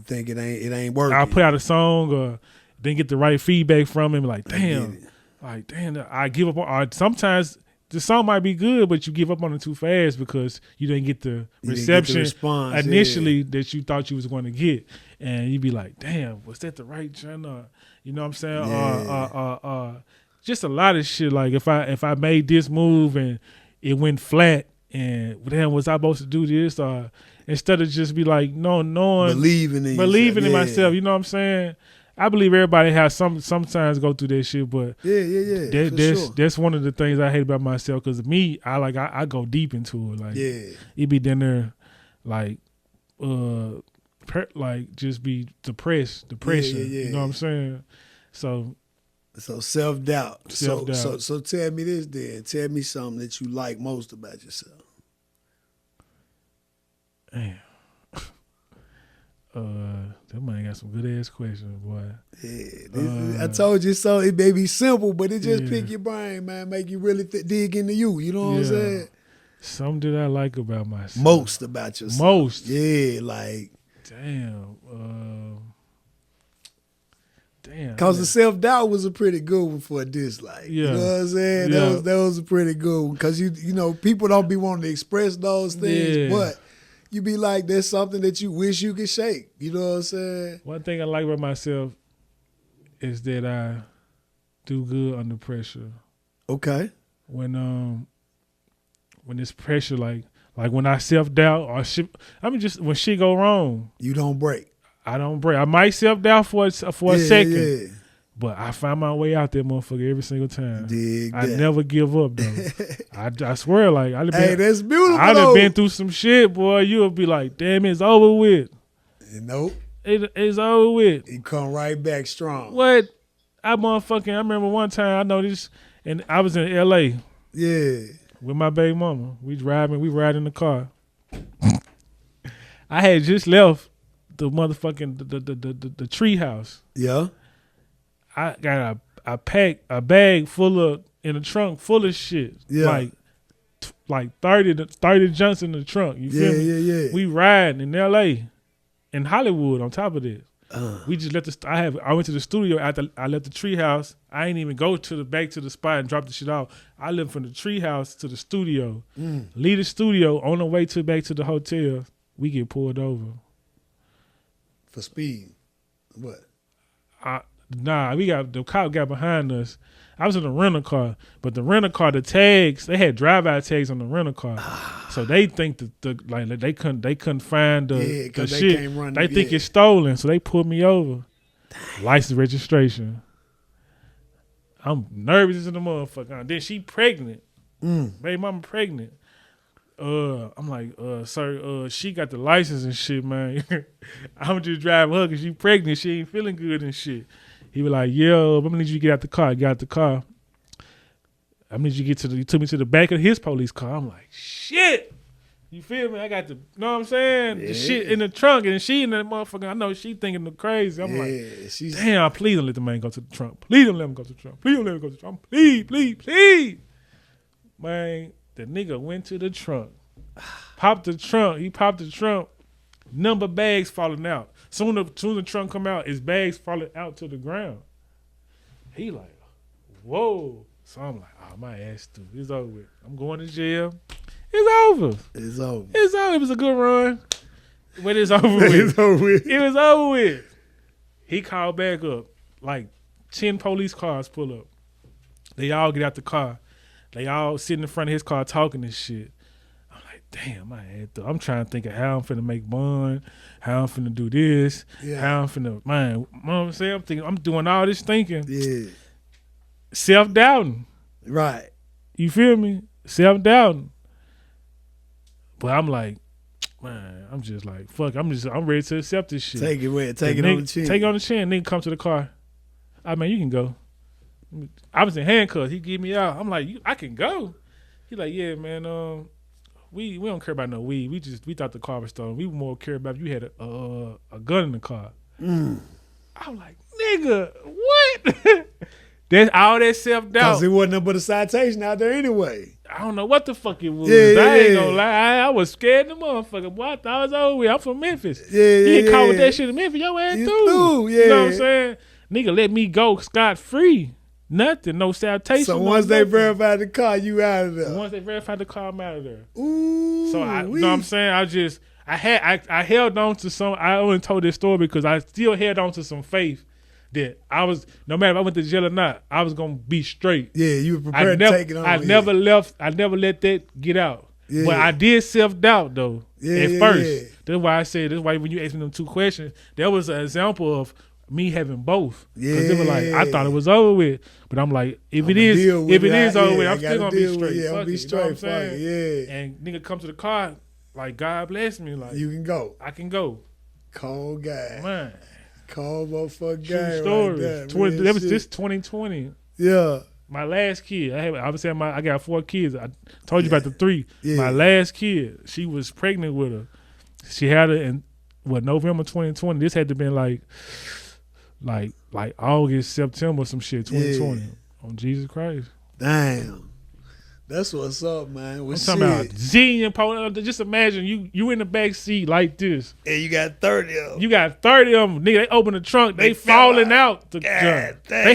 think it ain't working. I put out a song or didn't get the right feedback from him. Like damn, I give up on. Or sometimes the song might be good, but you give up on it too fast because you didn't get the reception response, initially that you thought you was going to get, and you be like, damn, was that the right genre? You know what I'm saying? Yeah. Just a lot of shit. Like if I made this move and it went flat, and damn, was I supposed to do this? Or instead of just be like, knowing, believing in myself. You know what I'm saying? I believe everybody has sometimes go through that shit, but that's one of the things I hate about myself. Because me, I go deep into it. Like it be down there, like just be depression. You know what I'm saying? So self-doubt. Self-doubt. So tell me this then. Tell me something that you like most about yourself. Damn. That man got some good ass questions, boy. Yeah, I told you so. It may be simple, but it just pick your brain, man. Make you really dig into you. You know what I'm saying? Something that I like about myself. Most about yourself. Most. Yeah, like. Damn. Because the self-doubt was a pretty good one for a dislike. Yeah. You know what I'm saying? Yeah. That was a pretty good one. Because, you know, people don't be wanting to express those things, but you be like, there's something that you wish you could shake. You know what I'm saying? One thing I like about myself is that I do good under pressure. Okay. When it's pressure, like when I self-doubt or shit, when shit go wrong. You don't break. I don't break. I might self-doubt for a second. Yeah. But I find my way out there, motherfucker, every single time. I that. never give up, though. I swear, like, that's beautiful. I done been through some shit, boy. You'll be like, damn, it's over with. Nope. It's over with. He come right back strong. What? I remember one time, I know this, and I was in L.A. Yeah. With my baby mama. We ride in the car. I had just left the motherfucking the tree house. Yeah. I got a bag full of in the trunk full of shit. Yeah. Like 30 junks in the trunk. You feel me? Yeah. We riding in LA, in Hollywood on top of this. We just I went to the studio after I left the tree house. I ain't even go back to the spot and drop the shit off. I lived from the tree house to the studio. Leave the studio on the way back to the hotel. We get pulled over. For speed. What? The cop got behind us. I was in a rental car, but the rental car, the tags, they had drive-out tags on the rental car, so they think they couldn't find the shit. They think it's stolen, so they pulled me over. License, registration. I'm nervous as a motherfucker. Then she pregnant. Baby mama pregnant. I'm like, sir, she got the license and shit, man. I'm just driving her because she pregnant. She ain't feeling good and shit. He was like, yo, I'm gonna need you to get out the car. Get out the car. I'm gonna need you to get he took me to the back of his police car. I'm like, shit. You feel me? I got the, know what I'm saying? Yeah. The shit in the trunk, and she in that motherfucker. I know she thinking the crazy. I'm like, damn, please don't let the man go to the trunk. Please don't let him go to the trunk. Please don't let him go to the trunk. Please. Man, the nigga went to the trunk. Popped the trunk. He popped the trunk. Number bags falling out. Soon as the trunk come out, his bags falling out to the ground. He like, whoa. So I'm like, oh, my ass too. It's over with. I'm going to jail. It's over. It was a good run. But it's over with. It was over with. He called back up. Like 10 police cars pull up. They all get out the car. They all sit in the front of his car talking and shit. I'm like, damn, my head though. I'm trying to think of how I'm finna make bond, how I'm finna do this, how I'm finna, man, you know what I'm saying? I'm doing all this thinking. Yeah. Self-doubting. Right. You feel me? Self-doubting. But I'm like, man, I'm just like, fuck, I'm ready to accept this shit. Take it on the chin. Take it on the chin. Nigga come to the car. Man, you can go. I was in handcuffs. He get me out. I'm like, I can go. He like, yeah, man. We don't care about no weed. We thought the car was stolen. We more care about if you had a gun in the car. I'm like, nigga, what? That's all that self doubt. Because it wasn't nothing but a citation out there anyway. I don't know what the fuck it was. Yeah, I ain't gonna lie. I was scared of the motherfucker. Boy, I thought I was over with. I'm from Memphis. Yeah. You ain't caught with that shit in Memphis. Your ass through. Yeah. You know what I'm saying? Nigga let me go scot free. Nothing, no citation. So once they verified the car, you out of there. Once they verified the car, I'm out of there. Ooh. So you know what I'm saying? I held on to some. I only told this story because I still held on to some faith that I was, no matter if I went to jail or not, I was gonna be straight. Yeah, you were prepared to take it on. I never let that get out. Yeah. But I did self-doubt though. At first. Yeah. That's why I said, that's why when you asked me them two questions, there was an example of me having both. Because they were like, I thought it was over with. But I'm like, if it is over with, I'm still gonna be straight. Yeah, I'm be straight. You know what I'm saying? Yeah. And nigga come to the car, like, God bless me. Like, you can go. I can go. Cold guy. Man. Cold motherfucker guy. Story. That was just 2020. Yeah. My last kid, I got 4 kids. I told you about the 3. Yeah. My last kid, she was pregnant with her. She had her in November 2020. This had to been like August, September, some shit, 2020. On Jesus Christ. Damn. That's what's up, man. I'm talking about zillion. Just imagine you in the back seat like this. And you got 30 of them. You got 30 of them. Nigga, they open the trunk. They falling out. They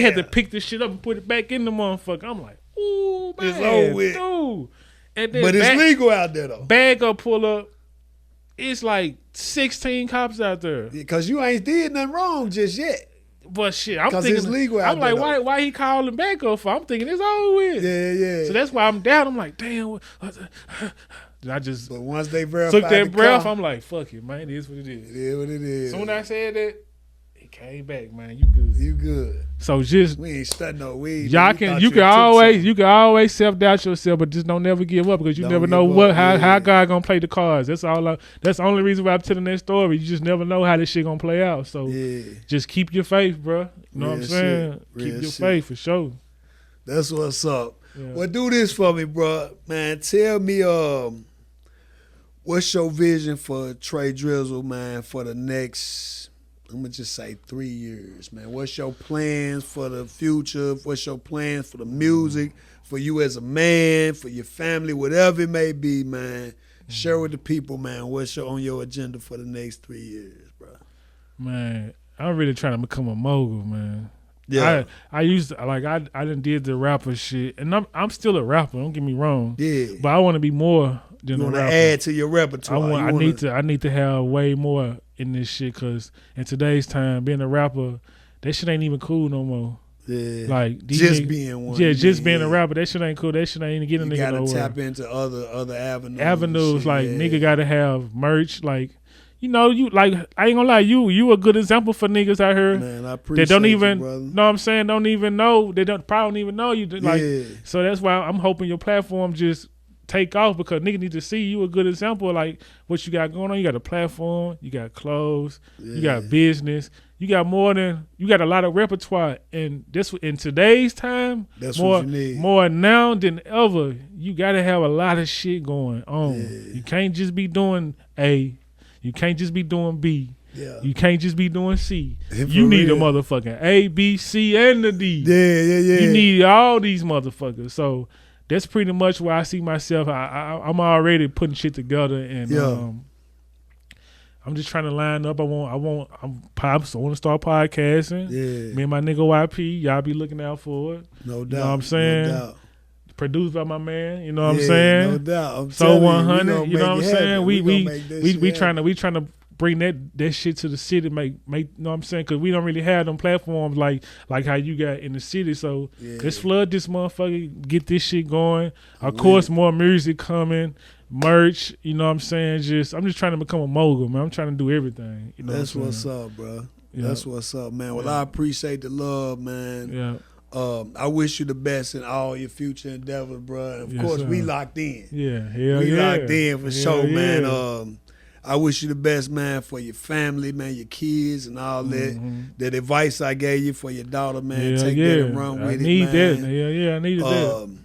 had to pick this shit up and put it back in the motherfucker. I'm like, ooh, man. It's over with. Dude. And then but it's legal out there, though. Bag up, pull up. It's like 16 cops out there. Because you ain't did nothing wrong just yet. But shit, I'm thinking it's legal out there, like, why he calling back up for? I'm thinking it's over with. Yeah. So that's why I'm down. I'm like, damn. I just but once they verified took that breath, I'm like, fuck it, man. It is what it is. It is what it is. Soon as I said that, he came back, man. You good. You good. So just We ain't studying no weed. y'all can you can always self doubt yourself, but just don't never give up because you never know how God gonna play the cards. That's all. That's the only reason why I'm telling that story. You just never know how this shit gonna play out. So just keep your faith, bro. You know what I'm saying? Keep your faith for sure. That's what's up. Yeah. Well, do this for me, bro. Man, tell me what's your vision for Trey Drizzle, man, for the next, I'm going to just say 3 years, man. What's your plans for the future? What's your plans for the music, for you as a man, for your family, whatever it may be, man? Share with the people, man, what's on your agenda for the next 3 years, bro? Man, I'm really trying to become a mogul, man. Yeah. I used to, like I done did the rapper shit, and I'm still a rapper. Don't get me wrong. Yeah. But I want to be more than a rapper. You want to add to your repertoire. I need to have way more in this shit, cause in today's time, being a rapper, that shit ain't even cool no more. Yeah. Like just being one. Yeah, just being a rapper, that shit ain't cool. That shit ain't getting a nigga nowhere. You gotta tap into other avenues. Avenues, like nigga gotta have merch, like. You know, you like I ain't gonna lie, you a good example for niggas out here. Man, I appreciate that don't even you, brother. Know what I'm saying, don't even know. They probably don't even know you. Like so that's why I'm hoping your platform just take off because niggas need to see you a good example of like what you got going on. You got a platform, you got clothes, you got business, you got a lot of repertoire, and this in today's time, that's more, what you need. More now than ever, you gotta have a lot of shit going on. Yeah. You can't just be doing A. You can't just be doing B. Yeah. You can't just be doing C. You need a motherfucking A, B, C, and the D. Yeah. You need all these motherfuckers. So that's pretty much where I see myself. I'm already putting shit together, and I'm just trying to line up. I want to start podcasting. Yeah. Me and my nigga YP, y'all be looking out for it. No doubt. You know what I'm saying? No doubt. Produced by my man, you know what I'm saying? No doubt. So 100, you know what I'm saying? We trying to bring that shit to the city, make you know what I'm saying? Because we don't really have them platforms like how you got in the city. So let's flood this motherfucker, get this shit going. Of course, more music coming, merch. You know what I'm saying? I'm just trying to become a mogul, man. I'm trying to do everything. You know that's what's up, bro. Yeah. That's what's up, man. Well, I appreciate the love, man. Yeah. I wish you the best in all your future endeavors, bro. And of course, we locked in. Yeah, we locked in for sure, man. I wish you the best, man, for your family, man, your kids and all that. That advice I gave you for your daughter, man, take that and run with it, man. I need that. I needed that.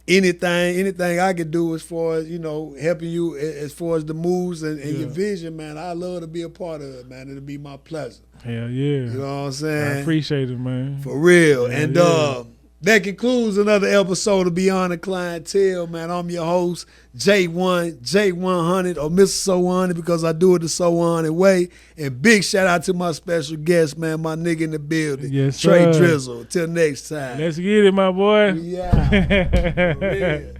Anything I could do as far as, helping you as far as the moves and your vision, man, I love to be a part of it, man. It'll be my pleasure. Hell yeah. You know what I'm saying? I appreciate it, man. For real. Hell and that concludes another episode of Beyond the Clientele, man. I'm your host, J1, J100, or Mr. So 100 because I do it the So 100 way. And big shout out to my special guest, man, my nigga in the building, yes, Trey Drizzle. Till next time. Let's get it, my boy. Yeah. For real.